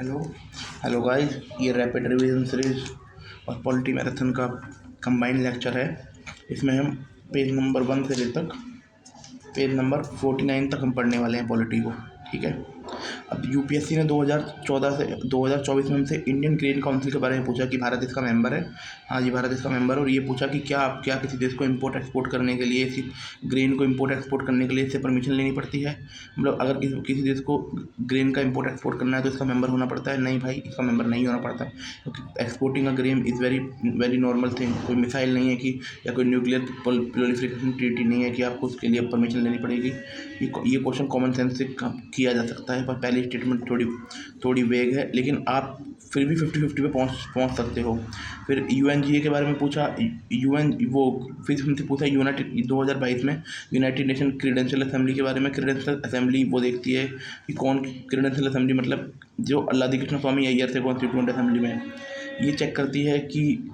Hello hello guys, ये rapid revision series और polity marathon का कंबाइंड लेक्चर है। इसमें हम पेज नंबर 1 से लेकर पेज नंबर 49 तक हम पढ़ने वाले हैं पॉलिटी को। ठीक है। अब यूपीएससी ने 2014 से 2024 में हमसे इंडियन ग्रेन काउंसिल के बारे में पूछा कि भारत इसका मेंबर है। हाँ जी, भारत इसका मेंबर है। और ये पूछा कि क्या किसी देश को इम्पोर्ट एक्सपोर्ट करने के लिए, इसी ग्रेन को इम्पोर्ट एक्सपोर्ट करने के लिए इससे परमिशन लेनी पड़ती है। मतलब अगर किसी देश को ग्रेन का इम्पोर्ट एक्सपोर्ट करना है तो इसका मेंबर होना पड़ता है? नहीं भाई, इसका मेंबर नहीं होना पड़ता है, क्योंकि exporting a grain is very very normal thing. कोई मिसाइल नहीं है कि, या कोई न्यूक्लियर प्रोलिफरेशन ट्रीटी नहीं है कि आपको उसके लिए परमिशन लेनी पड़ेगी। ये क्वेश्चन कॉमन सेंस से किया जा सकता है, पर पहली स्टेटमेंट थोड़ी वेग है, लेकिन आप फिर भी 50-50 पे पहुँच सकते हो। फिर यूएनजीए के बारे में पूछा। फिर हमसे पूछा यूनाइटेड 2022 में यूनाइटेड नेशन क्रीडेंशियल असेंबली के बारे में। क्रीडेंशियल असेंबली वो देखती है कि कौन क्रीडेंशियल असेंबली, मतलब जो अल्लादी कृष्ण स्वामी अय्यर थे कॉन्स्टिट्यूंट असेंबली में, ये चेक करती है कि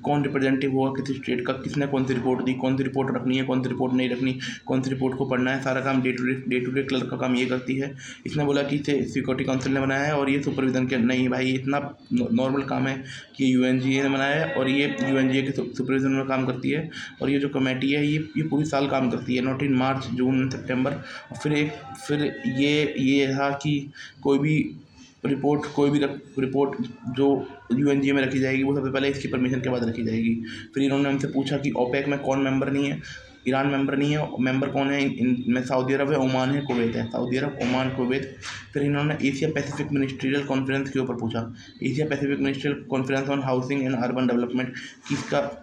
कौन रिप्रेजेंटेटिव होगा किसी स्टेट का, किसने कौन सी रिपोर्ट दी, कौन सी रिपोर्ट रखनी है, कौन सी रिपोर्ट नहीं रखनी, कौन सी रिपोर्ट को पढ़ना है। सारा काम डे टू डे क्लर्क का काम ये करती है। इसने बोला कि इसे सिक्योरिटी काउंसिल ने बनाया है और ये सुपरविजन के नहीं भाई, इतना नॉर्मल काम है कि यूएनजीए ने बनाया है और ये यूएनजीए के सुपरविजन में काम करती है। और ये जो कमेटी है ये पूरी साल काम करती है, नॉट इन मार्च, जून, सितंबर। फिर ये था कि कोई भी रिपोर्ट जो यूएनजीए में रखी जाएगी वो सबसे पहले इसकी परमिशन के बाद रखी जाएगी। फिर इन्होंने हमसे पूछा कि ओपेक में कौन मेंबर नहीं है। ईरान मेंबर नहीं है। मेंबर कौन है इनमें? सऊदी अरब है, ओमान है, कुवैत है। सऊदी अरब, ओमान, कुवैत। फिर इन्होंने एशिया पैसिफिक मिनिस्ट्रियल कॉन्फ्रेंस के ऊपर पूछा। Asia Pacific ministerial conference on housing and urban development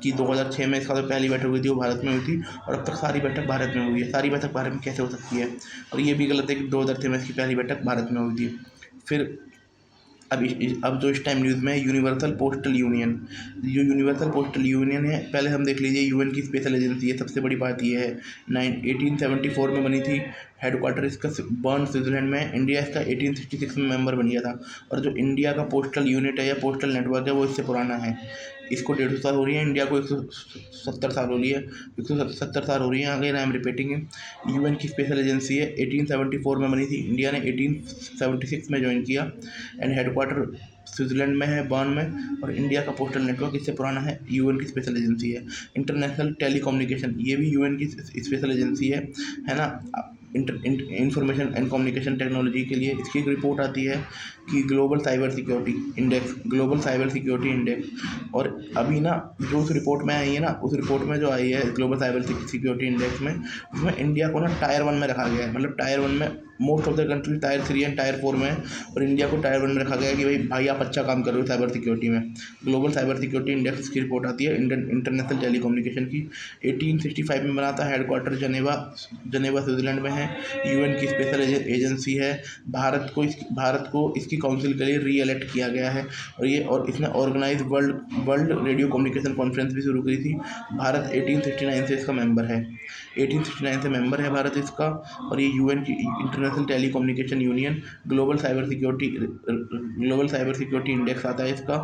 की 2006 में इसका जो पहली बैठक हुई थी वो भारत में हुई थी, और अब तक सारी बैठक भारत में हुई है। सारी बैठक भारत में कैसे हो सकती है? और ये भी गलत है कि 2006 में इसकी पहली बैठक भारत में हुई थी। फिर अब जो इस टाइम न्यूज़ में है यूनिवर्सल पोस्टल यूनियन। जो यूनिवर्सल पोस्टल यूनियन है, पहले हम देख लीजिए, यूएन की स्पेशल एजेंसी है। सबसे बड़ी बात ये है 1874 में बनी थी। हेडक्वार्टर इसका बर्न, स्विट्जरलैंड में। इंडिया इसका 1866 में मेंबर बन गया था। और जो इंडिया का पोस्टल यूनिट है या पोस्टल नेटवर्क है वो इससे पुराना है। इसको 150 साल हो रही है, इंडिया को 170 साल हो रही है, 170 साल हो रही है। अगेन आई एम रिपीटिंग है। यूएन की स्पेशल एजेंसी है, 1874 में बनी थी। इंडिया ने 1876 में ज्वाइन किया। एंड हेडक्वार्टर स्विट्जरलैंड में है, बर्न में। और इंडिया का पोस्टल नेटवर्क इससे पुराना है। यूएन की स्पेशल एजेंसी है। इंटरनेशनल टेलीकम्युनिकेशन, ये भी यूएन की स्पेशल एजेंसी है ना। इंफॉर्मेशन एंड कम्युनिकेशन टेक्नोलॉजी के लिए इसकी एक रिपोर्ट आती है कि ग्लोबल साइबर सिक्योरिटी इंडेक्स। और अभी ना जो उस रिपोर्ट में आई है ना, उस रिपोर्ट में जो आई है ग्लोबल साइबर सिक्योरिटी इंडेक्स में, उसमें इंडिया को ना टायर 1 में रखा गया है। मतलब टायर 1 में most of the country tyre 3 and tyre 4 में है, और इंडिया को टायर 1 में रखा गया है कि भाई आप अच्छा काम कर रहे हो साइबर सिक्योरिटी में। ग्लोबल साइबर सिक्योरिटी इंडेक्स की रिपोर्ट आती है इंटरनेशनल टेलीकम्युनिकेशन की। 1865 में बना था। हेडक्वार्टर जनेवा स्विट्जरलैंड में है। यूएन की स्पेशल एजेंसी है। भारत को इसकी काउंसिल के लिए री इलेक्ट किया गया है। और इसने organise world radio communication conference भी शुरू की थी। भारत 1869 से इसका मेंबर है। 1869 से मेंबर है भारत इसका। और ये यूएन की international telecommunication union global cyber security index आता है इसका।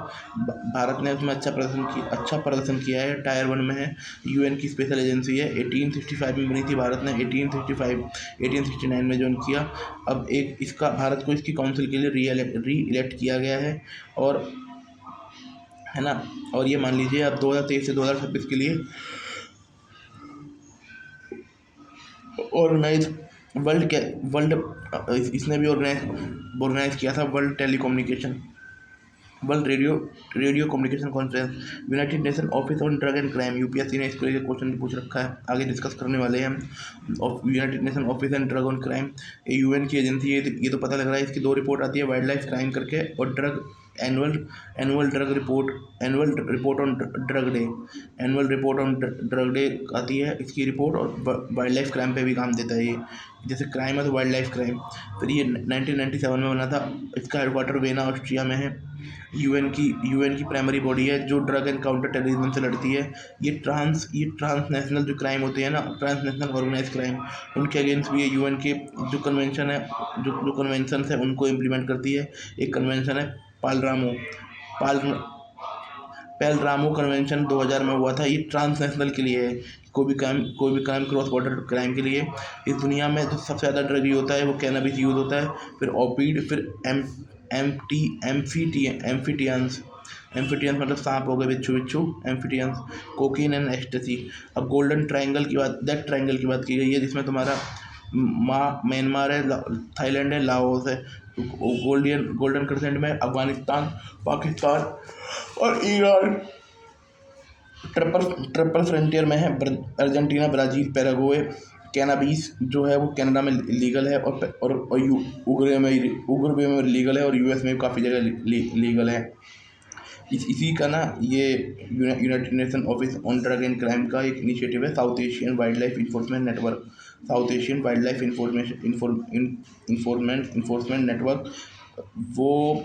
भारत ने उसमें अच्छा प्रदर्शन किया है। टायर 1 में है। यूएन की स्पेशल एजेंसी है। 1865 में बनी थी। भारत ने 1869 में ज्वाइन किया। अब भारत को इसकी काउंसिल के लिए री इलेक्ट किया गया है। और है ना। और ये मान लीजिए अब 2023 से 2026 के लिए ऑर्गेनाइज इसने भी ऑर्गेनाइज किया था world radio communication conference. United nation office on drug and crime, UPSC ने इसको लेकर क्वेश्चन पूछ रखा है, आगे डिस्कस करने वाले हैं हम। United nation office and drug on crime, ये यूएन की एजेंसी है। ये तो पता लग रहा है। इसकी 2 रिपोर्ट आती है, वाइल्ड लाइफ क्राइम करके, और annual report on drug day आती है इसकी रिपोर्ट। और वाइल्ड लाइफ क्राइम पे भी काम देता है ये, जैसे क्राइम है तो वाइल्ड लाइफ क्राइम। फिर ये 1997 में बना था। इसका हेडक्वार्टर वेना, ऑस्ट्रिया में है। यूएन की प्राइमरी बॉडी है जो ड्रग एंड काउंटर टेररिज्म से लड़ती है। ये ट्रांसनेशनल जो क्राइम होते हैं ना, ट्रांसनेशनल ऑर्गेनाइज क्राइम, उनके अगेंस्ट भी ये यूएन के जो कन्वेंशन है, जो कन्वेंशन है उनको इम्प्लीमेंट करती है। एक कन्वेंशन है पेलरामो कन्वेंशन 2000 में हुआ था। ये ट्रांसनेशनल के लिए है। कोई भी क्राइम क्रॉस बॉर्डर क्राइम के लिए। इस दुनिया में जो सबसे ज़्यादा ड्रग यूज होता है वो कैनबिस यूज़ होता है, फिर ओपीड, फिर एम्फीटियंस मतलब सांप हो गए, बिच्छू बिच्छू, एम्फीटियंस, कोकीन एंड एक्सटेसी। अब गोल्डन ट्रायंगल की बात, दैट ट्रायंगल की बात की गई है, जिसमें तुम्हारा म्यांमार है, थाईलैंड है, लाओस है। गोल्डन क्रिसेंट में अफगानिस्तान, पाकिस्तान और ईरान। ट्रिपल फ्रंटियर में है अर्जेंटीना, ब्राज़ील, पैराग्वे। कैनाबीस जो है वो कनाडा में लीगल है, और उरुग्वे में लीगल है, और यूएस में काफ़ी जगह लीगल है। इसी का ना ये United nation office on drug and crime का एक इनिशिएटिव है, south Asian wild life enforcement network. South Asian wild life enforcement network, वो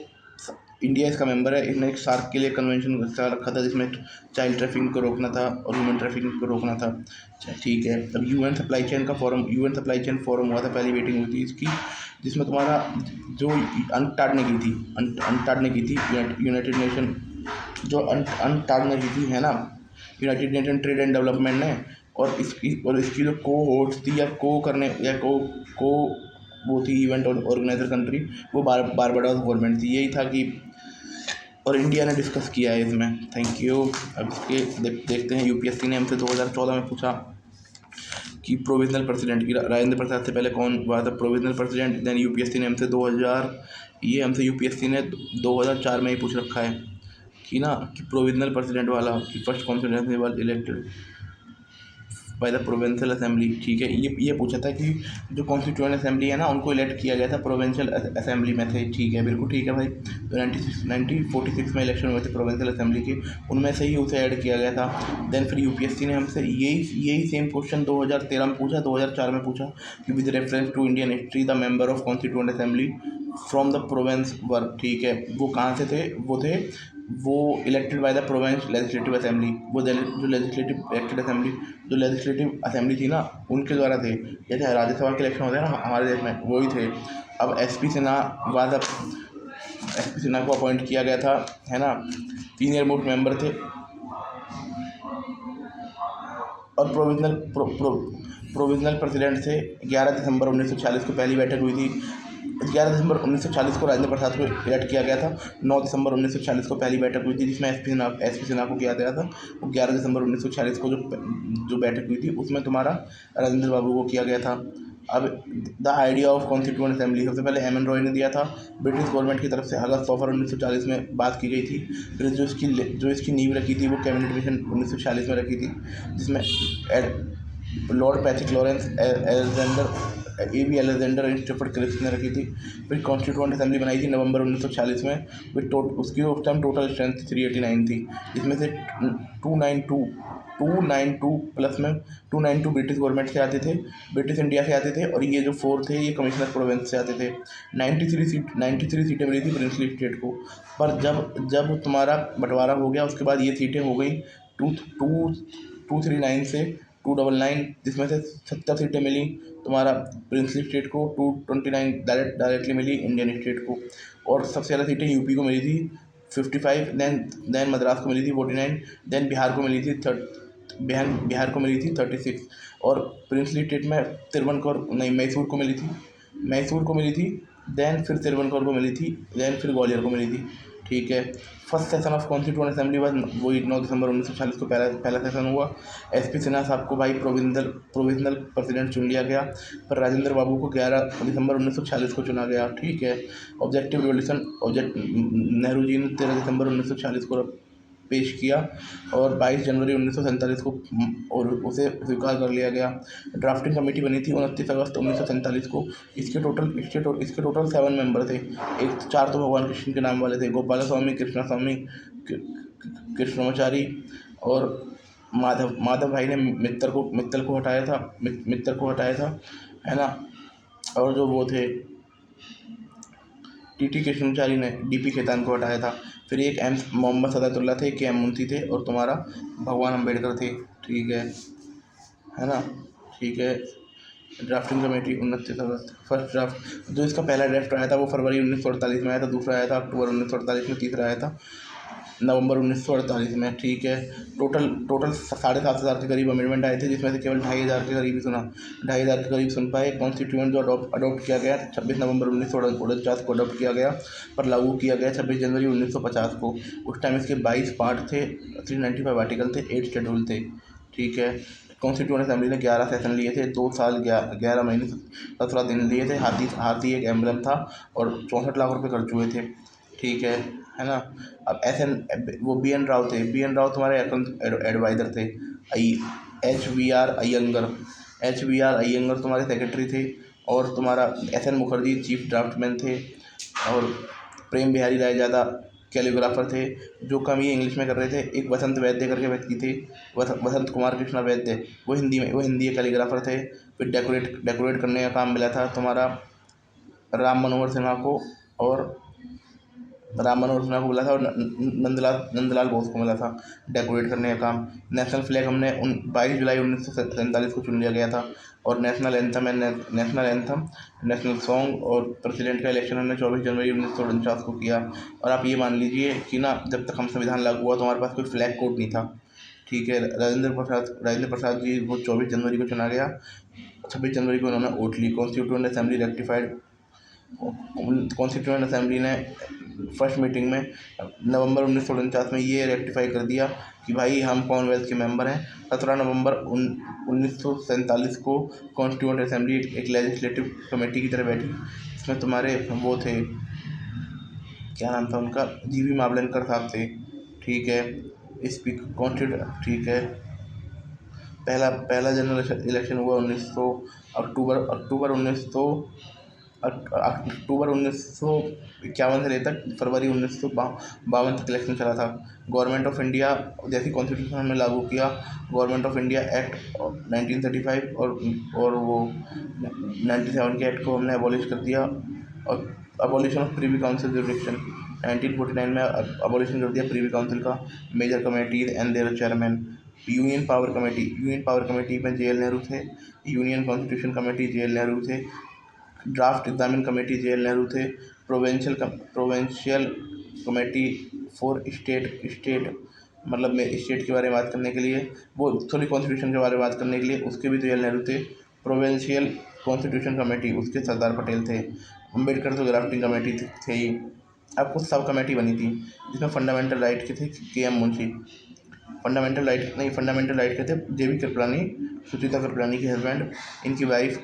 इंडिया इसका मेंबर है। इसने एक सार्क के लिए कन्वेंशन रखा था, जिसमें चाइल्ड ट्रैफिकिंग को रोकना था और ह्यूमन ट्रैफिकिंग को रोकना था। ठीक है। अब यूएन सप्लाई चेन फोरम हुआ था, पहली मीटिंग हुई थी इसकी, जिसमें तुम्हारा जो अनटाड ने की थी यूनाइटेड नेशन, जो अनटाड ने की थी, है ना, United nation trade and development ने। और इसकी जो को होस्ट थी, या को करने, या को वो थी इवेंट ऑर्गेनाइजर कंट्री, वो बारबाडोस गवर्नमेंट थी। यही था कि, और इंडिया ने डिस्कस किया है इसमें। Thank you. अब इसके देखते हैं, यूपीएससी ने हमसे 2014 में पूछा कि प्रोविजनल प्रेसिडेंट की, राजेंद्र प्रसाद से पहले कौन हुआ था प्रोविजनल प्रेसिडेंट। देन यूपीएससी ने हमसे 2004 में ही पूछ रखा है कि ना, कि प्रोविजनल प्रेसिडेंट वाला, कि first constituency was elected by the provincial assembly. ठीक है, ये पूछा था कि जो कॉन्स्टिट्यूएंट असेंबली है ना, उनको इलेक्ट किया गया था प्रोविंशियल असेंबली में से। ठीक है, बिल्कुल ठीक है भाई। तो 1946 में इलेक्शन हुए थे प्रोविंशियल असेंबली के, उनमें से ही उसे ऐड किया गया था। देन फिर यूपीएससी ने हमसे यही सेम क्वेश्चन 2013 में पूछा, 2004 में पूछा कि with reference to Indian history the member of constituent assembly from the province were. ठीक है, वो कहाँ से थे, वो elected by the province legislative assembly. वो जो लेजिस्लेटिव असेंबली थी ना, उनके द्वारा थे। जैसे राज्यसभा के इलेक्शन होते हैं ना हमारे देश में, वही थे। अब एसपी सिन्हा को अपॉइंट किया गया था, है ना, सीनियर मोस्ट मेंबर थे। और प्रोविजनल प्रेसिडेंट से 11 दिसंबर 1946 को पहली बैठक हुई थी। 11 दिसंबर 1940 को राजेंद्र प्रसाद को इलेक्ट किया गया था। 9 दिसंबर 1940 को पहली बैठक हुई थी, जिसमें एसपी सिन्हा को किया गया था। 11 दिसंबर 1940 को जो बैठक हुई थी, उसमें तुम्हारा राजेंद्र बाबू को किया गया था। अब the idea of constituent assembly सबसे पहले एम एन रॉय ने दिया था, ब्रिटिश गवर्नमेंट की तरफ से। अगस्त 1940 में बात की गई थी। फिर जो इसकी नींव रखी थी, वो कैबिनेट मिशन 1946 में रखी थी, जिसमें Lord Patrick Lawrence, Alexander and Stafford Cripps ने रखी थी। फिर कॉन्स्टिट्यूएंट असेंबली बनाई थी नवंबर 1946 में। फिर उसकी उस टाइम टोटल स्ट्रेंथ 389 थी, जिसमें से 292 प्लस में 292 ब्रिटिश गवर्नमेंट से आते थे, ब्रिटिश इंडिया से आते थे, और ये जो 4 थे ये कमिश्नर प्रोविंस से आते थे। 93 सीटें मिली थी प्रिंसली स्टेट को। पर जब तुम्हारा बंटवारा हो गया, उसके बाद ये सीटें हो गई 239 से 299, जिसमें से 70 सीटें मिली तुम्हारा प्रिंसली स्टेट को, 229 डायरेक्टली मिली इंडियन स्टेट को। और सबसे ज़्यादा सीटें यूपी को मिली थी 55, देन मद्रास को मिली थी 49, देन बिहार को मिली थी 36, और प्रिंसली स्टेट में मैसूर को मिली थी, देन फिर तिरुवनंतपुर को मिली थी, देन फिर ग्वालियर को मिली थी। ठीक है। First session of constituent assembly वही 9 दिसंबर 1940 को पहला सेशन हुआ। एसपी सिन्हा साहब को भाई प्रोविजनल प्रेसिडेंट चुन लिया गया, पर राजेंद्र बाबू को 11 दिसंबर 1940 को चुना गया। ठीक है। ऑब्जेक्टिव रिवोल्यूशन नेहरू जी ने 13 दिसंबर 1940 को पेश किया, और 22 जनवरी 1947 को और उसे स्वीकार कर लिया गया। ड्राफ्टिंग कमेटी बनी थी 29 अगस्त 1947 को। इसके टोटल 7 मेंबर थे। 4 तो भगवान कृष्ण के नाम वाले थे, गोपाल स्वामी, कृष्णा स्वामी, कृष्णमाचारी, और माधव भाई ने मित्तल को हटाया था, है ना। और जो वो थे टी कृष्णमाचारी ने डीपी खेतान को हटाया था। फिर एक मोहम्मद सदातुल्ला थे, के एम मुंशी थे, और तुम्हारा भगवान अम्बेडकर थे। ठीक है ना। ठीक है। ड्राफ्टिंग कमेटी 29 अगस्त। फर्स्ट ड्राफ्ट जो इसका पहला ड्राफ्ट आया था वो फरवरी 1948 में आया था, दूसरा आया था अक्टूबर 1948 में, तीसरा आया था नवंबर 1948 में, ठीक है। टोटल टोटल 7,500 के करीब अमेंडमेंट आए थे, जिसमें से केवल 2,500 के करीब ही 2,500 के करीब सुन पाए। कॉन्स्टिट्यूएंट जो अडॉप्ट किया गया 26 नवंबर 1949 को अडॉप्ट किया गया, पर लागू किया गया 26 जनवरी 1950 को। उस टाइम इसके 22 पार्ट थे, 395 आर्टिकल थे, 8 शेड्यूल थे, ठीक है। कॉन्स्टिट्यूएंट असेंबली ने 11 सेशन लिए थे, 2 साल 11 महीने 17 दिन लिए थे। हाथी एक एम्बलम था और 64 लाख रुपए खर्च हुए थे, ठीक है ना। अब वो बी एन राव थे, बी एन राव तुम्हारे एडवाइज़र थे। एच वी आर अयंगर तुम्हारे सेक्रेटरी थे, और तुम्हारा S N Mukherjee chief draftsman थे, और प्रेम बिहारी राय ज़्यादा कैलीग्राफर थे, जो काम ये इंग्लिश में कर रहे थे। एक वसंत वैद्य करके व्यक्ति थे, वसंत कुमार कृष्णा वैद्य, वो हिंदी के कैलीग्राफर थे। फिर डेकोरेट करने का काम मिला था तुम्हारा राम मनोहर सिन्हा को, और मिला था, और नंदलाल बोस को मिला था डेकोरेट करने का काम। नेशनल फ्लैग हमने 22 जुलाई 1947 को चुन लिया गया था, और नेशनल एंथम, नेशनल सॉन्ग और प्रेसिडेंट का इलेक्शन हमने 24 जनवरी 1949 को किया। और आप ये मान लीजिए कि ना, जब तक हम संविधान लागू हुआ तो हमारे पास कोई फ्लैग कोड नहीं था, ठीक है। राजेंद्र प्रसाद जी वो 24 जनवरी को चुना गया, 26 जनवरी को उन्होंने वोट ली। कॉन्स्टिट्यूएंट असेंबली ने फर्स्ट मीटिंग में नवंबर 1949 में ये रेक्टिफाई कर दिया कि भाई हम कॉमनवेल्थ के मेंबर हैं। 17 नवंबर 1947 को कॉन्स्टिट्यूएंट असेंबली एक लेजिस्लेटिव कमेटी की तरह बैठी। इसमें तुम्हारे वो थे, क्या नाम था उनका, जीवी मावलंकर साहब थे, ठीक है। स्पीकर कॉन्स्टिट्यूट, ठीक है। पहला जनरल इलेक्शन हुआ अक्टूबर 1951 से लेकर फरवरी 1952 तक इलेक्शन चला था। गवर्नमेंट ऑफ इंडिया, जैसी कॉन्स्टिट्यूशन हमने लागू किया, गवर्नमेंट ऑफ इंडिया एक्ट 1935 और वो 97 के एक्ट को हमने अबॉलिश कर दिया, और abolition of privy council jurisdiction 1949 में अबॉलिशन कर दिया प्रीवी काउंसिल का। Major committees and their chairman. Union power committee में जे एल नेहरू थे। Union constitution committee J L Nehru थे। Draft examine committee J L Nehru थे। प्रोवेंशियल कमेटी फॉर स्टेट मतलब में स्टेट के बारे में बात करने के लिए, वो सॉरी कॉन्स्टिट्यूशन के बारे में बात करने के लिए, उसके भी जे एल नेहरू थे। प्रोवेंशियल कॉन्स्टिट्यूशन कमेटी, उसके सरदार पटेल थे। अम्बेडकर तो ड्राफ्टिंग कमेटी थे ही। अब कुछ सब कमेटी बनी थी, जिसमें फंडामेंटल राइट के थे के एम मुंशी। फंडामेंटल राइट के थे जे बी कृपलानी, सुचिता कृपलानी के हस्बैंड। इनकी वाइफ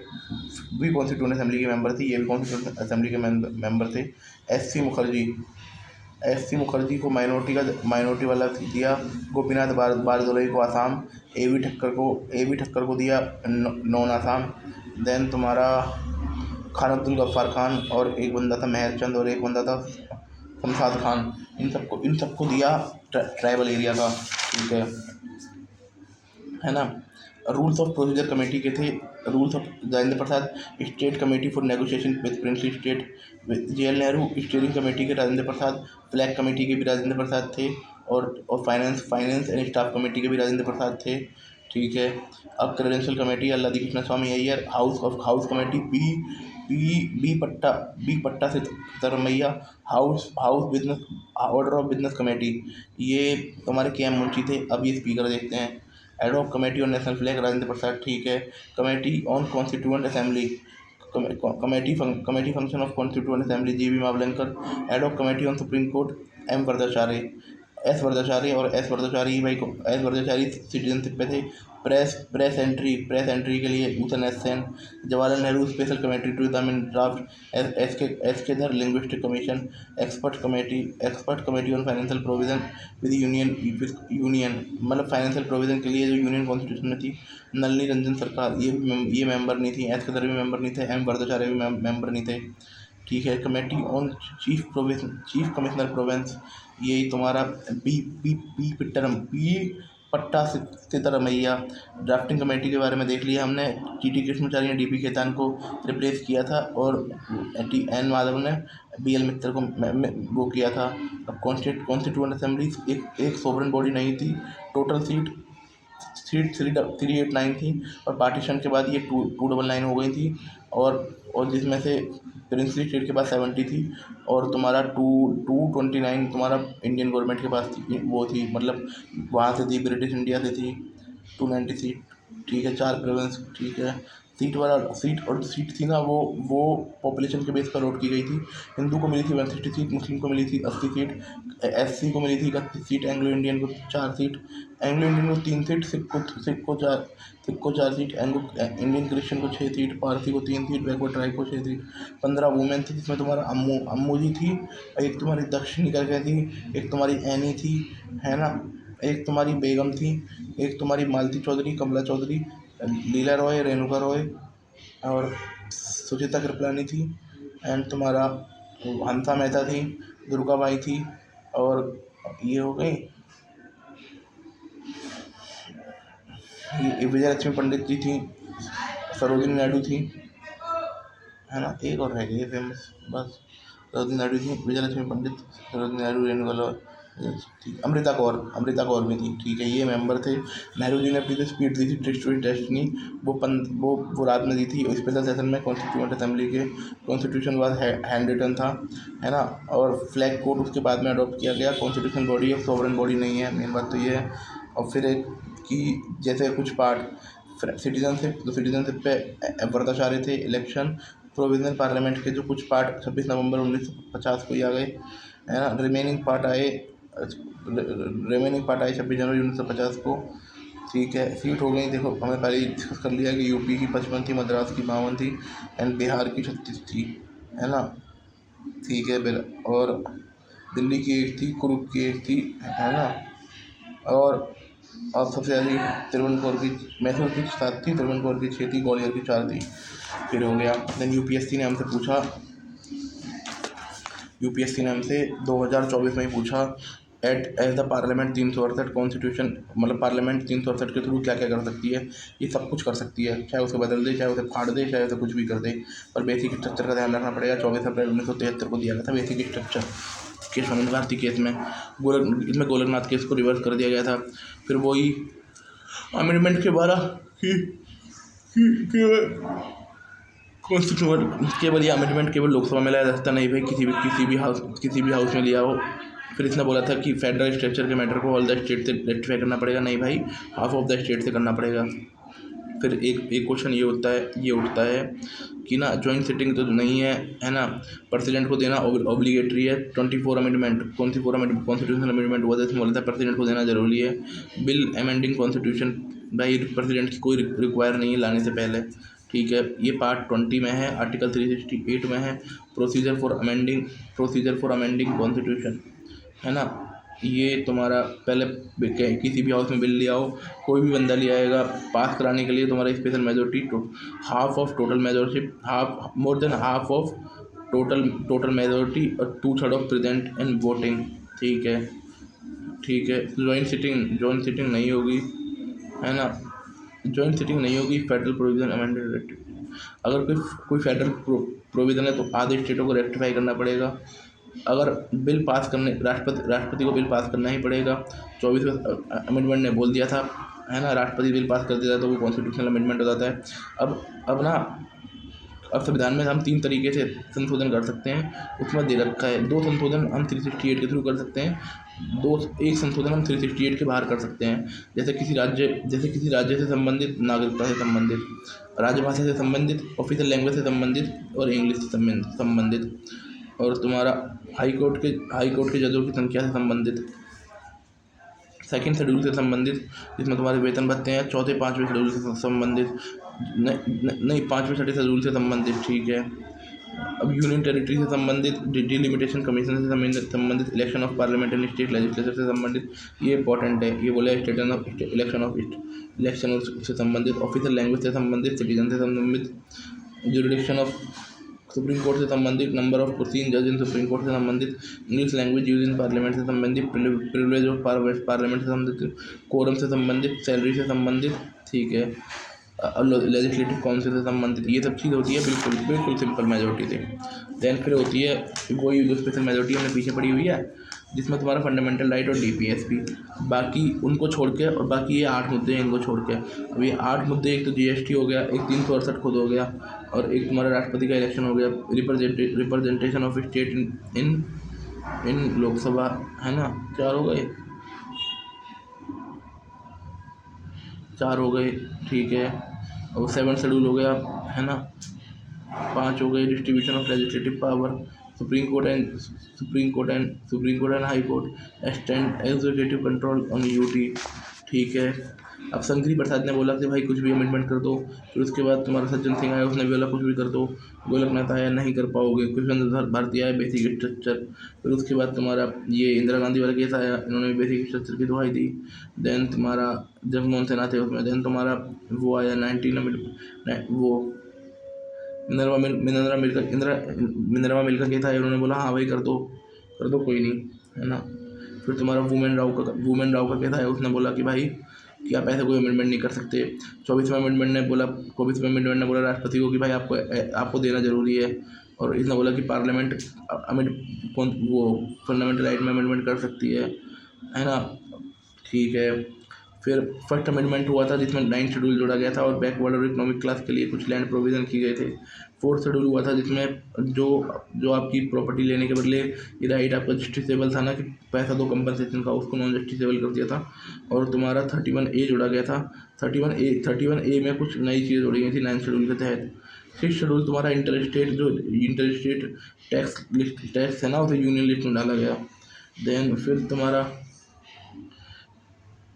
भी कॉन्स्टिट्यूएंट असेंबली के मेंबर थी, ये भी कॉन्स्टिट्यूएंट असेंबली के मेंबर थे। एस सी मुखर्जी को माइनॉरिटी वाला दिया। गोपीनाथ बारदोलई को आसाम। ए वी ठक्कर को दिया नॉन आसाम। देन तुम्हारा खान अब्दुल गफ्फार खान, और एक बंदा था मेहर चंद, और एक बंदा था शमशाद खान। इन सबको दिया ट्राइबल एरिया का, ठीक है ना। रूल्स ऑफ प्रोसीजर कमेटी के थे। Rules of Rajendra Prasad, state committee for negotiation with princely state. J L Nehru steering committee के राजेंद्र प्रसाद, फ्लैग कमेटी के भी राजेंद्र प्रसाद थे, और फाइनेंस एंड स्टाफ कमेटी के भी राजेंद्र प्रसाद थे, ठीक है। अब credential committee Alladi Krishnaswami Ayyar. House committee B Pattabhi से तरमैया। House business order of business committee, ये तुम्हारे के एम मुंशी थे। अब ये स्पीकर देखते हैं। Ad hoc committee on national flag Rajendra Prasad, ठीक है। Committee on constituent assembly, committee function of constituent assembly G B Mavalankar. Ad hoc committee on supreme court M Varadachariar, S Varadachariar citizenship पे थे। प्रेस एंट्री के लिए ऊतन S Sen. Jawaharlal Nehru special committee to examine draft S K Dar linguistic commission. Expert committee on financial provision with union मतलब financial provision के लिए जो union constitution में थी। नलिनी रंजन सरकार ये मेंबर नहीं थी। एस के दर भी मेंबर नहीं थे। एम वरदाचार्य भी मेंबर नहीं थे, ठीक है। Committee on chief commissioner province, ये तुम्हारा पी पट्टा सितरमैया। ड्राफ्टिंग कमेटी के बारे में देख लिया हमने। टी कृष्णचारी ने डी.पी. खेतान को रिप्लेस किया था, और एन माधव ने बी.एल. मित्तल को वो किया था। अब कॉन्स्टिट्यूएंट असेंबली एक सोवरेन बॉडी नहीं थी। टोटल सीट सीट 389 थी और पार्टीशन के बाद ये 299 हो गई थी। और जिसमें से प्रिंसली स्टेट के पास 70 थी और तुम्हारा 229 तुम्हारा इंडियन गवर्नमेंट के पास थी, वो थी मतलब वहाँ से थी, ब्रिटिश इंडिया से थी 290 सीट। ठीक है, 4 प्रोविंस। ठीक है, सीट थी ना, वो पॉपुलेशन के बेस पर वोट की गई थी। हिंदू को मिली थी 160 सीट, मुस्लिम को मिली थी 80 सीट, एससी को मिली थी 31 सीट, एंग्लो इंडियन को 4 सीट, एंग्लो इंडियन को 3 सीट, सिख को 4 सीट, एंग्लो इंडियन क्रिश्चियन को 6 सीट, पारसी को 3 सीट, बैकवर्ड ट्राइब को 6 सीट। 15 वुमेन थी, जिसमें तुम्हारा अम्मू जी थी, एक तुम्हारी दक्षिणी करके थी, एक तुम्हारी एनी थी, है ना, एक तुम्हारी बेगम थी, एक तुम्हारी मालती चौधरी, कमला चौधरी, लीला रॉय, रेणुका रॉय और सुचिता कृपलानी थी। एंड तुम्हारा हंसा मेहता थी, दुर्गा बाई थी और ये हो गई, ये विजयलक्ष्मी पंडित जी थी, सरोजिनी नायडू थी, है ना, एक और रह गई फेमस, बस सरोजिनी नायडू थी, विजयलक्ष्मी पंडित, सरोजिनी नायडू, रेणुका रॉय थी, अमृता कौर भी थी। ठीक है, ये मेंबर थे। नेहरू जी ने अपनी जो स्पीच दी थी ट्रिस्ट टू डेस्टिनी, वो रात में दी थी स्पेशल सेशन में कॉन्स्टिट्यूएंट असेंबली के। कॉन्स्टिट्यूशन बाद हैंड रिटन था, है ना, और फ्लैग कोड उसके बाद में अडॉप्ट किया गया। कॉन्स्टिट्यूशन बॉडी एक सॉवरेन बॉडी नहीं है, मेन बात तो ये है। और फिर एक कि जैसे कुछ पार्ट सिटीजनशिप पे व्रताचार्य थे, इलेक्शन, प्रोविजनल पार्लियामेंट के जो कुछ पार्ट 26 नवंबर 1950 को ही आ गए, है ना। रिमेनिंग पार्ट आए 26 जनवरी 1950 को। ठीक है, सीट हो गई, देखो हमें पहले ही डिस्कस कर लिया कि यूपी की 55 थी, मद्रास की 52 थी एंड बिहार की 36 थी, है ना। ठीक है, और दिल्ली की 1 थी, कुरुप की 1 थी, है ना। और सबसे ज़्यादा तिरुवनंतपुर की, मैसूर की 7 थी, तिरुवनंतपुर की 6 थी, ग्वालियर की 4 थी। फिर हो गया। देन यूपीएससी ने हमसे 2024 में ही पूछा एज द पार्लियामेंट 368 कॉन्स्टिट्यूशन, मतलब पार्लियामेंट 368 के थ्रू क्या क्या कर सकती है। ये सब कुछ कर सकती है, चाहे उसे बदल दे, चाहे उसे फाड़ दे, चाहे उसे कुछ भी कर दे, पर बेसिक स्ट्रक्चर का ध्यान रखना पड़ेगा। 24 अप्रैल 1973 को दिया गया था basic structure case Manoj Bharati case में। इसमें गोलकनाथ केस को रिवर्स कर दिया गया था। फिर वही अमेंडमेंट के द्वारा कॉन्स्टिट्यूशन केवल ये अमेंडमेंट केवल लोकसभा में लाया जा सकता, नहीं भाई किसी भी हाउस में लिया हो। फिर इसने बोला था कि फेडरल स्ट्रक्चर के मैटर को ऑल द स्टेट से रेक्टिफाई करना पड़ेगा, नहीं भाई हाफ ऑफ द स्टेट से करना पड़ेगा। फिर एक क्वेश्चन ये उठता है कि ना जॉइंट सिटिंग तो नहीं है ना, प्रेसिडेंट को देना ऑब्लिगेटरी है। 24 अमेंडमेंट कॉन्स्टिट्यूशनल अमेंडमेंट हुआ था, इसमें बोला था प्रेसिडेंट को देना जरूरी है। बिल अमेंडिंग कॉन्स्टिट्यूशन, भाई प्रेसिडेंट की कोई रिक्वायर नहीं है लाने से पहले। ठीक है, ये पार्ट 20 में है, आर्टिकल 368 में है, प्रोसीजर फॉर अमेंडिंग कॉन्स्टिट्यूशन, है ना। ये तुम्हारा पहले किसी भी हाउस में बिल लिया हो, कोई भी बंदा ले आएगा पास कराने के लिए, तुम्हारा special majority half of total majority, more than half of total majority और 2/3 ऑफ प्रेजेंट इन वोटिंग। ठीक है, जॉइंट सिटिंग नहीं होगी, है ना, जॉइंट सिटिंग नहीं होगी। फेडरल प्रोविजन अमेंडेड, अगर कोई फेडरल प्रोविजन है तो आधे स्टेटों को रेक्टिफाई करना पड़ेगा। अगर बिल पास करने राष्ट्रपति को बिल पास करना ही पड़ेगा। 24वें अमेंडमेंट ने बोल दिया था, है ना, राष्ट्रपति बिल पास कर देता है तो वो कॉन्स्टिट्यूशनल अमेंडमेंट हो जाता है। अब संविधान में हम 3 तरीके से संशोधन कर सकते हैं, उसमें दे रखा है 2 संशोधन हम 368 के थ्रू कर सकते हैं, एक संशोधन हम 368 के बाहर कर सकते हैं। जैसे किसी राज्य से संबंधित, नागरिकता से संबंधित, राजभाषा से संबंधित, ऑफिशियल लैंग्वेज से संबंधित और इंग्लिश से संबंधित, और तुम्हारा हाई कोर्ट के जजों की संख्या से संबंधित, सेकंड शेड्यूल से संबंधित, जिसमें तुम्हारे वेतन भत्ते हैं, चौथे 5वें शेड्यूल से संबंधित, नहीं 5वें 6ठे शेड्यूल से संबंधित। ठीक है, अब यूनियन टेरिटरी से संबंधित, डिलिमिटेशन कमीशन से संबंधित, election of parliament and state legislature से संबंधित, ये इंपॉर्टेंट है, ये बोला इलेक्शन से संबंधित, ऑफिशियल लैंग्वेज से संबंधित, सिटीजन से संबंधित, जुरिडिक्शन ऑफ सुप्रीम कोर्ट से संबंधित, नंबर ऑफ कुर्सीन जज इन सुप्रीम कोर्ट से संबंधित, English language use in parliament से संबंधित, प्रिविलेज ऑफ पार्लियामेंट से संबंधित, कोरम से संबंधित, सैलरी से संबंधित। ठीक है, लेजिस्लेटिव काउंसिल से संबंधित, ये सब चीज़ होती है बिल्कुल सिंपल मेजोरिटी से। देन फिर होती है वही जो स्पेशल मेजोरिटी हमने पीछे पड़ी हुई है, जिसमें तुम्हारा फंडामेंटल राइट और डीपीएसपी, बाकी उनको छोड़ के, और बाकी ये 8 मुद्दे हैं इनको छोड़ के। अब ये 8 मुद्दे, एक तो जीएसटी हो गया, एक 368 खुद हो गया, और एक तुम्हारा राष्ट्रपति का इलेक्शन हो गया, रिप्रेजेंटेशन ऑफ स्टेट इन इन लोकसभा, है ना, 4 हो गए, 4 हो गए, ठीक है। और 7 शेड्यूल हो गया, है ना, 5 हो गए, distribution of legislative power, supreme court and high court extend executive control on UT, ठीक है। अब शंकरी प्रसाद ने बोला कि भाई कुछ भी अमेंडमेंट कर दो, फिर उसके बाद तुम्हारा सज्जन सिंह आया, उसने भी बोला कुछ भी कर दो, गोलक मेहता आया, नहीं कर पाओगे, कृष्ण भारती आया, बेसिक स्ट्रक्चर, फिर उसके बाद तुम्हारा ये इंदिरा गांधी वाला केस आया, इन्होंने भी बेसिक स्ट्रक्चर की दुहाई दी। देन तुम्हारा जगमोहन सिन्हा थे उसमें, देन तुम्हारा वो आया 19 वो मिनरवा मिल का केस आया, उन्होंने बोला हाँ भाई कर दो कोई नहीं, है ना। फिर तुम्हारा वुमेन राव का केस आया, उसने बोला कि भाई कि आप ऐसे कोई अमेंडमेंट नहीं कर सकते। 24वें अमेंडमेंट ने बोला राष्ट्रपति को कि भाई आपको देना ज़रूरी है, और इसने बोला कि पार्लियामेंट वो फंडामेंटल राइट में अमेंडमेंट कर सकती है ना, ठीक है। फिर फर्स्ट अमेंडमेंट हुआ था जिसमें 9 शेड्यूल जोड़ा गया था और बैकवर्ड और इकोनॉमिक क्लास के लिए कुछ लैंड प्रोविज़न किए गए थे। 4th शेड्यूल हुआ था जिसमें जो आपकी प्रॉपर्टी लेने के बदले ये राइट आपका जस्टिसेबल था ना, कि पैसा दो कंपनसेशन का, उसको नॉन जस्टिसेबल कर दिया था। और तुम्हारा 31A जोड़ा गया था। 31A में कुछ नई चीज़ें जोड़ी गई थी 9th शेड्यूल के तहत। 6th शेड्यूल तुम्हारा इंटर स्टेट टैक्स है ना, उसे यूनियन लिस्ट में डाला गया। देन फिर तुम्हारा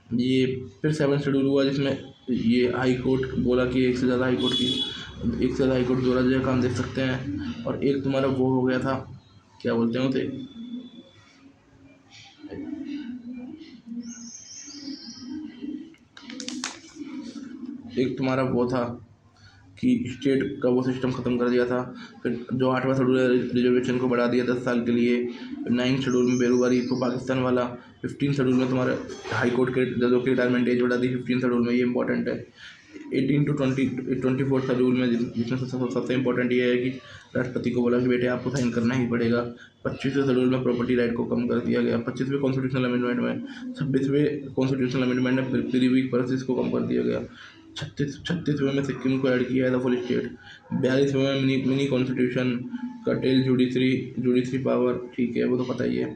ये फिर 7th शेड्यूल हुआ जिसमें ये हाई कोर्ट बोला कि एक से ज़्यादा हाई कोर्ट 2 राज्य का काम देख सकते हैं। और एक तुम्हारा वो हो गया था, क्या बोलते हैं उसे, एक तुम्हारा वो था कि स्टेट का वो सिस्टम ख़त्म कर दिया था। फिर जो 8वां शेड्यूल है रिजर्वेशन को बढ़ा दिया 10 साल के लिए। 9th शेड्यूल में बेरोजगारी को पाकिस्तान वाला। 15 शेड्यूल में तुम्हारे हाई कोर्ट के जजों की रिटायरमेंट एज बढ़ा दी 15 शेड्यूल में, ये इंपॉर्टेंट है। 18 to 24 शेड्यूल में जिसमें सबसे इंपॉर्टेंट ये है कि राष्ट्रपति को बोला कि बेटे आपको साइन करना ही पड़ेगा। 25वें शेड्यूल में प्रॉपर्टी राइट को कम कर दिया गया। 25वें कॉन्स्टिट्यूशनल अमेंडमेंट में 26वें कॉन्स्टिट्यूशनल अमेंडमेंट में प्रीविक प्रोसेस को कम कर दिया गया। 36वें में सिक्किम को ऐड किया एज अ फुल स्टेट। 42वें में mini constitution cartel judiciary power, ठीक है, वो तो पता ही है।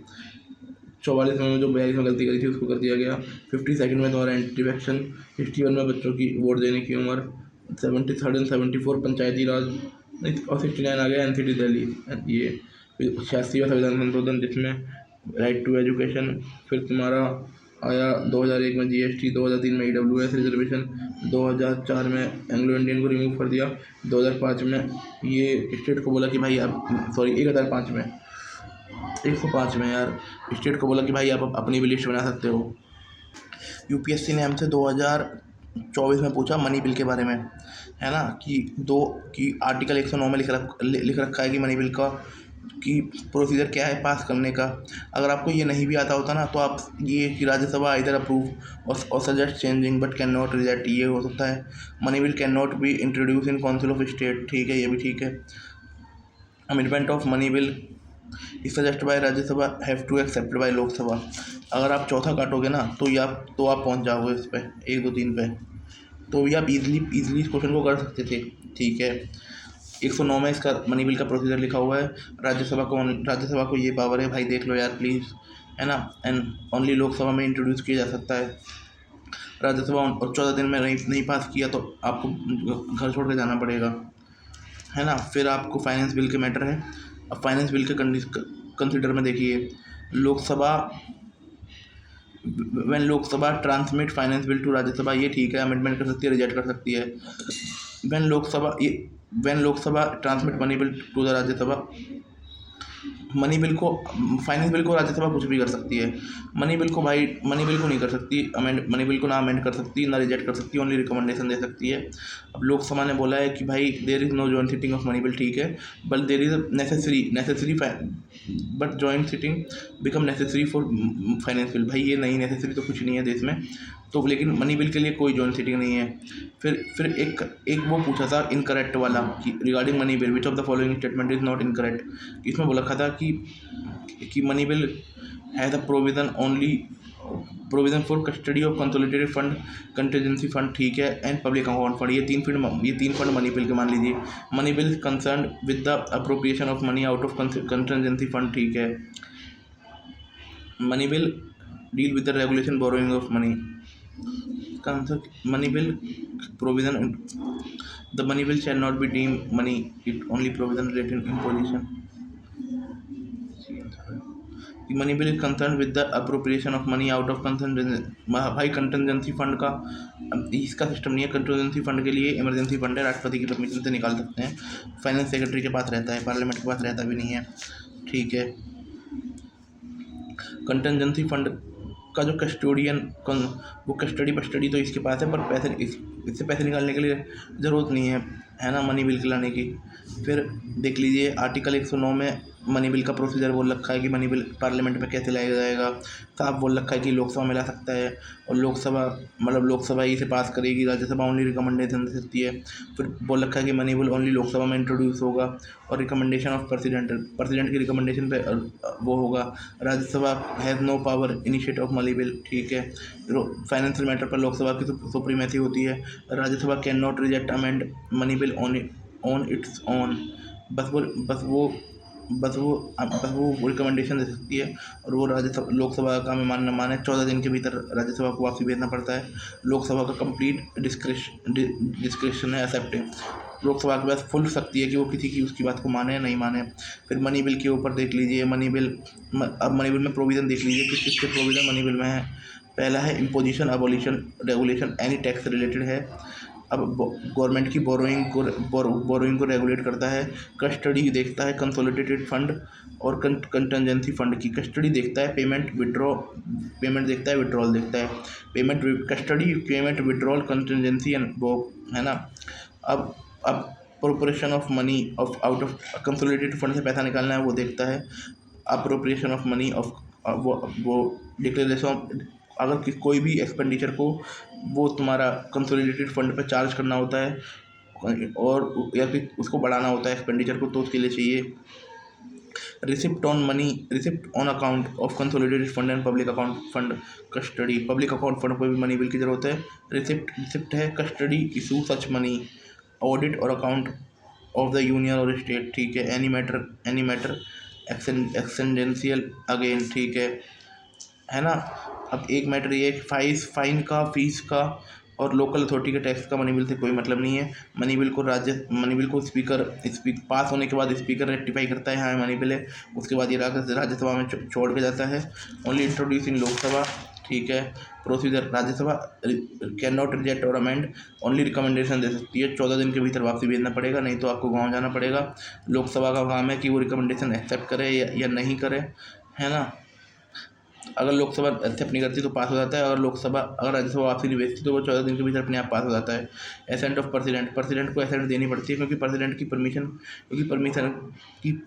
44वें में जो 42 में गलती करी थी उसको कर दिया गया। 52nd में तुम्हारा एंटी वैक्शन। 61 में बच्चों की वोट देने की उम्र। 73 एंड 74 पंचायती राज, और 69 आ गया एनसीटी दिल्ली। ये 86वां संविधान संशोधन जिसमें राइट टू एजुकेशन। फिर तुम्हारा आया 2001 में जीएसटी, 2003 में ईडब्ल्यूएस रिजर्वेशन, 2004 में एंग्लो इंडियन को रिमूव कर दिया। 2005 में ये स्टेट को बोला कि भाई आप 1005 में 105 में यार स्टेट को बोला कि भाई आप अपनी भी लिस्ट बना सकते हो। यूपीएससी ने हमसे 2024 में पूछा मनी बिल के बारे में, है ना, कि आर्टिकल 109 में लिख रखा है कि मनी बिल का कि प्रोसीजर क्या है पास करने का। अगर आपको ये नहीं भी आता होता ना, तो आप ये कि राज्यसभा इधर अप्रूव और suggest changing but can not reject, ये हो सकता है। Money bill can not be introduce in council of state, ठीक है, ये भी ठीक है। Amendment of money bill is suggest by Rajya Sabha have to accept by Lok Sabha. अगर आप चौथा काटोगे ना तो आप पहुंच जाओगे इस पे 1 2 3 पे, तो भी आप इजीली इस क्वेश्चन को कर सकते थे, ठीक है। 109 में इसका मनी बिल का प्रोसीजर लिखा हुआ है। राज्यसभा को ये पावर है, भाई देख लो यार प्लीज़, है ना। एंड ओनली लोकसभा में इंट्रोड्यूस किया जा सकता है। राज्यसभा और 14 दिन में नहीं पास किया तो आपको घर छोड़ के जाना पड़ेगा, है ना। फिर आपको फाइनेंस बिल के मैटर है। अब फाइनेंस बिल के कंसिडर में देखिए, when Lok Sabha transmit finance bill to Rajya Sabha, ये ठीक है, अमेंडमेंट कर सकती है, रिजेक्ट कर सकती है। When Lok Sabha transmit money bill to the Rajya Sabha, finance bill को राज्यसभा कुछ भी कर सकती है। मनी बिल को नहीं कर सकती मनी बिल को ना अमेंड कर सकती, ना रिजेक्ट कर सकती, ओनली रिकमेंडेशन दे सकती है। अब लोकसभा ने बोला है कि भाई there is no joint sitting of money bill, ठीक है, but there is necessary but joint sitting become necessary for finance bill. भाई ये नहीं, नेसेसरी तो कुछ नहीं है देश में, तो लेकिन मनी बिल के लिए कोई जॉइंट सिटिंग नहीं है। फिर एक वो पूछा था इनकरेक्ट वाला कि regarding money bill which of the following statement is not incorrect. इसमें बोला था कि money bill has a provision for custody of consolidated fund, contingency fund, ठीक है, एंड पब्लिक अकाउंट फंड। ये तीन फंड मनी बिल के मान लीजिए। Money bill concern with the appropriation of money out of contingency fund, ठीक है। Money bill deal with the regulation borrowing of money money bill provision the money bill shall not be deem money, it only provision related imposition. Money bill is concern with the appropriation of money out of भाई contingency fund का इसका system नहीं है। Contingency fund के लिए emergency fund है, राष्ट्रपति की परमिशन से निकाल सकते हैं, फाइनेंस सेक्रेटरी के पास रहता है, पार्लियामेंट के पास रहता भी नहीं है, ठीक है। कंटिजेंसी फंड का जो कस्टोडियन वो कस्टडी तो इसके पास है, पर पैसे इससे पैसे निकालने के लिए ज़रूरत नहीं है ना, मनी बिल लाने की। फिर देख लीजिए आर्टिकल 109 में मनी बिल का प्रोसीजर बोल रखा है कि मनी बिल पार्लियामेंट में कैसे लाया जाएगा। साफ बोल रखा है कि लोकसभा में ला सकता है, और लोकसभा ही इसे पास करेगी, राज्यसभा ओनली रिकमेंडेशन दे सकती है। फिर बोल रखा है कि मनी बिल ओनली लोकसभा में इंट्रोड्यूस होगा, और रिकमेंडेशन ऑफ प्रेसिडेंट की रिकमेंडेशन पे वो होगा। Rajya Sabha has no power initiate of money bill, ठीक है। फाइनेंशियल मैटर पर लोकसभा की सुप्रीमेसी होती है। Rajya Sabha can not reject amend money bill on it's on, बस वो बस वो बस वो बस वो रिकमेंडेशन दे सकती है, और वो लोकसभा का मान न माने 14 दिन के भीतर राज्यसभा को वापसी भेजना पड़ता है। लोकसभा का कंप्लीट डिस्क्रिप्शन है एक्सेप्टिंग। लोकसभा के पास फुल शक्ति है कि वो किसी की उसकी बात को माने या नहीं माने। फिर मनी बिल के ऊपर देख लीजिए, अब मनी बिल में प्रोविज़न देख लीजिए किस किसके प्रोविज़न मनी बिल में है। पहला है imposition, abolition, regulation, any tax related है। अब गवर्नमेंट की बोरोइंग को रेगुलेट करता है। कस्टडी देखता है कंसोलिडेटेड फंड और कंटिजेंसी फंड की। कस्टडी देखता है पेमेंट देखता है, विड्रॉल देखता है। Custody, payment, withdrawal, contingency and वो, है ना। अब appropriation of money of out of consolidated fund से पैसा निकालना है, वो देखता है। अप्रोप्रिएशन ऑफ मनी ऑफ वो डिक्लेरेशन, अगर कोई भी एक्सपेंडिचर को वो तुम्हारा कंसोलिडेटेड फंड पे चार्ज करना होता है, और या फिर उसको बढ़ाना होता है एक्सपेंडिचर को, तो उसके लिए चाहिए receipt on account of consolidated fund and public account fund. Custody, public account fund पर भी मनी बिल की जरूरत है। रिसिप्ट है। Custody, issue such money, audit और अकाउंट ऑफ द यूनियन और स्टेट, ठीक है। एनी मैटर एक्सटेंडेंशियल अगेन, ठीक है ना। अब एक मैटर ये फाइन का, फीस का और लोकल अथॉरिटी के टैक्स का मनी बिल से कोई मतलब नहीं है। मनी बिल को स्पीकर पास होने के बाद स्पीकर रेक्टिफाई करता है, हाँ मनी बिल है। उसके बाद ये राज्यसभा में छोड़ के जाता है। ओनली इंट्रोड्यूस इन लोकसभा, ठीक है। Procedure, Rajya Sabha can not reject और अमेंड, ओनली रिकमेंडेशन दे सकती है। 14 दिन के भीतर वापसी भेजना पड़ेगा, नहीं तो आपको गाँव जाना पड़ेगा। लोकसभा का काम है कि वो रिकमेंडेशन एक्सेप्ट करे या नहीं करे, है ना। अगर लोकसभा एक्सेप्ट नहीं करती तो पास हो जाता है, अगर राज्यसभा वापसी नहीं भेजती तो वो 14 दिन के भीतर अपने आप पास हो जाता है। एसेंट ऑफ प्रेसिडेंट को एसेंट देनी पड़ती है, क्योंकि परमिशन की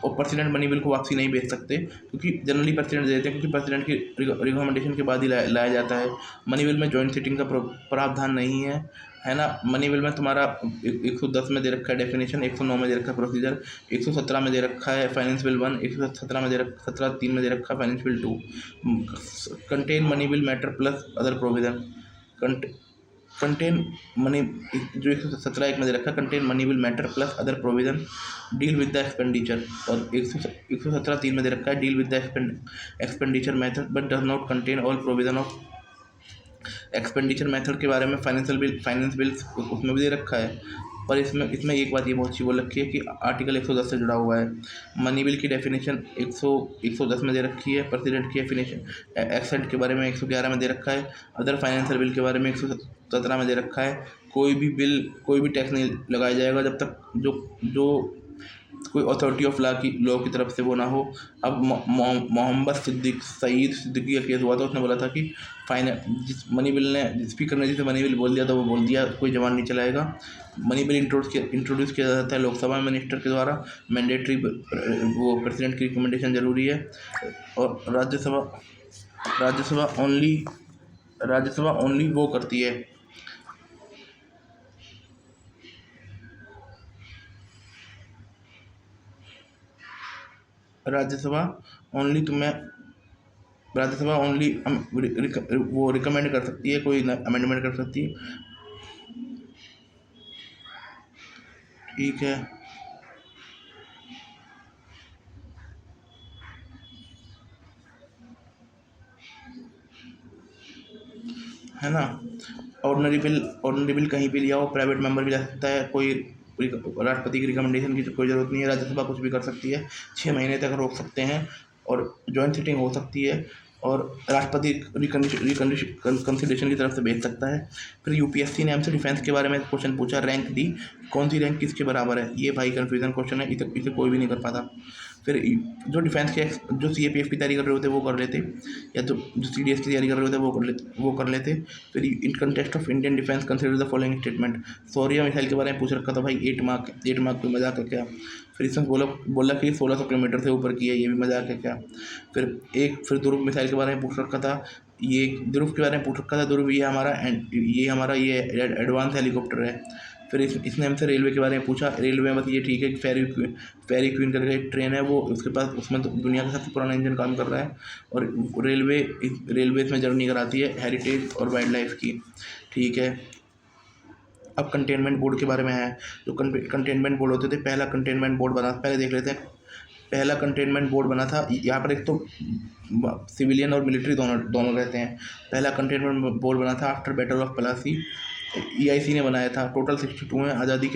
और प्रेसिडेंट मनी बिल को वापसी नहीं भेज सकते, क्योंकि जनरली प्रेसिडेंट दे देते हैं, क्योंकि प्रेसिडेंट की रिकमेंडेशन के बाद ही लाया जाता है। मनी बिल में जॉइंट सिटिंग का प्रावधान नहीं है ना। मनी बिल में तुम्हारा 110 में दे रखा है डेफिनेशन, 109 में दे रखा है प्रोसीजर, 117 में दे रखा है फाइनेंस बिल 1, 117 में 17(3) में दे रखा है finance bill 2। Contain money bill matter plus other provision. Contain money, जो 117(1) में दे रखा है, contain money will matter plus other provision deal with the expenditure, और 117(3) में दे रखा है deal with the expenditure method but does not contain all provision of expenditure method के बारे में। फाइनेंस बिल्स उसमें भी दे रखा है, पर इसमें एक बात ये बहुत अच्छी बोल रखी है कि आर्टिकल 110 से जुड़ा हुआ है। मनी बिल की डेफिनेशन 110 में दे रखी है। प्रेसिडेंट की डेफिनेशन एक्सेंट के बारे में 111 में दे रखा है। अदर फाइनेंशियल बिल के बारे में 117 में दे रखा है। कोई भी टैक्स नहीं लगाया जाएगा जब तक जो कोई अथॉरिटी ऑफ लॉ की तरफ से वो ना हो। अब मोहम्मद सईद सिद्दीकी का केस हुआ था, उसने बोला था कि जिस मनी बिल ने स्पीकर ने जिसे मनी बिल बोल दिया तो वो बोल दिया, कोई जवान नहीं चलाएगा। मनी बिल इंट्रोड्यूस किया जाता है लोकसभा में मिनिस्टर के द्वारा। मैंडेटरी वो प्रेसिडेंट की रिकमेंडेशन ज़रूरी है। और राज्यसभा ओनली वो करती है, राज्यसभा ओनली तुम्हें राज्यसभा ओनली वो रिकमेंड कर सकती है, कोई अमेंडमेंट कर सकती है। ठीक है ना। ऑर्डिनरी बिल कहीं भी लिया हो, प्राइवेट मेंबर भी ला सकता है, कोई राष्ट्रपति की रिकमेंडेशन की तो कोई ज़रूरत नहीं है। राज्यसभा कुछ भी कर सकती है, 6 महीने तक रोक सकते हैं और जॉइंट सिटिंग हो सकती है और राष्ट्रपति रिकन्सिलेशन की तरफ से भेज सकता है। फिर यूपीएससी ने हमसे डिफेंस के बारे में क्वेश्चन पूछा, रैंक दी, कौन सी रैंक किसके बराबर है, ये भाई कन्फ्यूजन क्वेश्चन है, इसे कोई भी नहीं कर पाता। फिर जो डिफेंस के जो सीएपीएफ की तैयारी कर रहे होते वो कर लेते, या तो जो सीडीएस की तैयारी कर रहे होते वो कर लेते। फिर in context of Indian defence consider the following statement, Shaurya missile के बारे में पूछ रखा था भाई, 8 मार्क कोई मजाक है क्या। फिर इसमें बोला कि 1600 किलोमीटर से ऊपर की है, ये भी मजाक है क्या। फिर ध्रुव मिसाइल के बारे में पूछ रखा था, ये ध्रुव के बारे में पूछ रखा था, ध्रुव ये हमारा ये एडवांस हेलीकॉप्टर है। फिर इसने हमसे रेलवे के बारे में पूछा, रेलवे में बस ये ठीक है कि फेरी क्वीन करके एक ट्रेन है, वो उसके पास, उसमें तो दुनिया का सबसे पुराना इंजन काम कर रहा है और रेलवे इसमें जर्नी कराती है हेरिटेज और वाइल्ड लाइफ की। ठीक है। अब कंटेनमेंट बोर्ड के बारे में है, जो कंटेनमेंट बोर्ड होते थे, पहला कंटेनमेंट बोर्ड बना, पहले देख लेते हैं। पहला कंटेनमेंट बोर्ड बना था, यहाँ पर एक तो सिविलियन और मिलिट्री दोनों रहते हैं। पहला कंटेनमेंट बोर्ड बना था after battle of Plassey, EIC ने बनाया था। टोटल 62 हैं। आज़ादी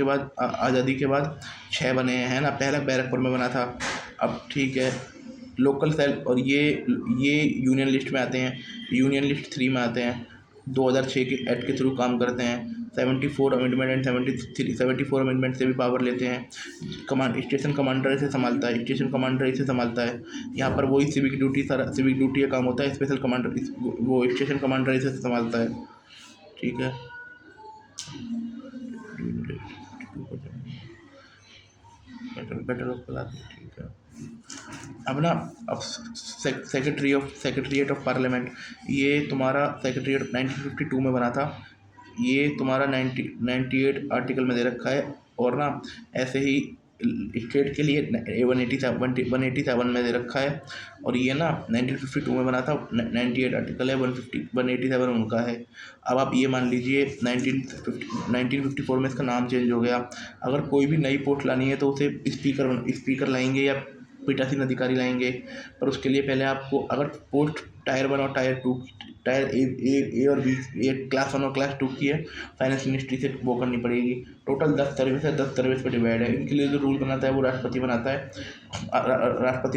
के बाद 6 बने हैं, है ना। पहला बैरकपुर में बना था। अब ठीक है, लोकल सेल, और ये यूनियन लिस्ट में आते हैं, यूनियन लिस्ट 3 में आते हैं, 2006 के एक्ट के थ्रू काम करते हैं। 74 अमेंडमेंट एंड 74 अमेंडमेंट से भी पावर लेते हैं। स्टेशन कमांडर इसे संभालता है। यहाँ पर वही सिविक ड्यूटी का काम होता है, स्पेशल कमांडर वो स्टेशन कमांडर इसे संभालता है। ठीक है। Better of class. ठीक है। अब सेक्रेटरीट ऑफ पार्लियामेंट, ये तुम्हारा सेक्रेटरीट 1952 में बना था। ये तुम्हारा 98 आर्टिकल में दे रखा है, और ना ऐसे ही स्टेट के लिए 187 में दे रखा है, और ये ना 1952 में बना था। 98 आर्टिकल है, 187 उनका है। अब आप ये मान लीजिए 1954 में इसका नाम चेंज हो गया। अगर कोई भी नई पोस्ट लानी है तो उसे स्पीकर लाएंगे या पीठासीन अधिकारी लाएंगे, पर उसके लिए पहले आपको, अगर पोस्ट टायर 1 और टायर 2, टायर ए और बी, ये क्लास 1 और क्लास 2 की है, फाइनेंस मिनिस्ट्री से वो करनी पड़ेगी। टोटल 10 सर्विस है, 10 सर्विस पर डिवाइड है। इनके लिए जो रूल बनाता है वो राष्ट्रपति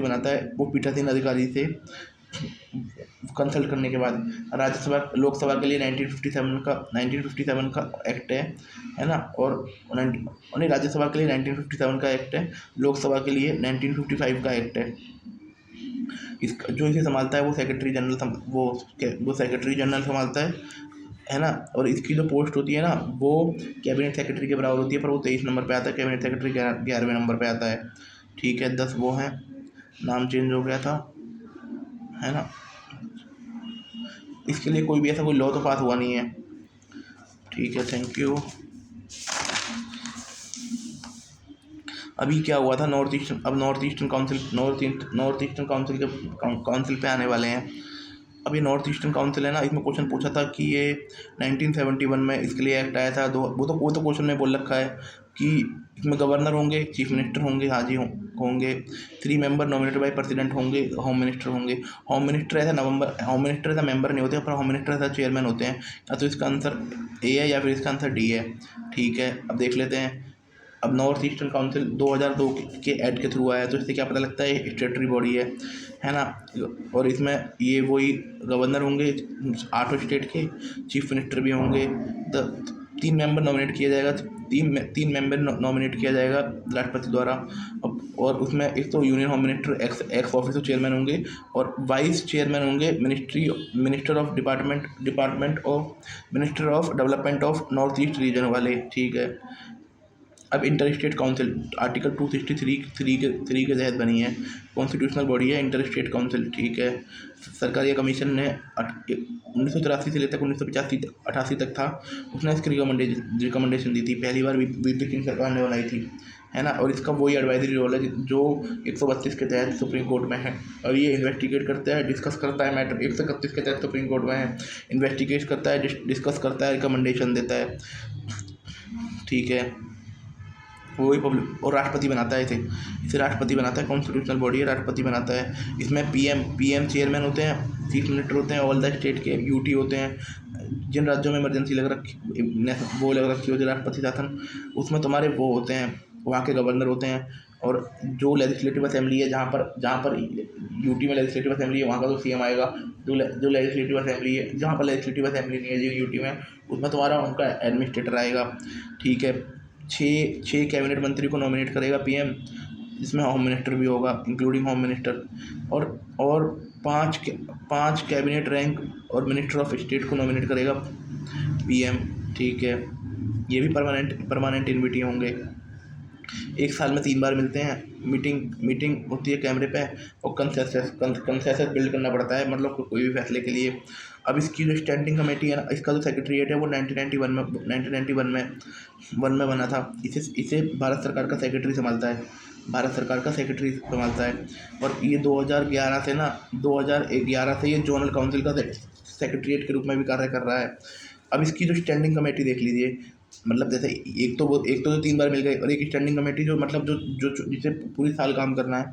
बनाता है, वो पीठासीन अधिकारी से कंसल्ट करने के बाद। लोकसभा के लिए 1957 का एक्ट है ना, और नहीं, राज्यसभा के लिए 1957 का एक्ट है, लोकसभा के लिए 1955 का एक्ट है। इसका जो इसे संभालता है वो सेक्रेटरी जनरल संभालता है ना। और इसकी जो पोस्ट होती है ना, वो कैबिनेट सेक्रेटरी के बराबर होती है, पर वो 23 नंबर पे आता है, कैबिनेट सेक्रेटरी 11वें नंबर पे आता है। ठीक है। 10 वो हैं, नाम चेंज हो गया था, है ना। इसके लिए कोई भी ऐसा कोई लॉ तो पास हुआ नहीं है। ठीक है, थैंक यू। अभी क्या हुआ था, नॉर्थ ईस्टर्न काउंसिल पे आने वाले हैं। अब ये नॉर्थ ईस्टर्न काउंसिल है ना, इसमें क्वेश्चन पूछा था कि ये 1971 में इसके लिए एक्ट आया था। वो तो क्वेश्चन में बोल रखा है कि इसमें गवर्नर होंगे, चीफ मिनिस्टर होंगे, हाजी होंगे, 3 मेंबर नॉमिनेटेड बाय प्रेसिडेंट होंगे, होम मिनिस्टर होंगे। होम मिनिस्टर ऐसा मेंबर नहीं होते, पर होम मिनिस्टर ऐसा चेयरमैन होते हैं। या तो इसका आंसर ए है या फिर इसका आंसर डी है। ठीक है, अब देख लेते हैं। अब नॉर्थ ईस्टर्न काउंसिल 2002 के एक्ट के थ्रू आया, तो इससे क्या पता लगता है, स्टेटरी बॉडी है ना। और इसमें ये वही गवर्नर होंगे 8 स्टेट के, चीफ मिनिस्टर भी होंगे। 3 मेंबर नॉमिनेट किया जाएगा, 3 मेंबर नॉमिनेट किया जाएगा राष्ट्रपति द्वारा। और उसमें एक तो union home minister x officio chairman होंगे, और वाइस चेयरमैन होंगे minister of development of north east region वाले। ठीक है। अब इंटर स्टेट काउंसिल आर्टिकल 263 के तहत बनी है, कॉन्स्टिट्यूशनल बॉडी है इंटर स्टेट काउंसिल। ठीक है। सरकारी कमीशन ने 1983 से लेकर 1988 तक था, उसने इसकी रिकमेंडेशन दी थी। पहली बार वीपी सिंह सरकार ने बनाई थी, है ना। और इसका वही एडवाइजरी रोल है जो 132 के तहत सुप्रीम कोर्ट में है। और ये इन्वेस्टिगेट करता है, डिस्कस करता है मैटर, 131 के तहत सुप्रीम कोर्ट में है, इन्वेस्टिगेट करता है, डिस्कस करता है, रिकमेंडेशन देता है, ठीक है। वही पब्लिक और राष्ट्रपति बनाता है इसे राष्ट्रपति बनाता है, कॉन्स्टिट्यूशनल बॉडी है, राष्ट्रपति बनाता है। इसमें पीएम चेयरमैन होते हैं, चीफ मिनिस्टर होते हैं, ऑल द स्टेट के यूटी होते हैं। जिन राज्यों में इमरजेंसी लग रखी होती है राष्ट्रपति शासन, उसमें तुम्हारे वो होते हैं, वहाँ के गवर्नर होते हैं। और जो लेजिस्लेटिव असेंबली है, जहाँ पर यूटी में लेजिस्लेटिव असेंबली है, वहाँ का तो सीएम आएगा। जो लेजिस्लेटिव असेंबली है, जहाँ पर लेजिस्लेटिव असेंबली नहीं है जो यूटी में, उसमें तुम्हारा उनका एडमिनिस्ट्रेटर आएगा, ठीक है। छः कैबिनेट मंत्री को नॉमिनेट करेगा पीएम, जिसमें होम मिनिस्टर भी होगा, इंक्लूडिंग होम मिनिस्टर। और पाँच कैबिनेट रैंक और मिनिस्टर ऑफ स्टेट को नॉमिनेट करेगा पीएम, ठीक है। ये भी परमानेंट इन्विटी होंगे। एक साल में 3 बार मिलते हैं, मीटिंग होती है कैमरे पे, और कंसेंसस बिल्ड करना पड़ता है, मतलब कोई भी फैसले के लिए। अब इसकी जो स्टैंडिंग कमेटी है ना, इसका जो सेक्रेटरीट है वो 1991 में बना था। इसे भारत सरकार का सेक्रेटरी संभालता है। और ये 2011 से ये जनरल काउंसिल का सेक्रेटरीट के रूप में भी कार्य कर रहा है। अब इसकी जो स्टैंडिंग कमेटी देख लीजिए, मतलब जैसे एक तो 3 बार मिल गए, और एक स्टैंडिंग कमेटी जो मतलब जो जिसे पूरी साल काम करना है,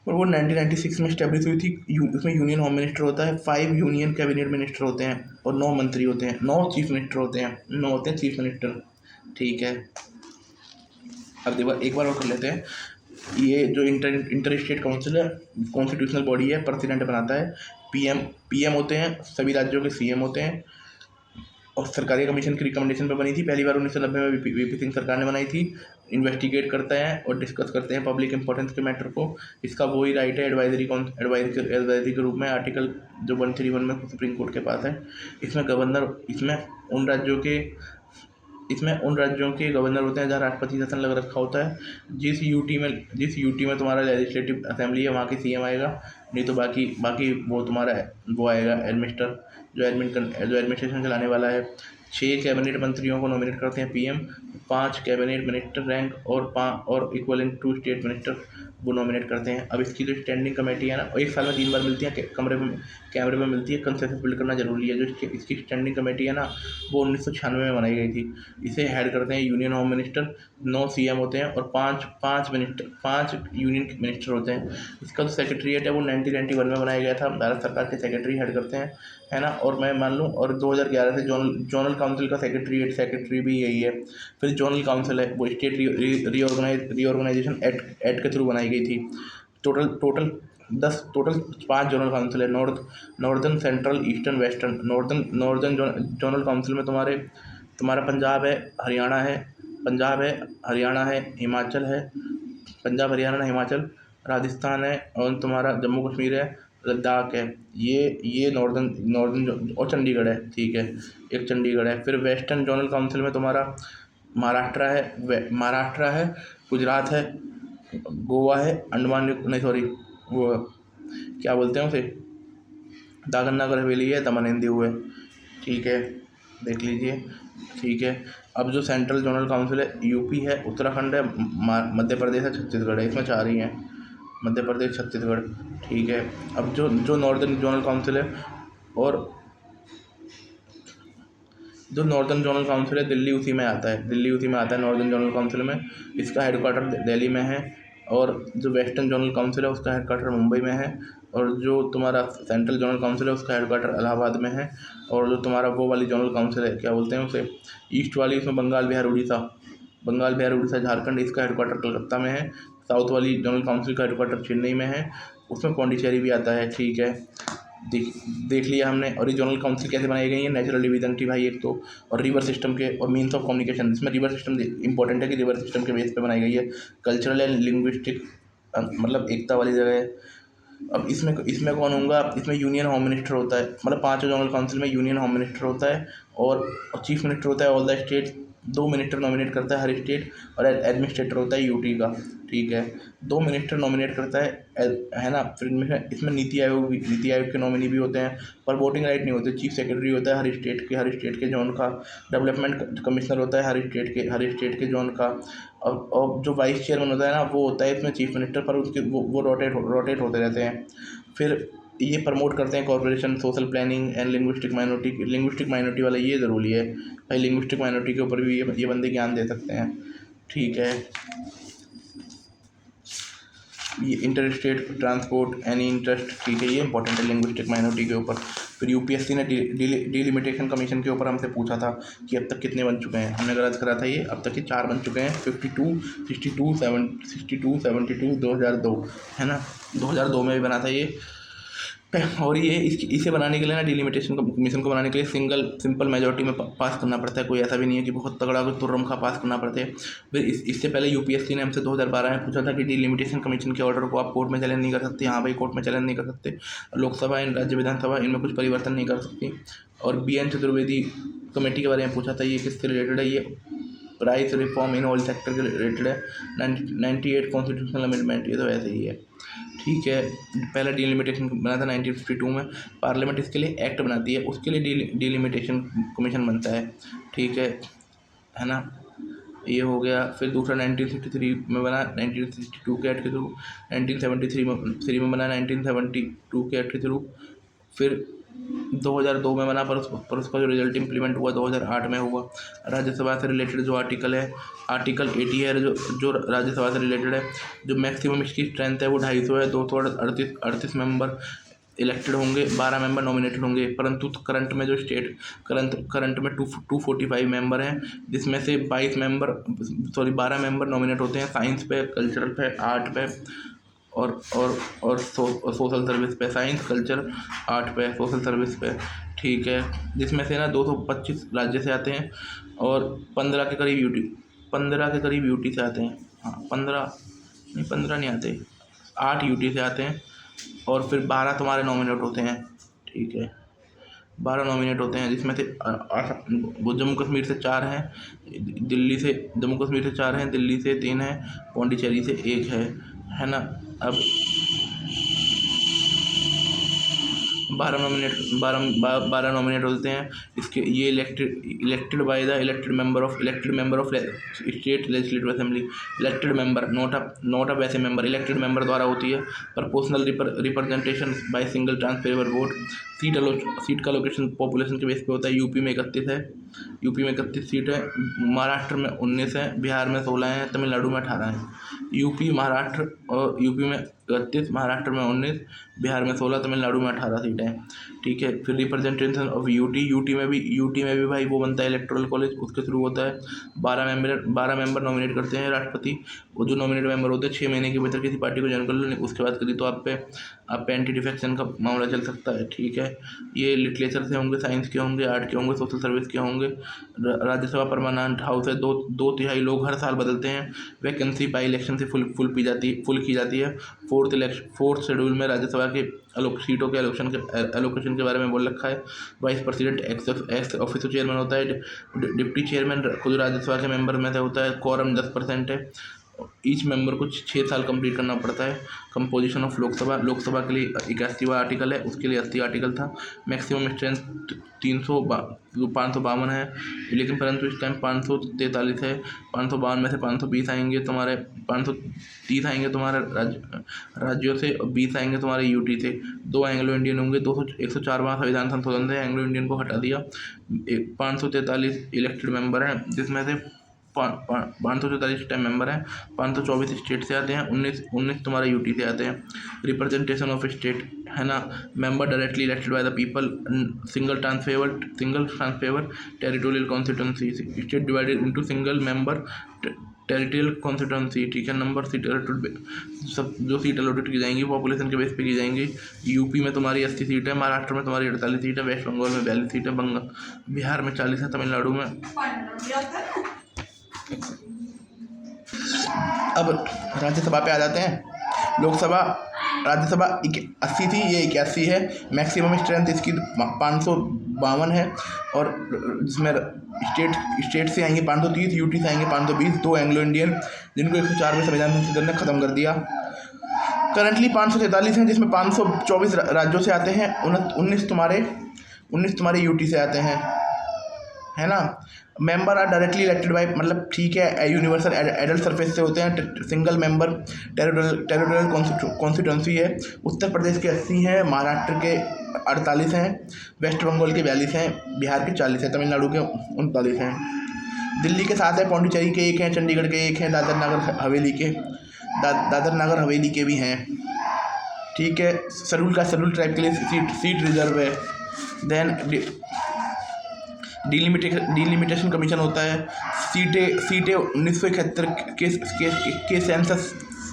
और वो 1996 में स्टैब्लिश हुई थी। उसमें यूनियन होम मिनिस्टर होता है, 5 यूनियन कैबिनेट मिनिस्टर होते हैं, और 9 मंत्री होते हैं, 9 चीफ मिनिस्टर होते हैं, 9 होते हैं चीफ मिनिस्टर, ठीक है। अब देखो एक बार और कर लेते हैं। ये जो इंटर स्टेट काउंसिल है, कॉन्स्टिट्यूशनल बॉडी है, प्रेसिडेंट बनाता है, पीएम होते हैं, सभी राज्यों के सीएम होते हैं। और सरकारी कमीशन की रिकमेंडेशन पर बनी थी, पहली बार 1990 में वीपी सिंह सरकार ने बनाई थी। इन्वेस्टिगेट करते हैं और डिस्कस करते हैं पब्लिक इंपॉर्टेंस के मैटर को। इसका वही राइट है एडवाइजरी के रूप में, आर्टिकल जो 131 में सुप्रीम कोर्ट के पास है। इसमें उन राज्यों के गवर्नर होते हैं जहाँ राष्ट्रपति शासन लग रखा होता है। जिस यूटी में तुम्हारा लेजिस्लेटिव असेंबली है, वहाँ की सीएम आएगा, नहीं तो बाकी वो तुम्हारा वो आएगा एडमिनिस्टर, जो एडमिनिस्ट्रेशन चलाने वाला है। 6 कैबिनेट मंत्रियों को नॉमिनेट करते हैं पीएम, 5 कैबिनेट मिनिस्टर रैंक और इक्वलेंट टू स्टेट मिनिस्टर वो नॉमिनेट करते हैं। अब इसकी जो स्टैंडिंग कमेटी है ना, एक साल में 3 बार मिलती है, कैमरे में मिलती है। कंसेंसस बिल्ड करना जरूरी है। जो इसकी स्टैंडिंग कमेटी है ना, वो 1996 में बनाई गई थी। इसे हेड करते हैं यूनियन होम मिनिस्टर, 9 सीएम होते हैं, और 5 यूनियन मिनिस्टर होते हैं। इसका जो सेक्रेटरीट है वो 1991 में बनाया गया था, भारत सरकार के सेक्रेटरी हेड करते हैं, है ना। और मैं मान लूँ, और 2011 से जनरल काउंसिल का सेक्रेटरी भी यही है। फिर जनरल काउंसिल है, वो स्टेट रीऑर्गेनाइजेशन एक्ट के थ्रू बनाई गई थी। टोटल 5 जनरल काउंसिल है, northern, central, eastern, western. Northern general council में तुम्हारा पंजाब है, हरियाणा है, हिमाचल है, पंजाब, हरियाणा, हिमाचल, राजस्थान है, और तुम्हारा जम्मू कश्मीर है, लद्दाख है। ये नॉर्दर्न और चंडीगढ़ है, ठीक है, एक चंडीगढ़ है। फिर वेस्टर्न जनरल काउंसिल में तुम्हारा महाराष्ट्र है, गुजरात है, गोवा है, अंडमान नहीं सॉरी वो क्या बोलते हैं उसे, दादर नगर हवेली है, दमन एंड दीव है, ठीक है, देख लीजिए, ठीक है। अब जो सेंट्रल जनरल काउंसिल है, यूपी है, उत्तराखंड है, मध्य प्रदेश है, छत्तीसगढ़ है। इसमें 4 ही हैं, मध्य प्रदेश, छत्तीसगढ़, ठीक है। अब जो नॉर्दर्न जनरल काउंसिल है, और जो नॉर्दर्न जनरल काउंसिल है, दिल्ली उसी में आता है नॉर्दर्न जनरल काउंसिल में। इसका हेडक्वार्टर दिल्ली में है। और जो वेस्टर्न जनरल काउंसिल है, उसका हेडक्वार्टर मुंबई में है। और जो तुम्हारा सेंट्रल जनरल काउंसिल है, उसका हेडक्वार्टर इलाहाबाद में है। और जो तुम्हारा वो वाली जनरल काउंसिल है, क्या बोलते हैं उसे, ईस्ट वाली, उसमें बंगाल, बिहार, उड़ीसा, झारखंड, इसका हेडक्वार्टर कलकत्ता में है। साउथ वाली जनरल काउंसिल का हेडक्वार्टर चेन्नई में है, उसमें पौंडीचेरी भी आता है, ठीक है। देख लिया हमने। और ये जनरल काउंसिल कैसे बनाई गई है, नेचुरल डिवीजन थी भाई एक तो, और रिवर सिस्टम के और मीन्स ऑफ कम्युनिकेशन। इसमें रिवर सिस्टम इंपॉर्टेंट है कि रिवर सिस्टम के बेस पे बनाई गई है। कल्चरल एंड लिंग्विस्टिक मतलब एकता वाली जगह है। अब इसमें कौन होगा, इसमें यूनियन होम मिनिस्टर होता है, मतलब 5 जनरल काउंसिल में यूनियन होम मिनिस्टर होता है, और चीफ मिनिस्टर होता है all the state, 2 minister nominate करता है हर स्टेट, और एडमिनिस्ट्रेटर होता है यूटी का, ठीक है। 2 मिनिस्टर नॉमिनेट करता है ना। फिर इसमें नीति आयोग के नॉमिनी भी होते हैं, पर वोटिंग राइट नहीं होती। चीफ सेक्रेटरी होता है हर स्टेट के जोन का। डेवलपमेंट कमिश्नर होता है हर स्टेट के जोन का। और जो वाइस चेयरमैन होता है ना, वो होता है इसमें चीफ मिनिस्टर, पर उसके वो रोटेट होते रहते हैं। फिर ये प्रमोट करते हैं corporation, social planning and linguistic minority वाला ये ज़रूरी है भाई। लिंग्विस्टिक माइनॉरिटी के ऊपर भी ये बंदे ज्ञान दे सकते हैं, ठीक है। ये inter state transport any interest, ठीक है, ये इंपॉर्टेंट है लिंग्विस्टिक माइनॉरिटी के ऊपर। फिर यूपीएससी ने डिलिमिटेशन कमीशन के ऊपर हमसे पूछा था कि अब तक कितने बन चुके हैं। हमने गलत करा था, ये अब तक के 4 बन चुके हैं। 52, 62, 72, 2002 है ना। 2002 में भी बना था ये। और ये इसे बनाने के लिए ना, डिलिमिटेशन कमीशन को बनाने के लिए सिंपल मेजॉरिटी में पास करना पड़ता है। कोई ऐसा भी नहीं है कि बहुत तगड़ा कोई तुर्रम का पास करना पड़ता है। फिर इससे पहले यूपीएससी ने हमसे 2012 में पूछा था कि डिलिमिटेशन कमीशन के ऑर्डर को आप कोर्ट में चैलेंज नहीं कर सकते। हाँ भाई, कोर्ट में चैलेंज नहीं कर सकते। लोकसभा एंड राज्य विधानसभा इनमें कुछ परिवर्तन नहीं कर सकती। और BN चतुर्वेदी कमेटी के बारे में पूछा था, ये किससे रिलेटेड है। ये price reform in all sector के रिलेटेड है। 98 कॉन्स्टिट्यूशनल अमेंडमेंट, ये तो ऐसे ही है, ठीक है। पहला डिलिमिटेशन बना था 1952 में। पार्लियामेंट इसके लिए एक्ट बनाती है, उसके लिए डिलिमिटेशन कमीशन बनता है, ठीक है ना। ये हो गया। फिर दूसरा 1963 में बना 1962 के एक्ट के थ्रू। 1973 में बना 1972 के एक्ट के थ्रू। फिर 2002 में बना, पर उसका जो रिजल्ट इम्प्लीमेंट हुआ 2008 में हुआ। राज्यसभा से रिलेटेड जो आर्टिकल है, आर्टिकल 80 है, जो राज्यसभा से रिलेटेड है। जो मैक्सिमम इसकी स्ट्रेंथ है वो 250 है। 238 मेंबर इलेक्टेड होंगे, 12 मेंबर नॉमिनेटेड होंगे। परंतु करंट में जो करंट में 245 मेंबर हैं, जिसमें से 12 मेंबर नॉमिनेट होते हैं साइंस पे, कल्चरल पे, आर्ट पे और सोशल सर्विस पे। साइंस, कल्चर, आर्ट पे, सोशल सर्विस पे, ठीक है। जिसमें से ना 225 राज्य से आते हैं और 15 के करीब यूटी से आते हैं। हाँ, 15 नहीं आते, 8 यूटी से आते हैं। और फिर 12 तुम्हारे नॉमिनेट होते हैं, ठीक है। 12 नॉमिनेट होते हैं, जिसमें से वो जम्मू कश्मीर से 4 हैं, जम्मू कश्मीर से 4 हैं, दिल्ली से 3 हैं, पौंडीचेरी से 1 है ना। अब 12 नॉमिनेट होते हैं। इसके ये elected by the elected member of state legislative assembly. Elected member, not a वैसे मेंबर, इलेक्टेड मेंबर द्वारा होती है। Proportional representation by single transferable vote. Seat का लोकेशन पॉपुलेशन के बेस पे होता है। यूपी में 31 है, 31 सीट है। महाराष्ट्र में 19 है, बिहार में 16 है, तमिलनाडु में 18 है। यूपी में 31, महाराष्ट्र में 19, बिहार में 16, तमिलनाडु में 18 सीटें हैं, ठीक है। फिर रिप्रेजेंटेशन ऑफ यूटी में भी भाई वो बनता है इलेक्टोरल कॉलेज, उसके थ्रू होता है। 12 मेंबर नॉमिनेट करते हैं राष्ट्रपति। वो जो नॉमिनेट मेंबर होते हैं 6 महीने के भीतर किसी पार्टी को ज्वाइन कर लो, उसके बाद करी तो आप पे एंटी डिफेक्शन का मामला चल सकता है, ठीक है। ये लिटरेचर से होंगे, साइंस के होंगे, आर्ट के होंगे, सोशल सर्विस के होंगे। राज्यसभा परमानेंट हाउस है, 2/3 लोग हर साल बदलते हैं। वैकेंसी बाई इलेक्शन से फुल की जाती है। फोर्थ शेड्यूल में राज्यसभा के सीटों के एलोकेशन के बारे में बोल रखा है। Vice president x officer chairman होता है। डिप्टी चेयरमैन खुद राज्यसभा के मेंबर में से होता है। क्वारम 10% है। ईच मेंबर को 6 साल कंप्लीट करना पड़ता है। कंपोजिशन ऑफ लोकसभा के लिए 81वां आर्टिकल है, उसके लिए 80 आर्टिकल था। मैक्सिमम स्ट्रेंथ 552 है, लेकिन परंतु इस टाइम 543 है। 552 में से 520 आएंगे तुम्हारे, 530 आएंगे तुम्हारे राज्यों से, और 20 आएंगे तुम्हारे यूटी से। 2 एंग्लो इंडियन होंगे। 104वां संविधान संशोधन से एंग्लो इंडियन को हटा दिया। 543 इलेक्टेड मेंबर हैं, जिसमें से 544 टाइम मेंबर हैं। 524 स्टेट से आते हैं, 19 तुम्हारे यूटी से आते हैं। रिप्रेजेंटेशन ऑफ स्टेट है ना। Member directly elected by the people. Single transferable territorial constituency. State divided into single member territorial constituency, ठीक है। नंबर सीट सब जो सीट अलॉटेड की जाएंगी पॉपुलेशन के बेस पे की जाएंगी। यूपी में तुम्हारी 80 सीट है, महाराष्ट्र में तुम्हारी 48 सीट है, वेस्ट बंगाल में 42 सीट है, बिहार में 40 है, तमिलनाडु में। अब राज्यसभा पे आ जाते हैं। लोकसभा राज्यसभा 80 थी, ये 81 है। मैक्सिमम स्ट्रेंथ इसकी 552 है। और जिसमें स्टेट से आएंगे 530, यूटी से आएंगे 520, 2 एंग्लो इंडियन, जिनको 104 में संविधान संशोधन ने ख़त्म कर दिया। करंटली 543 हैं, जिसमें 524 राज्यों से आते हैं, 19 तुम्हारे यूटी से आते हैं, है ना। Member are directly elected by, मतलब ठीक है, यूनिवर्सल एडल्ट सरफेस से होते हैं। सिंगल मेंबर टेरिटोरियल कॉन्स्टिट्यूंसी है। उत्तर प्रदेश के 80 हैं, महाराष्ट्र के 48 हैं, वेस्ट बंगाल के 42 हैं, बिहार के 40 हैं, तमिलनाडु के 39 हैं। दिल्ली के 7 है, पौंडीचेरी के 1 हैं, चंडीगढ़ के 1 हैं, दादर नगर हवेली के भी हैं, ठीक है। शेड्यूल ट्राइब के लिए सीट रिजर्व है। देन डिलिमिटेशन कमीशन होता है। सीटें 1971 के सेंसस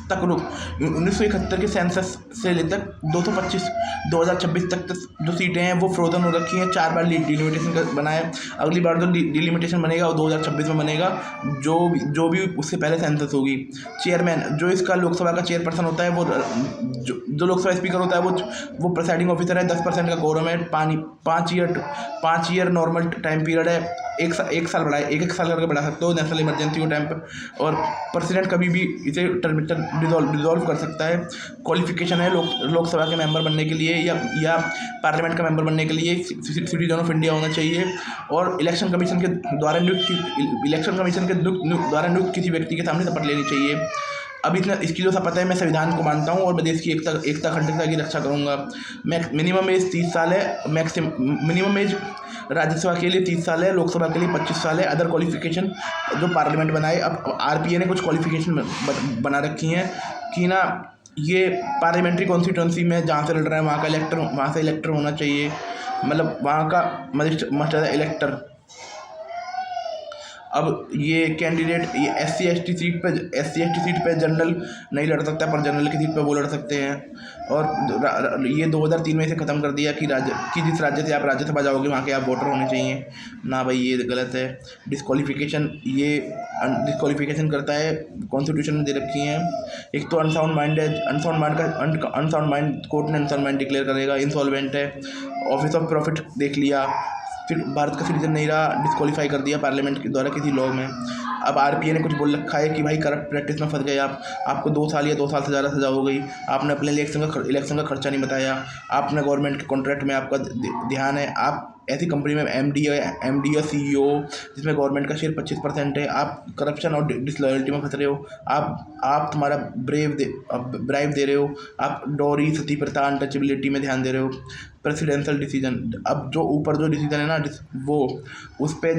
तक 1971 के सेंसस से लेकर 2025 तक जो सीटें हैं वो फ्रोजन हो रखी हैं। 4 बार डिलिमिटेशन बना है। अगली बार जो डिलिमिटेशन बनेगा वो 2026 में बनेगा, जो भी उससे पहले सेंसस होगी। चेयरमैन, जो इसका लोकसभा का चेयरपर्सन होता है, वो जो लोकसभा स्पीकर होता है वो प्रिसाइडिंग ऑफिसर है। 10% का कोरम है। 5 ईयर नॉर्मल टाइम पीरियड है। एक साल करके बढ़ा सकते हो नेशनल इमरजेंसी को टाइम पर। और प्रेसिडेंट कभी भी इसे डिसॉल्व कर सकता है। क्वालिफिकेशन है लोकसभा के मेंबर बनने के लिए या पार्लियामेंट का मेंबर बनने के लिए सिटीजन ऑफ इंडिया होना चाहिए। और इलेक्शन कमीशन के द्वारा नियुक्त किसी व्यक्ति के सामने शपथ लेनी चाहिए। अब इतना इसकी जो शपथ है, मैं संविधान को मानता हूँ और मैं देश की एकता अखंडता की रक्षा करूँगा। मिनिमम एज 30 साल है। मिनिमम एज राज्यसभा के लिए 30 साल है, लोकसभा के लिए 25 साल है। अदर क्वालिफिकेशन जो पार्लियामेंट बनाए, अब आरपीए ने कुछ क्वालिफिकेशन बना रखी हैं कि ना, ये पार्लियामेंट्री कॉन्स्टिट्यूंसी में जहाँ से लड़ रहा है वहाँ से इलेक्टर होना चाहिए, मतलब वहाँ का मस्ट इलेक्टर। अब ये कैंडिडेट ये SC/ST सीट पे जनरल नहीं लड़ सकता, पर जनरल की सीट पे वो लड़ सकते हैं। और ये 2003 में इसे ख़त्म कर दिया कि जिस राज्य से आप राज्यसभा जाओगे वहाँ के आप वोटर होने चाहिए ना। भाई ये गलत है। डिस्क्वालिफिकेशन करता है, कॉन्स्टिट्यूशन में दे रखी हैं। एक तो अनसाउंड माइंड है, अनसाउंड माइंड कोर्ट ने अनसाउंड माइंड डिक्लेयर करेगा। इंसॉल्वेंट है, ऑफिस ऑफ प्रॉफिट देख लिया, फिर भारत का सिटीजन नहीं रहा, डिस्क्वालीफाई कर दिया पार्लियामेंट के द्वारा किसी लॉ में। अब आरपीए ने कुछ बोल रखा है कि भाई करप्ट प्रैक्टिस में फंस गए आपको 2 साल या 2 साल से ज़्यादा सजा हो गई, आपने अपने इलेक्शन का खर्चा नहीं बताया, आपने गवर्नमेंट के कॉन्ट्रैक्ट में आपका ध्यान है, आप ऐसी कंपनी में MD या CEO जिसमें गवर्नमेंट का शेयर 25% है, आप करप्शन और डिसलॉयल्टी में फंस रहे हो, आप तुम्हारा ब्राइब दे रहे हो, आप डॉरी सती प्रथा अनटचेबिलिटी में ध्यान दे रहे हो। प्रेसिडेंशियल डिसीजन, अब जो ऊपर जो डिसीजन है ना, वो उस पर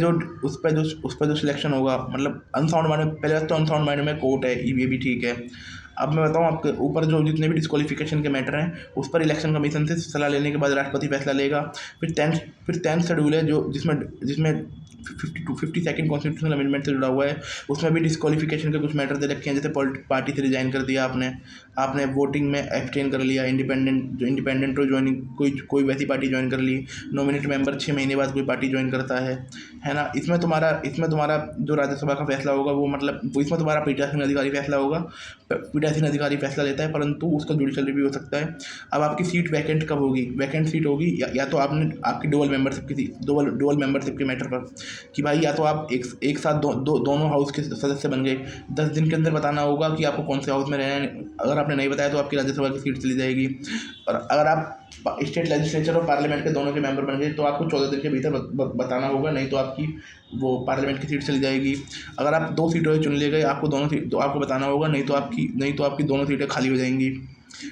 जो सिलेक्शन होगा, मतलब अनसाउंड माइंड में, पहले तो अनसाउंड माइंड में कोर्ट है, ये भी ठीक है। अब मैं बताऊँ आपके ऊपर जो जितने भी डिस्क्वालिफिकेशन के मैटर हैं, उस पर इलेक्शन कमीशन से सलाह लेने के बाद राष्ट्रपति फैसला लेगा। फिर 10th शेड्यूल है जो जिसमें 52nd कॉन्स्टिट्यूशनल अमेंडमेंट से जुड़ा हुआ है। उसमें भी डिस्क्वालिफिकेशन के कुछ मैटर दे रखे हैं, जैसे पार्टी से रिजाइन कर दिया आपने वोटिंग में एब्सटेन कर लिया, इंडिपेंडेंट और ज्वाइनिंग कोई वैसी पार्टी ज्वाइन कर ली, नॉमिनेट मेंबर 6 महीने बाद कोई पार्टी ज्वाइन करता है ना। इसमें तुम्हारा जो राज्यसभा का फैसला होगा वो इसमें तुम्हारा पीठासीन अधिकारी फैसला होगा, पीठासीन अधिकारी फैसला लेता है, परंतु उसका जुडिशल रिव्यू हो सकता है। अब आपकी सीट वैकेंट कब होगी? वैकेंट सीट होगी या तो आपकी डुअल मेंबरशिप के मैटर पर, कि भाई या तो आप एक साथ दोनों हाउस के सदस्य बन गए, 10 दिन के अंदर बताना होगा कि आपको कौन से हाउस में रहना है। अगर आपने नहीं बताया तो आपकी राज्यसभा की सीट चली जाएगी। और अगर आप स्टेट लेजिस्लेचर और पार्लियामेंट के दोनों के मेंबर बन गए तो आपको 14 दिन के भीतर बताना होगा, नहीं तो आपकी वो पार्लियामेंट की सीट चली जाएगी। अगर आप 2 सीटों चुन लिए गए, आपको बताना होगा, नहीं तो आपकी दोनों सीटें खाली हो जाएंगी।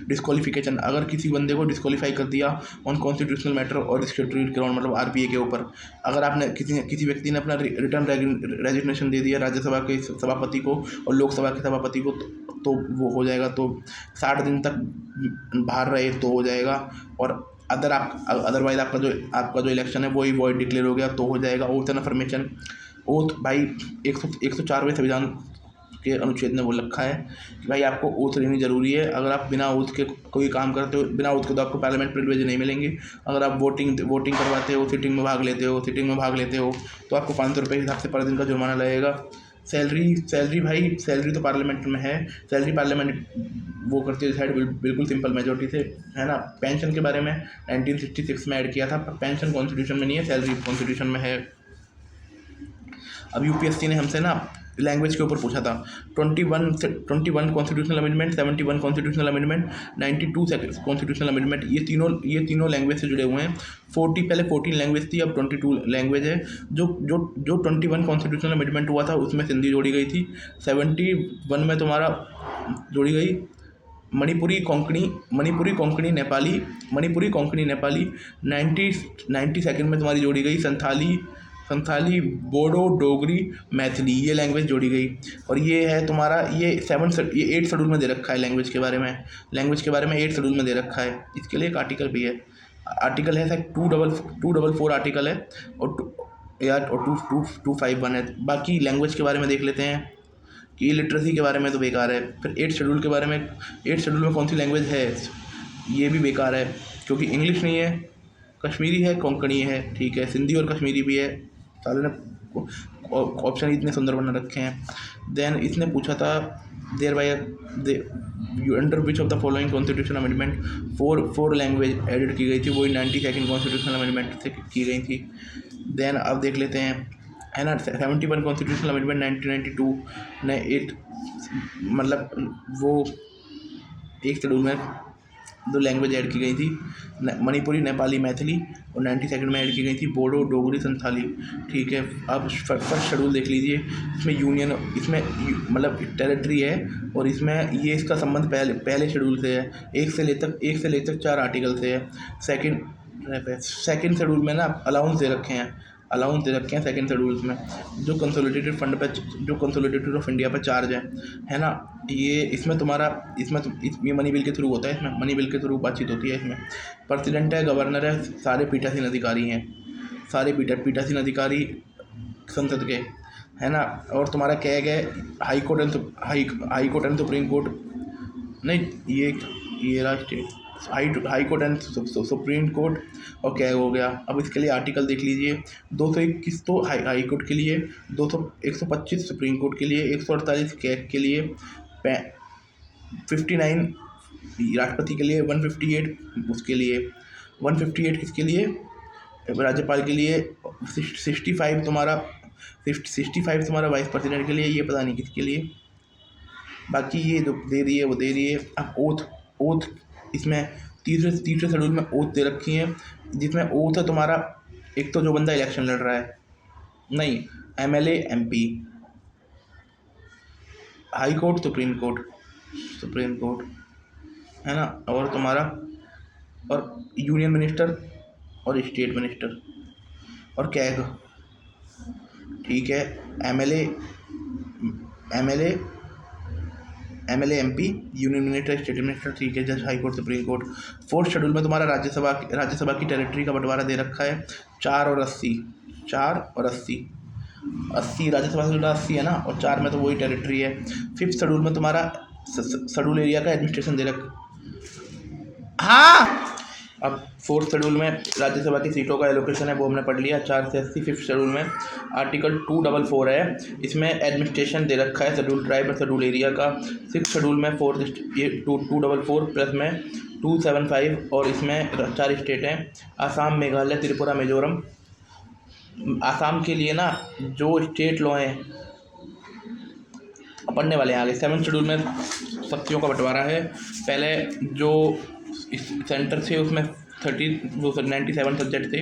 डिस्क्वालिफिकेशन, अगर किसी बंदे को डिस्क्वालीफाई कर दिया ऑन कॉन्स्टिट्यूशनल मैटर और स्टैट्यूटरी ग्राउंड, मतलब आरपीए के ऊपर, अगर आपने किसी व्यक्ति ने अपना रिटर्न रेजिग्नेशन दे दिया राज्यसभा के सभापति को और लोकसभा के सभापति को, तो वो हो जाएगा। तो 60 दिन तक बाहर रहे तो हो जाएगा। और अदरवाइज आपका जो इलेक्शन है वो ही वॉइड डिक्लेयर हो गया तो हो जाएगा। ओथ एंड अफर्मेशन, ओथ भाई 104वें संविधान के अनुच्छेद ने बोल रखा है कि भाई आपको ओथ लेनी जरूरी है। अगर आप बिना ओथ के कोई काम करते हो, बिना ओथ के तो आपको पार्लियामेंट प्रिविलेज नहीं मिलेंगे। अगर आप वोटिंग करवाते हो, सिटिंग में भाग लेते हो तो आपको 500 रुपये के हिसाब से पर दिन का जुर्माना लगेगा। सैलरी सैलरी भाई, सैलरी तो पार्लियामेंट में है, सैलरी पार्लियामेंट वो करती है डिसाइड बिल्कुल सिंपल मेजोरिटी से, है ना। पेंशन के बारे में 1966 में ऐड किया था, पर पेंशन कॉन्स्टिट्यूशन में नहीं है, सैलरी कॉन्स्टिट्यूशन में है। अब यूपीएससी ने हमसे ना लैंग्वेज के ऊपर पूछा था, 21 constitutional amendment, 71 constitutional amendment, 92 constitutional amendment, ये तीनों लैंग्वेज से जुड़े हुए हैं। 40 पहले 14 लैंग्वेज थी, अब 22 लैंग्वेज है। जो 21 कॉन्स्टिट्यूशनल अमेंडमेंट हुआ था उसमें सिंधी जोड़ी गई थी। 71 में तुम्हारा जोड़ी गई मणिपुरी कोंकणी नेपाली। 92 में तुम्हारी जोड़ी गई संथाली, बोडो, डोगरी, मैथिली, ये लैंग्वेज जोड़ी गई। और ये है तुम्हारा ये 8 शेड्यूल में दे रखा है लैंग्वेज के बारे में 8 शेड्यूल में दे रखा है। इसके लिए एक आर्टिकल भी है, आर्टिकल है शायद 244 आर्टिकल है, और 251 है। बाकी लैंग्वेज के बारे में देख लेते हैं कि लिटरेसी के बारे में तो बेकार है। फिर 8 शेड्यूल के बारे में, 8 शेड्यूल में कौन सी लैंग्वेज है, ये भी बेकार है, क्योंकि इंग्लिश नहीं है, कश्मीरी है, कोंकणी है, ठीक है, सिंधी और कश्मीरी भी है। साले ने ऑप्शन इतने सुंदर बना रखे हैं। देन इसने पूछा था there by under which of the following constitution amendment four language edit की गई थी, वही 92 कॉन्स्टिट्यूशनल अमेंडमेंट से की गई थी। देन अब देख लेते हैं, है ना। 71 कॉन्स्टिट्यूशनल अमेंडमेंट 1992 ने मतलब वो एक शेड्यूल में 2 लैंग्वेज ऐड की गई थी, मणिपुरी, नेपाली, मैथिली, और 92 में ऐड की गई थी बोडो, डोगरी, संथाली, ठीक है। अब फर्स्ट शेड्यूल देख लीजिए, इसमें यूनियन, इसमें मतलब टेरिटरी है, और इसमें ये इसका संबंध पहले शेड्यूल से है, एक से लेकर 4 आर्टिकल से है। सेकंड शेड्यूल में ना अलाउंस दे रखे हैं सेकंड शेड्यूल्स में, जो कंसोलिडेटेड फंड पे, जो कंसोलिडेटेड ऑफ इंडिया पे चार्ज है ना। ये इसमें तुम्हारा ये मनी बिल के थ्रू होता है, इसमें मनी बिल के थ्रू बातचीत होती है। इसमें प्रेसिडेंट है, गवर्नर है, सारे पीठासीन अधिकारी हैं, सारे पीठासीन अधिकारी संसद के, है ना। और तुम्हारा कैग है high court and supreme court, नहीं ये राष्ट्रीय high court and supreme court, और कैग हो गया। अब इसके लिए आर्टिकल देख लीजिए, 221 तो हाई कोर्ट के लिए, 125 सुप्रीम कोर्ट के लिए, 148 कैग के लिए, 59 राष्ट्रपति के लिए, 158 उसके लिए, 158 किसके लिए, राज्यपाल के लिए, 65 तुम्हारा वाइस प्रेसिडेंट के लिए, ये पता नहीं किसके लिए। बाकी ये जो दे रही है वो दे रही है। अब ओथ इसमें तीसरे शेड्यूल में ओथ दे रखी है, जिसमें ओथ है तुम्हारा, एक तो जो बंदा इलेक्शन लड़ रहा है, नहीं, MLA, MP, high court, supreme court, है ना, और तुम्हारा और यूनियन मिनिस्टर और स्टेट मिनिस्टर और कैग, ठीक है। MLA, MP, union minister, state minister, ठीक है, जज, high court, supreme court. 4th schedule में तुम्हारा राज्यसभा की टेरिटरी का बंटवारा दे रखा है, 4 और 80 राज्यसभा से जुड़ा 80 है ना, और 4 में तो वही टेरिटरी है। 5th शेड्यूल में तुम्हारा शेड्यूल एरिया का एडमिनिस्ट्रेशन दे रखा, हाँ। अब 4th शेड्यूल में राज्यसभा की सीटों का एलोकेशन है, वो हमने पढ़ लिया, 4 से 80। 5th शेड्यूल में आर्टिकल 244 है, इसमें एडमिनिस्ट्रेशन दे रखा है शेड्यूल ट्राइब और शेड्यूल एरिया का। 6th शेड्यूल में 244 प्लस में 275, और इसमें 4 स्टेट हैं, आसाम, मेघालय, त्रिपुरा, मिजोरम। आसाम के लिए ना जो स्टेट लॉ हैं पढ़ने वाले हैं आगे। 7th शेड्यूल में शक्तियों का बंटवारा है, पहले जो सेंटर थे उसमें 97 सब्जेक्ट थे,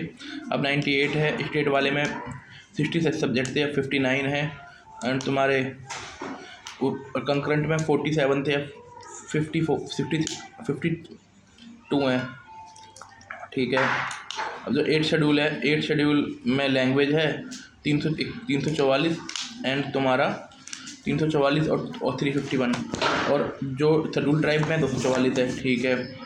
अब 98 है। स्टेट वाले में 66 सब्जेक्ट थे, अब 59 है। एंड तुम्हारे कंकरेंट में 47 थे, 52 हैं, ठीक है। अब जो 8th शेड्यूल है, 8th शेड्यूल में लैंग्वेज है 344 एंड तुम्हारा 344 और 351, और जो शेड्यूल ट्राइब में 244 है, ठीक है।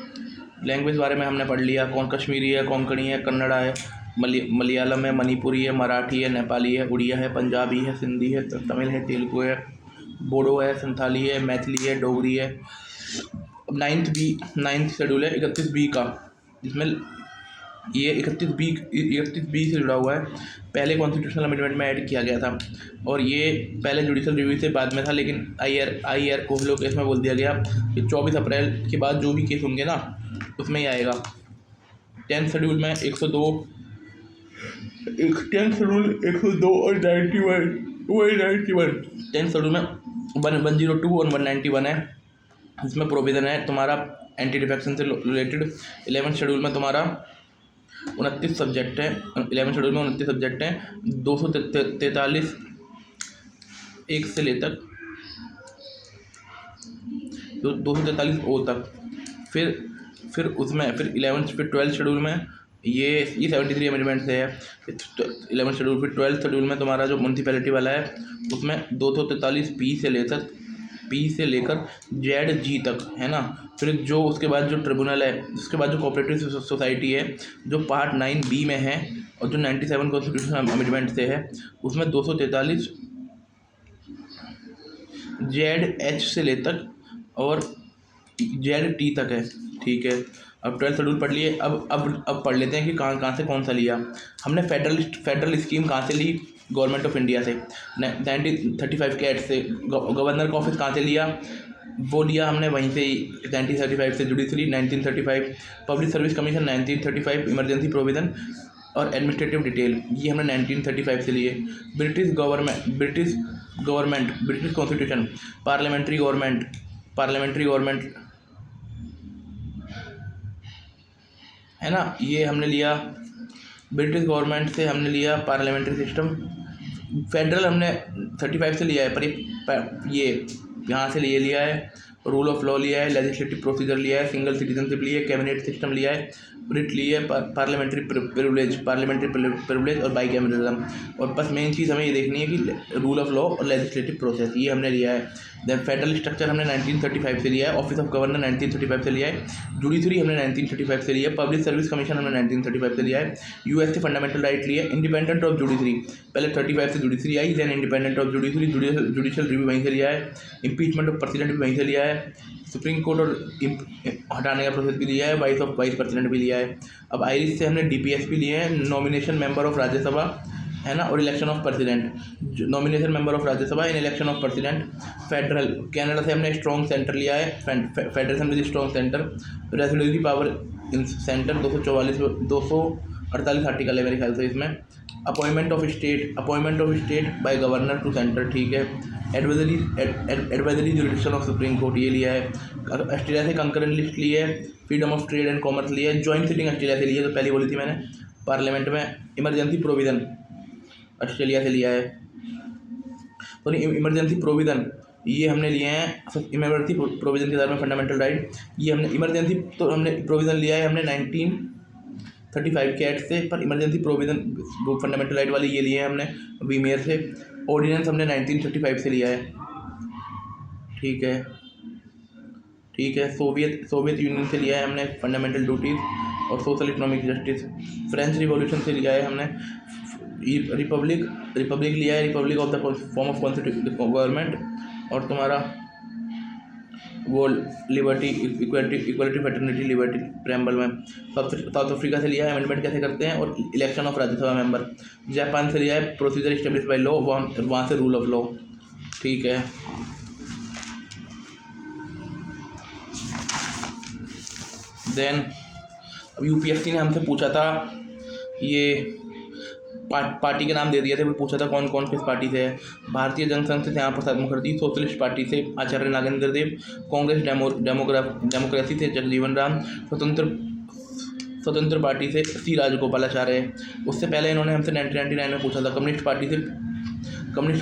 लैंग्वेज बारे में हमने पढ़ लिया, कौन कश्मीरी है, कोंकणी है, कन्नड़ा है, मलयालम है, मणिपुरी है, मराठी है, नेपाली है, उड़िया है, पंजाबी है, सिंधी है, तमिल है, तेलुगु है, बोडो है, संथाली है, मैथिली है, डोगरी है। अब 9th शेड्यूल है 31B का, जिसमें ये 31B से जुड़ा हुआ है, पहले कॉन्स्टिट्यूशनल अमेंडमेंट में ऐड किया गया था, और ये पहले जुडिशल रिव्यू से बाद में था, लेकिन आई आर कोहलो केस में बोल दिया गया कि 24 अप्रैल के बाद जो भी केस होंगे ना उसमें ही आएगा। 10th शेड्यूल में 102 10th शेड्यूल 102 और 191 10th शेड्यूल में 102 और 191 है, इसमें प्रोविज़न है तुम्हारा एंटी डिफेक्शन से रिलेटेड। 11th शेड्यूल में तुम्हारा 29 सब्जेक्ट है, 11th शेड्यूल में 29 सब्जेक्ट हैं, 243 एक से ले तक 243 ओ तक। फिर उसमें फिर 12th शेड्यूल में ये 73 अमेंडमेंट से है। 11th शेड्यूल फिर 12th शेड्यूल में तुम्हारा जो म्यूनसिपैलिटी वाला है उसमें 243 पी से लेकर ZG तक है ना। फिर जो उसके बाद जो ट्रिब्यूनल है, उसके बाद जो कोऑपरेटिव सोसाइटी है जो पार्ट 9B में है और जो 97 कॉन्स्टिट्यूशनल अमेंडमेंट से है उसमें 243 ZH से ले तक और ZT तक है। ठीक है, अब 12th शेड्यूल पढ़ लिए। अब पढ़ लेते हैं कि कहाँ से कौन सा लिया हमने। फेडरल स्कीम कहाँ से ली? गवर्नमेंट ऑफ इंडिया से। 1935 के एक्ट से। गवर्नर का ऑफिस कहाँ से लिया? वो लिया हमने वहीं से ही 1935 से। Judiciary 1935, public service commission 1935, emergency provision और एडमिनिस्ट्रेटिव डिटेल ये हमने 1935 से लिए। British government, British constitution, parliamentary government है ना, ये हमने लिया। ब्रिटिश गवर्नमेंट से हमने लिया पार्लियामेंट्री सिस्टम। फेडरल हमने 35 से लिया है, पर ये यहाँ से लिया है। रूल ऑफ लॉ लिया है, लेजिस्लेटिव प्रोसीजर लिया है, सिंगल सिटीजनशिप लिया है, कैबिनेट सिस्टम लिया है, रिट लिया है, पार्लियामेंट्री प्रिविलेज और बाईकैमरलिज्म। और बस मेन चीज़ हमें ये देखनी है कि रूल ऑफ लॉ और लेजिस्लेटिव प्रोसेस ये हमने लिया है। देन फेडरल स्ट्रक्चर हमने 1935 से लिया है। ऑफिस ऑफ गवर्नर 1935 से लिया है। जुडिशरी हमने 1935 से लिया है। पब्लिक सर्विस कमीशन हमने 1935 से लिया है। यूएस से फंडामेंटल राइट लिया है। इंडिपेंडेंट ऑफ जुडिशरी, पहले 35 से जुडिशरी आई, then independent of judiciary, judicial review वहीं से लिया है। इम्पीचमेंट ऑफ प्रेसिडेंट भी वहीं से लिया है। सुप्रीम कोर्ट और हटाने का प्रोसेस भी लिया है। वाइस प्रेसिडेंट भी लिया है। अब आयरिश से हमने DPS भी लिए हैं, नॉमिनेशन मेंबर ऑफ राज्यसभा है ना, और election of president. Nomination member of Rajya Sabha in election of president. Federal Canada से हमने स्ट्रॉन्ग सेंटर लिया है, federation with strong centre. Regulatory power in centre 248 article है मेरे ख्याल से इसमें। Appointment of state by governor to centre. ठीक है। Advisory jurisdiction of supreme court ये लिया है। ऑस्ट्रेलिया से कंकरेंट लिस्ट ली है। Freedom of trade and commerce लिया है। जॉइंट सिटिंग ऑस्ट्रेलिया से ली है, तो पहले बोली थी मैंने पार्लियामेंट में। इमरजेंसी प्रोविज़न ऑस्ट्रेलिया से लिया है। तो इमरजेंसी प्रोविज़न ये हमने लिए हैं। इमरजेंसी प्रोविज़न के बारे में फंडामेंटल राइट ये हमने इमरजेंसी तो हमने प्रोविज़न लिया है हमने 1935 के एक्ट से, पर इमरजेंसी प्रोविज़न फंडामेंटल राइट वाली ये लिए हैं हमने वीमेयर से। ऑर्डिनेंस हमने 1935 से लिया है। ठीक है। सोवियत यूनियन से लिया है हमने फंडामेंटल ड्यूटीज़ और social economic justice. French revolution से लिया है हमने रिपब्लिक लिया है, Republic of the form of constitution government. और तुम्हारा वो liberty, equality, fraternity, liberty preamble में। साउथ अफ्रीका से लिया है अमेंडमेंट कैसे करते हैं और election of Rajya Sabha member. Japan से लिया है प्रोसीजर इस्टेब्लिश बाय लॉ, वहाँ से रूल ऑफ लॉ। ठीक है। देन अब UPSC ने हमसे पूछा था, ये पार्टी के नाम दे दिए थे, वो पूछा था कौन कौन किस पार्टी से है। भारतीय जनसंघ से श्यामा प्रसाद मुखर्जी, सोशलिस्ट पार्टी से आचार्य नागेंद्र देव, कांग्रेस डेमोक्रेसी से जगजीवन राम, स्वतंत्र पार्टी से C राजगोपालाचार्य। उससे पहले इन्होंने हमसे 1999 में पूछा था कम्युनिस्ट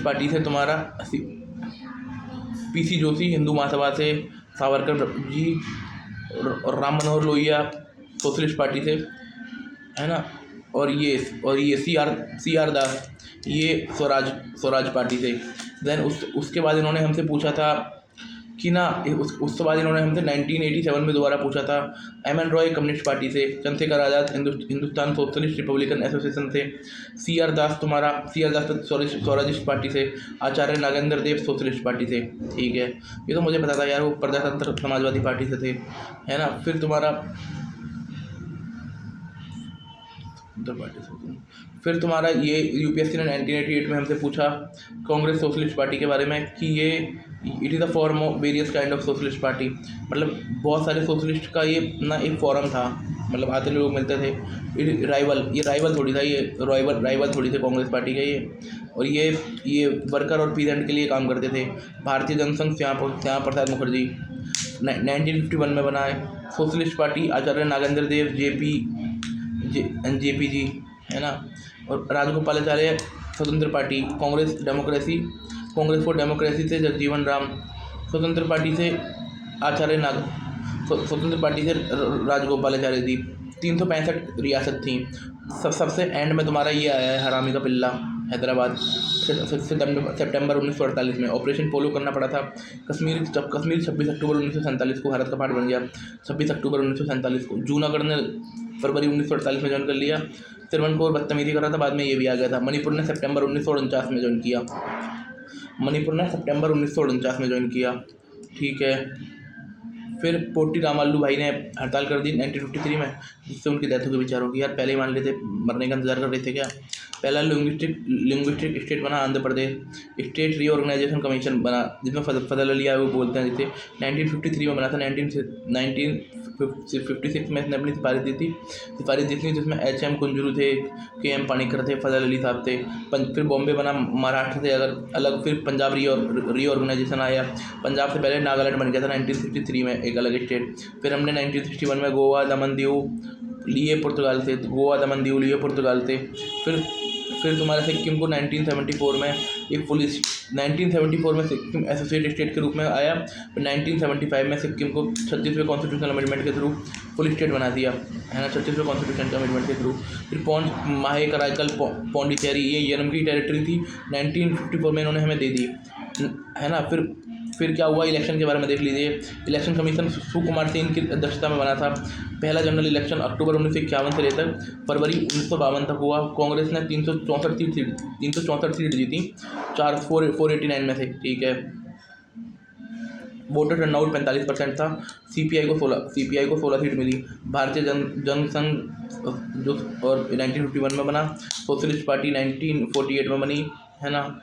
पार्टी से तुम्हारा PC जोशी, हिंदू महासभा से सावरकर जी और राम मनोहर लोहिया सोशलिस्ट पार्टी से है ना। और ये CR दास ये स्वराज पार्टी से। देन उसके बाद इन्होंने हमसे पूछा था कि ना, उसके बाद इन्होंने हमसे 1987 में दोबारा पूछा था MN रॉय कम्युनिस्ट पार्टी से, Chandrashekhar Azad Hindustan socialist Republican association से, CR दास स्वराजिस्ट पार्टी से, आचार्य नागेंद्र देव सोशलिस्ट पार्टी से। ठीक है, ये तो मुझे पता था यार, वो प्रजातंत्र समाजवादी पार्टी से थे है ना। फिर तुम्हारा दो पार्टी से। फिर तुम्हारा ये यूपीएससी ने 1988 में हमसे पूछा कांग्रेस सोशलिस्ट पार्टी के बारे में कि ये it is a form of various kind of socialist party, मतलब बहुत सारे सोशलिस्ट का ये ना एक फॉरम था, मतलब आते लोग मिलते थे। राइवल थोड़ी था, ये राइवल थोड़ी थे कांग्रेस पार्टी के ये। और ये वर्कर और पीजेंट के लिए काम करते थे। भारतीय जनसंघ श्यामा प्रसाद मुखर्जी 1951 में बना है। सोशलिस्ट पार्टी आचार्य नागेंद्र देव जेपी जी, है ना। और राजगोपालाचार्य स्वतंत्र पार्टी, कांग्रेस फॉर डेमोक्रेसी से जगजीवन राम, स्वतंत्र पार्टी से स्वतंत्र पार्टी से राजगोपालाचार्य जी। 365 रियासत थी। सबसे एंड में तुम्हारा ये आया है हरामी का पिल्ला, हैदराबाद, सितंबर 1948 में ऑपरेशन पोलो करना पड़ा था। कश्मीर 26 अक्टूबर 1947 को भारत का पार्ट बन गया। 26 अक्टूबर 1947 को जूनागढ़ ने फरवरी 1948 में ज्वाइन कर लिया। तिरुवनंतपुर बदतमीजी कर रहा था, बाद में ये भी आ गया था। मणिपुर ने सितंबर 1949 में ज्वाइन किया। ठीक है। फिर पोटी रामालू भाई ने हड़ताल कर दी 1953 में, जिससे उनकी डेथ हो गई बेचारों की। यार पहले ही मान लेते, मरने का इंतजार कर रहे थे क्या। पहला लिंग्विस्टिक स्टेट बना Andhra Pradesh, state reorganisation commission बना, जिसमें फजल अली वो बोलते हैं, जिसे 1953 में बना था। 1956 में इसने अपनी सिफारिश दी थी, जिसमें HM कुंजरू थे, KM पानीकर थे, फजल अली साहब थे। फिर बॉम्बे बना महाराष्ट्र से अलग। फिर पंजाब रीऑर्गेनाइजेशन आया। पंजाब से पहले नागालैंड बन गया था 1963 में, एक अलग स्टेट। फिर हमने 1961 में गोवा दमन दीव लिए पुर्तगाल से। फिर तुम्हारे सिक्किम को 1974 में एक फुल 1974 में सिक्किम एसोसिएट स्टेट के रूप में आया। फिर 1975 में सिक्किम को 36वें कॉन्स्टिट्यूशनल अमेंडमेंट के थ्रू फुल स्टेट बना दिया, है ना, 36वें कॉन्स्टिट्यूशनल अमेंडमेंट के थ्रू। फिर माहे कराईकल पौंडीचेरी, ये यनम की टेरिटरी थी, 1954 में इन्होंने हमें दे दी, है ना। फिर क्या हुआ, इलेक्शन के बारे में देख लीजिए। इलेक्शन कमीशन सुकुमार सेन की अध्यक्षता में बना था। पहला जनरल इलेक्शन अक्टूबर 1951 से लेकर फरवरी 1952 तक हुआ। कांग्रेस ने 364 सीट जीती, 489 में से। ठीक है। वोटर टर्नआउट 45% था। सीपीआई को 16 सीट मिली। भारतीय जनसंघ जो और 1951 में बना। सोशलिस्ट पार्टी 1948 में बनी, है ना।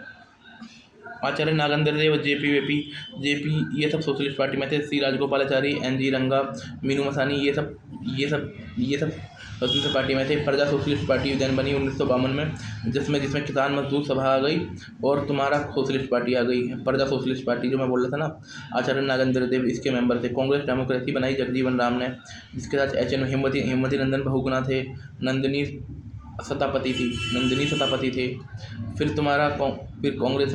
आचार्य नागेंद्र देव, जेपी ये सब सोशलिस्ट पार्टी में थे। सी राजगोपालाचारी, NG रंगा, मीनू मसानी, ये सब स्वतंत्र पार्टी में थे। प्रजा सोशलिस्ट पार्टी जन बनी 1952 में, जिसमें किसान मजदूर सभा आ गई और तुम्हारा सोशलिस्ट पार्टी आ गई। प्रजा सोशलिस्ट पार्टी जो मैं बोल रहा था ना, आचार्य नागेंद्र देव इसके मेंबर थे। कांग्रेस डेमोक्रेसी बनाई जगजीवन राम ने, जिसके साथ HN हिम्मती नंदन बहुगुणा थे। नंदिनी सतापति थे। फिर कांग्रेस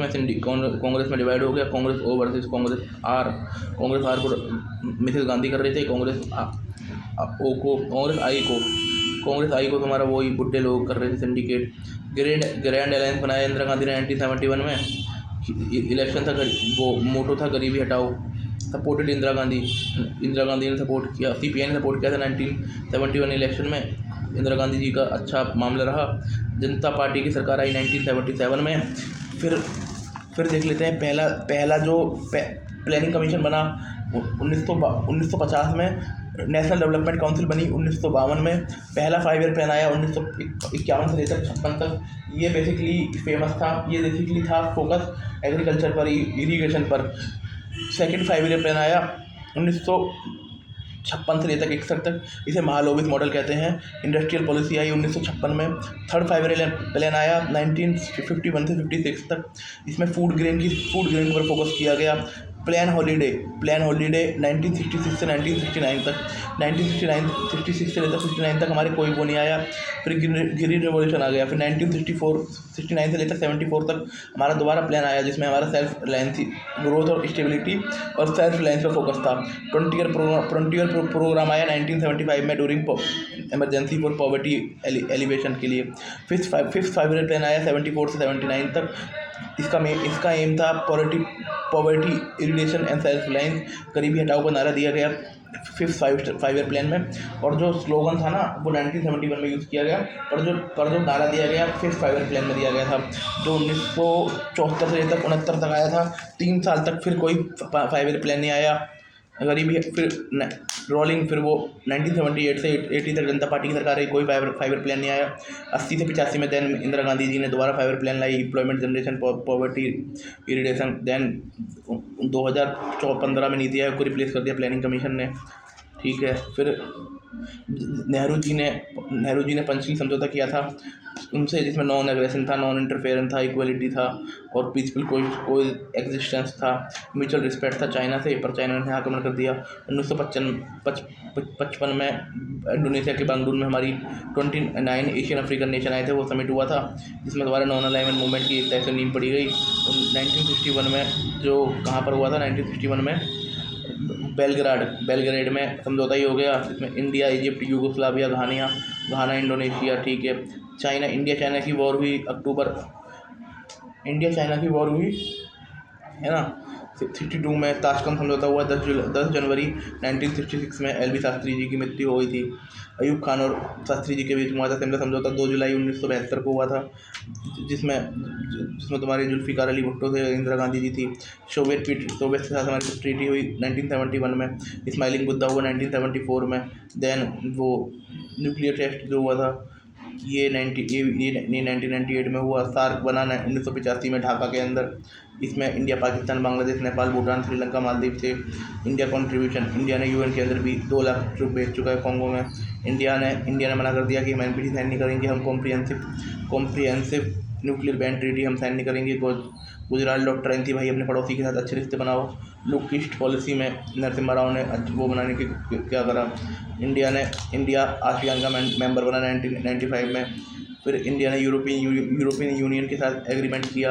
में डिवाइड हो गया, Congress O versus Congress R को मिसेस गांधी कर रहे थे। कांग्रेस आई को तुम्हारा वही बुड्ढे लोग कर रहे थे, सिंडिकेट। ग्रैंड अलायंस बनाया इंदिरा गांधी ने 1971 में। इलेक्शन था, वो मोटो था गरीबी हटाओ, सपोर्टेड इंदिरा गांधी ने सपोर्ट किया। CPI ने सपोर्ट किया था 1971 इलेक्शन में। इंदिरा गांधी जी का अच्छा मामला रहा। जनता पार्टी की सरकार आई 1977 में। फिर देख लेते हैं पहला जो प्लानिंग कमीशन बना 1950 में। नेशनल डेवलपमेंट काउंसिल बनी 1952 में। पहला 5 ईयर प्लान आया 1951 से लेकर 56 तक। ये बेसिकली फेमस था, ये बेसिकली था फोकस एग्रीकल्चर पर, इरीगेशन पर। सेकंड 5 ईयर प्लान आया 1956 से लेकर 61 तक, इसे महालोबिस मॉडल कहते हैं। इंडस्ट्रियल पॉलिसी आई 1956 में। थर्ड 5 ईयर प्लान आया 1951 से 56 तक। इसमें फूड ग्रेन पर फोकस किया गया। प्लान हॉलीडे 1966 से 1969 तक, 1966 से लेकर 69 तक हमारे कोई वो नहीं आया। फिर ग्रीन रेवोल्यूशन आ गया। फिर 1969 से लेकर 74 तक हमारा दोबारा प्लान आया, जिसमें हमारा सेल्फ रिलायंस, ग्रोथ और स्टेबिलिटी और सेल्फ रिलायंस पर फोकस था। 20 ईयर प्रोग्राम आया 1975 में during emergency for poverty alleviation के लिए। फिफ्थ 5 ईयर प्लान आया 74 से 79 तक। इसका एम था poverty irradiation and self reliance, गरीबी हटाओ का नारा दिया गया फिफ्थ 5 ईयर प्लान में। और जो स्लोगन था ना वो 1971 में यूज़ किया गया, पर जो नारा दिया गया फिफ्थ 5 ईयर प्लान में दिया गया था, जो 1974 से लेकर 69 तक आया था। 3 साल तक फिर कोई 5 ईयर प्लान नहीं आया। गरीबी फिर रोलिंग, फिर वो 1978 से 80 तक जनता पार्टी की सरकार रही, कोई फाइबर प्लान नहीं आया। 80 से 85 में देन इंदिरा गांधी जी ने दोबारा फाइबर प्लान लाई, employment generation, poverty irradiation. Then 2015 में नीति आयोग को रिप्लेस कर दिया प्लानिंग कमीशन ने, ठीक है। फिर नेहरू जी ने पंचशील समझौता किया था उनसे, जिसमें नॉन एग्रेशन था, नॉन इंटरफेरेंस था, इक्वलिटी था और पीसफुल कोई एग्जिस्टेंस था, म्यूचुअल रिस्पेक्ट था चाइना से, पर चाइना ने आक्रमण कर दिया। 1955 में इंडोनेशिया के बांगलुरु में हमारी 29 एशियन अफ्रीकन नेशन आए थे, वो समिट हुआ था, जिसमें दोबारा नॉन अलाइनमेंट मूवमेंट की एक तरह से नींव पड़ी गई। 1961 में जो कहाँ पर हुआ था, 1961 में बेलग्रेड में समझौता ही हो गया, जिसमें इंडिया, इजिप्ट, यूगोस्लाविया, घाना, इंडोनेशिया, ठीक है। इंडिया चाइना की वॉर हुई है ना। 62 में ताशकंद समझौता हुआ। 10 जनवरी 1966 में एलवी शास्त्री जी की मृत्यु हो गई थी। अयूब खान और शास्त्री जी के बीच हुआ था सिमला समझौता, 2 जुलाई 1972 को हुआ था, जिसमें तुम्हारी जुल्फिकार अली भुट्टो थे, इंदिरा गांधी जी थी। सोवियत के साथ हमारी ट्रीटी हुई 1971 में। स्माइलिंग बुद्धा हुआ 1974 में। देन वो न्यूक्लियर टेस्ट जो हुआ था ये 1998 में हुआ। सार्क बना 1985 में ढाका के अंदर। इसमें इंडिया, पाकिस्तान, बांग्लादेश, नेपाल, भूटान, श्रीलंका, मालदीव थे। इंडिया कंट्रीब्यूशन, इंडिया ने यूएन के अंदर भी 2 लाख ट्रुप भेज चुका है कॉन्गो में। इंडिया ने मना कर दिया कि हम एनपीटी साइन नहीं करेंगे, हम कॉम्प्रिहेंसिव न्यूक्लियर बैन ट्रीटी हम साइन नहीं करेंगे। गुजरात लौट ट्रेन थी भाई, अपने पड़ोसी के साथ अच्छे रिश्ते बनाओ। लुक ईस्ट पॉलिसी में नरसिम्हा राव ने वो बनाने की क्या करा। इंडिया आसियान का मेंबर बना 1995 में। फिर इंडिया ने यूरोपियन यूनियन के साथ एग्रीमेंट किया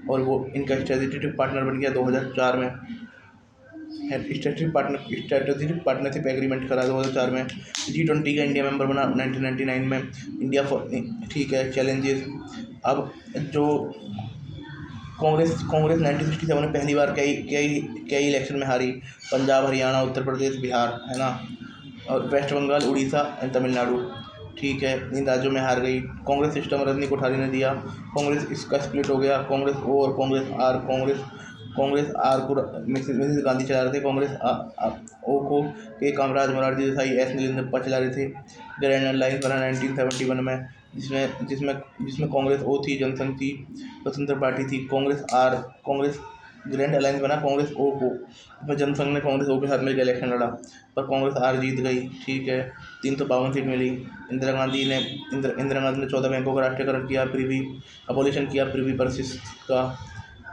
और वो इनका स्ट्रेटेजिक पार्टनर बन गया 2004 में। स्ट्रेटेजिक पार्टनरशिप एग्रीमेंट करा 2004 में। G20 का इंडिया मेंबर बना 1999 में। इंडिया ठीक है। चैलेंजेस, अब जो कांग्रेस 1967 में पहली बार कई इलेक्शन में हारी, पंजाब, हरियाणा, उत्तर प्रदेश, बिहार, है ना, और वेस्ट बंगाल, उड़ीसा एंड तमिलनाडु, ठीक है, इन राज्यों में हार गई। कांग्रेस सिस्टम रजनी कोठारी ने दिया। कांग्रेस इसका स्प्लिट हो गया, कांग्रेस ओ और कांग्रेस आर को मिसेस गांधी चला रहे थे, कांग्रेस ओ को के कामराज, मोरारजी देसाई, एस नीलेंद्रप्पा चला रहे थे। ग्रैंड अलायंस बना 1971 में, जिसमें कांग्रेस ओ थी, जनसंघ थी, स्वतंत्र पार्टी थी। कांग्रेस ग्रैंड अलायंस बना कांग्रेस ओ को, इसमें जनसंघ ने कांग्रेस ओ के साथ मिलकर इलेक्शन लड़ा, पर कांग्रेस आर जीत गई, ठीक है। 352 सीट मिली। इंदिरा गांधी ने 14 बैंकों का राष्ट्रीयकरण किया, अबॉलिशन किया प्रिवी पर्सिस का,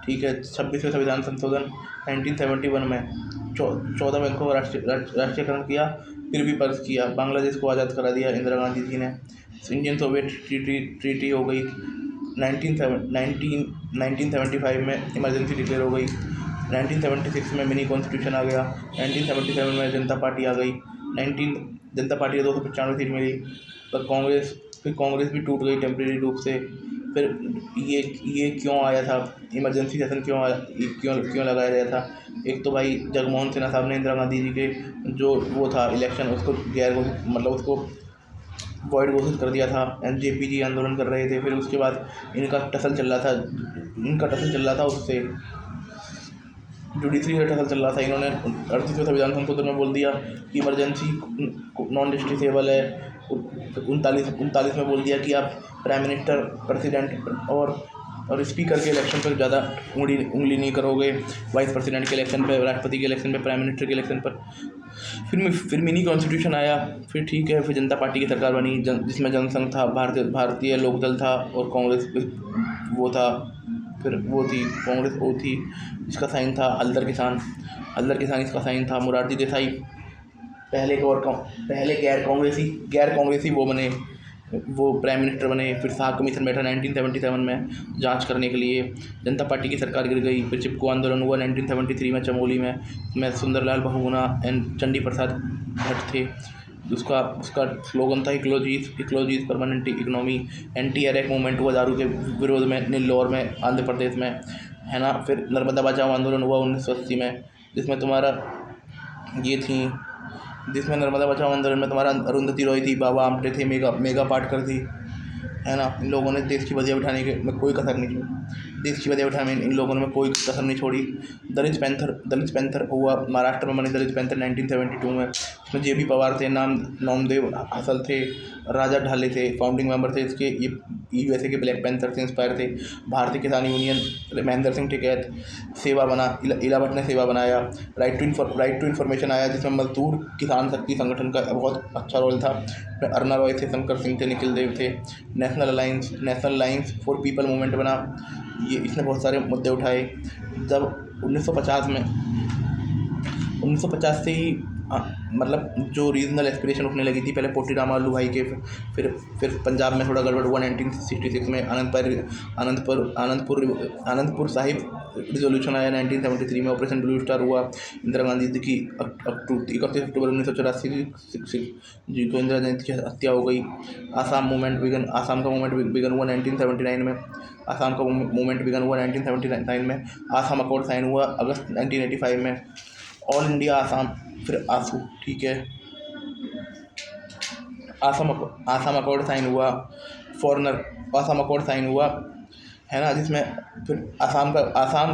ठीक है। 26वें संविधान संशोधन 1971 में 14 बैंकों का राष्ट्रीयकरण किया, प्रिवी पर्स किया। बांग्लादेश को आज़ाद करा दिया इंदिरा गांधी जी ने। इंडियन सोवियत ट्रीटी हो गई 1975 में, इमरजेंसी डिक्लेयर हो गई। 1976 में मिनी कॉन्स्टिट्यूशन आ गया। 1977 में जनता पार्टी आ गई। जनता पार्टी को 295 सीट मिली, पर कांग्रेस भी टूट गई टेम्परेरी रूप से। फिर ये क्यों आया था, इमरजेंसी सेशन क्यों लगाया गया था। एक तो भाई जगमोहन सिन्हा साहब ने इंदिरा गांधी जी के जो वो था इलेक्शन, उसको उसको वॉइड घोषित कर दिया था। जेपीजी आंदोलन कर रहे थे। फिर उसके बाद इनका टसल चल रहा था उससे जुडिशरी का टसल चल रहा था। इन्होंने 38वें संविधान संशोधन में बोल दिया कि इमरजेंसी नॉन डिस्ट्रिक्टेबल है। 39 में बोल दिया कि आप प्राइम मिनिस्टर, प्रेसिडेंट और स्पीकर के इलेक्शन पर ज़्यादा उंगली नहीं करोगे, वाइस प्रेसिडेंट के इलेक्शन पर, राष्ट्रपति के इलेक्शन पर, प्राइम मिनिस्टर के इलेक्शन पर। फिर मिनी कॉन्स्टिट्यूशन आया। फिर ठीक है, फिर जनता पार्टी की सरकार बनी, जिसमें जनसंघ था, भारतीय लोकदल था और कांग्रेस वो था। फिर वो थी कांग्रेस ओ थी, जिसका साइन था हल्दर किसान इसका साइन था। मोरारजी देसाई पहले गैर कांग्रेसी वो बने, वो प्राइम मिनिस्टर बने। फिर साग कमीशन बैठा 1977 में जांच करने के लिए। जनता पार्टी की सरकार गिर गई। फिर चिपको आंदोलन हुआ 1973 में चमोली में सुंदरलाल बहुगुणा एंड चंडी प्रसाद भट्ट थे। उसका स्लोगन था इक्लोजीज परमानेंट इकोनॉमी। एंटी अरेक मूवमेंट हुआ दारू के विरोध में नेल्लौर में, आंध्र प्रदेश में, है ना। फिर नर्मदा बचाओ आंदोलन हुआ 1980 में, जिसमें नर्मदा बचाओ आंदोलन में तुम्हारा अरुंधति रॉय थी, बाबा आमटे थे, मेगा पाटकर थी, है ना। इन लोगों ने देश की बजिया बिठाने के में कोई कसर नहीं छोड़ी, देश की बजिया बिठाने में इन लोगों ने कोई कसर नहीं छोड़ी। दलित पैंथर हुआ महाराष्ट्र में बने दलित पैंथर 1972 में, इसमें जे बी पवार थे, नामदेव हसल थे, राजा ढाले थे, फाउंडिंग मेंबर थे इसके। ये यूएसए के ब्लैक पैंथर से इंस्पायर थे। भारतीय किसान यूनियन महेंद्र सिंह टिकैत सेवा बना, इला भट्ट ने सेवा बनाया। राइट टू इन्फॉर्मेशन आया जिसमें मजदूर किसान शक्ति संगठन का बहुत अच्छा रोल था। अरुणा रॉय थे, शंकर सिंह थे, निखिल देव थे। National alliance for people movement बना, ये इसने बहुत सारे मुद्दे उठाए। जब 1950 से ही मतलब जो रीजनल एस्पिरेशन उठने लगी थी, पहले पोटी रामा भाई के, फिर पंजाब में थोड़ा गड़बड़ हुआ 1966 में। आनंदपुर साहिब रिजोल्यूशन आया 1973 में। ऑपरेशन ब्लू स्टार हुआ। इंदिरा गांधी जी की 31 अक्टूबर 1984 जी को इंदिरा गांधी की हत्या हो गई। आसाम का मूवमेंट बिगन हुआ 1979 में। आसाम का मूवमेंट बिगन हुआ 1979 में। आसाम अकॉर्ड साइन हुआ अगस्त 1985 में। ऑल इंडिया आसाम, फिर आंसू, ठीक है। आसाम अकॉर्ड साइन हुआ। आसाम अकॉर्ड साइन हुआ, है ना, जिसमें फिर आसाम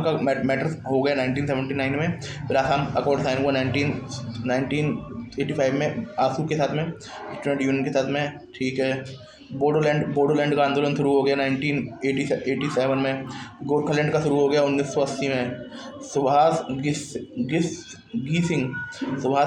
का मैटर हो गया 1979 में। फिर आसाम अकॉर्ड साइन हुआ 1985 में आंसू के साथ में, स्टूडेंट यूनियन के साथ में, ठीक है। बोडोलैंड का आंदोलन शुरू हो गया 1987 में। गोरखालैंड का शुरू हो गया 1980 में। सुभाष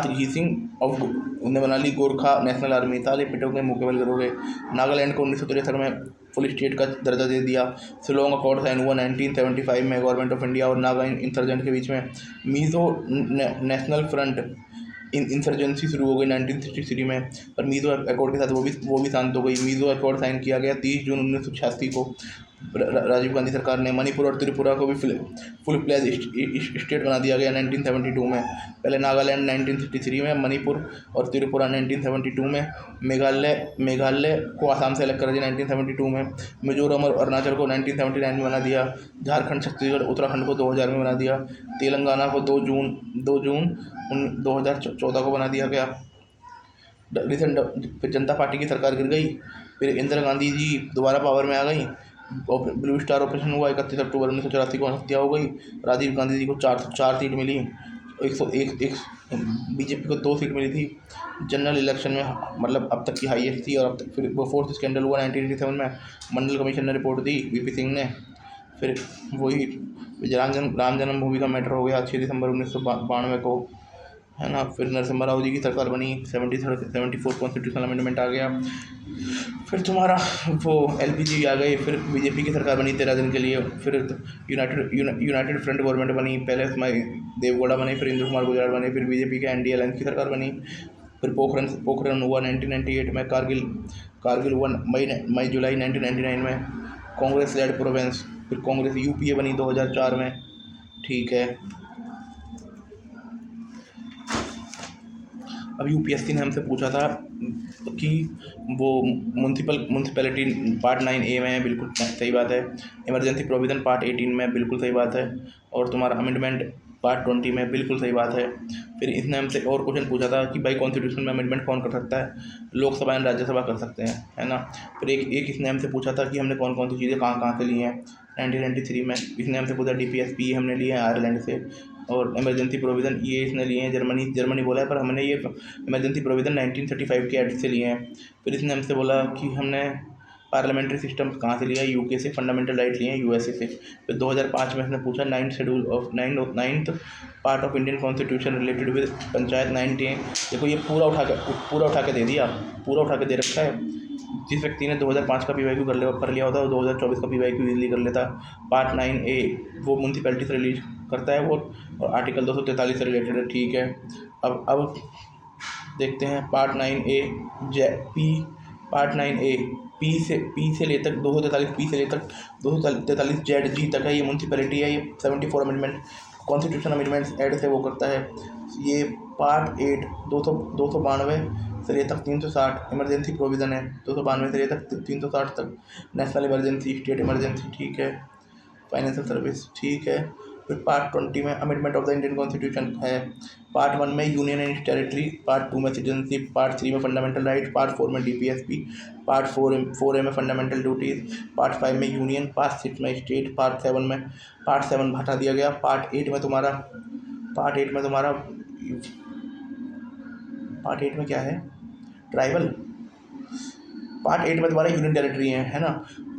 घी सिंह ऑफ ने बना ली गोरखा नेशनल आर्मी। ताले पिटो के मुँह के बल करोगे। नागालैंड को 1963 में फुल स्टेट का दर्जा दे दिया। शिलोंग अकॉर्ड साइन हुआ 1975 में गवर्नमेंट ऑफ इंडिया और नागा इंसर्जेंट के बीच में। मीज़ो नेशनल फ्रंट इंसर्जेंसी शुरू हो गई 1963 में, पर मीज़ो अकॉर्ड के साथ वो भी शांत हो गई। मीज़ो अकॉर्ड साइन किया गया 30 जून 1986 को राजीव गांधी सरकार ने। मणिपुर और त्रिपुरा को भी फुल फ्लैज स्टेट बना दिया गया 1972 में। पहले नागालैंड 1963 में, मणिपुर और त्रिपुरा 1972 में। मेघालय को आसाम से अलग कर दिया 1972 में। मिजोरम और अरुणाचल को 1979 में बना दिया। झारखंड, छत्तीसगढ़, उत्तराखंड को 2000 में बना दिया। तेलंगाना को 2 जून 2014 को बना दिया गया। फिर जनता पार्टी की सरकार गिर गई। फिर इंदिरा गांधी जी दोबारा पावर में आ गई। ब्लू स्टार ऑपरेशन हुआ 31 अक्टूबर 1984 को, हत्या हो गई। राजीव गांधी जी को 4 सीट मिली। 101 बीजेपी को 2 सीट मिली थी। जनरल इलेक्शन में मतलब अब तक की हाईएस्ट थी। और अब तक फिर वो फोर्थ स्कैंडल हुआ 1987 में। मंडल कमीशन ने रिपोर्ट दी वीपी सिंह ने। फिर वही राम जन्मभूमि का मैटर हो गया 6 दिसंबर 1992 को, है ना। फिर नरसिम्हा राव जी की सरकार बनी। 74 कॉन्स्टिट्यूशनल अमेंडमेंट आ गया। फिर तुम्हारा वो एलपीजी आ गई। फिर बीजेपी की सरकार बनी 13 दिन के लिए। फिर यूनाइटेड फ्रंट गवर्नमेंट बनी। पहले देवगौड़ा बने, फिर इंद्र कुमार गुजराल बने, फिर बीजेपी के एनडीए अलायंस की सरकार बनी। फिर पोखरण हुआ 1998 में। कारगिल हुआ जुलाई 1999 में। कांग्रेस लेड प्रोविंस, फिर कांग्रेस यूपीए बनी 2004 में, ठीक है। अब यूपीएससी ने हमसे पूछा था कि वो म्यूनसिपैलिटी पार्ट 9A में है, बिल्कुल सही बात है। इमरजेंसी प्रोविज़न पार्ट 18 में, बिल्कुल सही बात है। और तुम्हारा अमेंडमेंट पार्ट 20 में, बिल्कुल सही बात है। फिर इसने हमसे और क्वेश्चन पूछा था कि भाई कॉन्स्टिट्यूशन में अमेंडमेंट कौन कर सकता है? लोकसभा एंड राज्यसभा कर सकते हैं, है ना। फिर एक इसने हमसे पूछा था कि हमने कौन कौन सी चीज़ें कहाँ से ली हैं 1993 में। इसने हमसे पूछा DPSP हमने लिए हैं आयरलैंड से। और इमरजेंसी प्रोविज़न ये इसने लिए हैं जर्मनी बोला है, पर हमने ये इमरजेंसी प्रोविज़न 1935 के एक्ट से लिए हैं। फिर इसने हमसे बोला कि हमने पार्लियामेंट्री सिस्टम कहाँ से लिया है? यूके से। फंडामेंटल राइट लिए हैं यूएसए से। फिर 2005 में इसने पूछा 9th part of Indian constitution related with panchayat 910। देखो ये पूरा उठा के दे दिया, पूरा उठा के दे रखा है। जिस व्यक्ति ने 2005 का PYQ कर लिया होता है वो 2024 का PYQ इजीली कर लेता। पार्ट 9A वो म्यूनसिपैलिटी से रिलीज करता है वो, और आर्टिकल 243 से रिलेटेड है, ठीक है। अब देखते हैं part 9A part 9A P से ले तक 243 पी से ले तक 243 ZG तक है। ये म्यूनसिपैलिटी है। ये 74 अमेंडमेंट कॉन्स्टिट्यूशन अमेंडमेंट्स ऐड से वो करता है। ये पार्ट 8 292 से ले तक 360 इमरजेंसी प्रोविज़न है। 292 से ले तक 360 तक नेशनल इमरजेंसी, स्टेट इमरजेंसी, ठीक है। फाइनेंशियल सर्विस, ठीक है। फिर पार्ट 20 में amendment of the Indian constitution है, पार्ट 1 में यूनियन एंड टेरिटरी, पार्ट 2 में सिटीजनशिप, पार्ट 3 में फंडामेंटल राइट, पार्ट 4 में डीपीएसपी, पार्ट 4A में फंडामेंटल ड्यूटीज़, पार्ट 5 में यूनियन, पार्ट 6 में स्टेट, पार्ट 7 हटा दिया गया। पार्ट 8 में तुम्हारा पार्ट 8 में क्या है, ट्राइबल। पार्ट 8 में तुम्हारा यूनियन टेरिटरी है ना।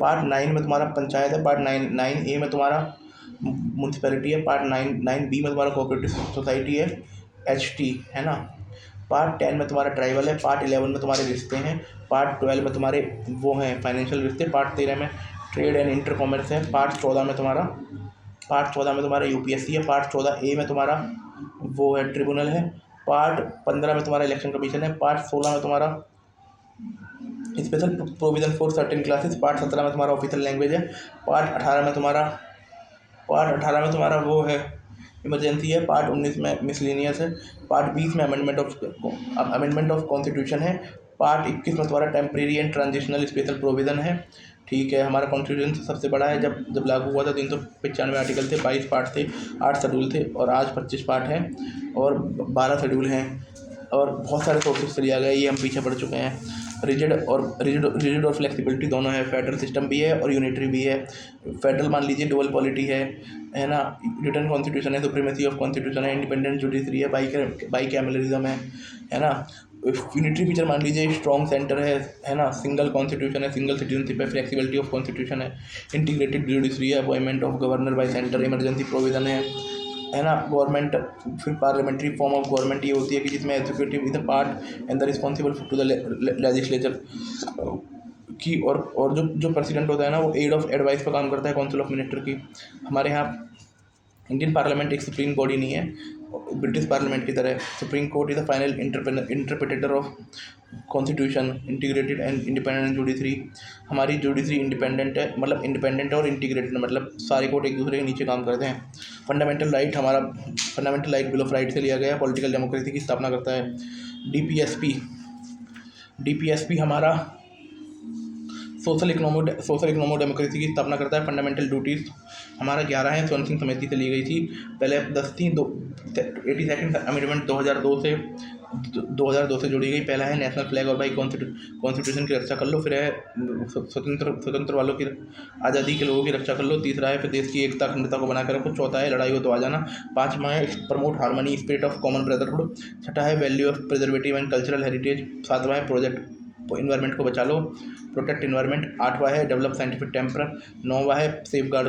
पार्ट 9 में तुम्हारा पंचायत है, पार्ट 9A में तुम्हारा म्यूनसिपैलिटी है, पार्ट 9B में तुम्हारा कोऑपरेटिव सोसाइटी है, HT है ना। पार्ट 10 में तुम्हारा ट्राइबल है, पार्ट 11 में तुम्हारे रिश्ते हैं, पार्ट 12 में तुम्हारे वो हैं फाइनेंशियल रिश्ते, पार्ट 13 में ट्रेड एंड इंटर कॉमर्स है, पार्ट 14 में तुम्हारा UPSC है, पार्ट 14A में तुम्हारा वो है ट्रिब्यूनल है, पार्ट 15 में तुम्हारा इलेक्शन कमीशन है, पार्ट 16 में तुम्हारा special provision for certain classes, part 17 में तुम्हारा ऑफिशियल लैंग्वेज है, पार्ट 18 में तुम्हारा वो है इमरजेंसी है, पार्ट 19 में मिसलेनियस है, पार्ट 20 में अमेंडमेंट ऑफ कॉन्स्टिट्यूशन है, पार्ट 21 में तुम्हारा temporary and transitional special provision है। ठीक है, हमारा कॉन्स्टिट्यूशन सबसे बड़ा है, जब लागू हुआ था 395 आर्टिकल थे, 22 पार्ट थे, 8 शेड्यूल थे, और आज 25 पार्ट हैं और 12 शेड्यूल हैं, और बहुत सारे सोर्सेज से लिया गया, ये हम पीछे पढ़ चुके हैं। रिजिड और फ्लेक्सिबिलिटी दोनों है, फेडरल सिस्टम भी है और यूनिटरी भी है। फेडरल मान लीजिए डुअल पॉलिटी है ना, रिटर्न कॉन्स्टिट्यूशन है, सुप्रीमेसी ऑफ कॉन्स्टिट्यूशन है, इंडिपेंडेंट जुडिशरी है, बाई कैमरलिज्म है ना। यूनिटरी फीचर मान लीजिए स्ट्रॉन्ग सेंटर है ना, सिंगल कॉन्स्टिट्यूशन है, सिंगल सिटीजनशिप है, फ्लेक्सिबिलिटी ऑफ कॉन्स्टिट्यूशन है, इंटीग्रेटेड जुडिशरी है, appointment of governor bye centre, emergency provision है ना, गवर्नमेंट। फिर पार्लियामेंट्री फॉर्म ऑफ गवर्नमेंट ये होती है कि जिसमें executive is the part and the responsible to the legislature की, और जो प्रेसिडेंट होता है ना, वो एड ऑफ एडवाइस पर काम करता है, काउंसिल ऑफ मिनिस्टर की। हमारे यहाँ इंडियन पार्लियामेंट एक सुप्रीम बॉडी नहीं है, ब्रिटिश पार्लियामेंट की तरह। Supreme court is the final interpreter of constitution, integrated and independent judiciary. हमारी जुडिशरी इंडिपेंडेंट है, मतलब इंडिपेंडेंट और इंटीग्रेटेड, मतलब सारे कोर्ट एक दूसरे के नीचे काम करते हैं। Fundamental right bill of right से लिया गया, पॉलिटिकल डेमोक्रेसी की स्थापना करता है। डीपीएसपी हमारा सोशल इकोनॉमिक डेमोक्रेसी की स्थापना करता है। फंडामेंटल ड्यूटीज़ हमारा 11 है, स्वर्ण सिंह समिति से ली गई थी। पहले 10 थी, 82nd अमेंडमेंट 2002 से जोड़ी गई। पहला है नेशनल फ्लैग और बाई कॉन्स्टिट्यूशन की रक्षा कर लो। फिर है स्वतंत्र वालों की आज़ादी के लोगों की रक्षा कर लो। तीसरा है फिर देश की एकता अखंडता को बनाकर रखो। चौथा है लड़ाई हो तो आ जाना। पाँचवा है promote harmony spirit of common brotherhood. छठा है value of preservative and cultural heritage. सातवां है प्रोजेक्ट इन्वायरमेंट को बचा लो, प्रोटेक्ट इन्वायरमेंट। आठवां है डेवलप साइंटिफिक टेम्पर। नौवां है सेफ गार्ड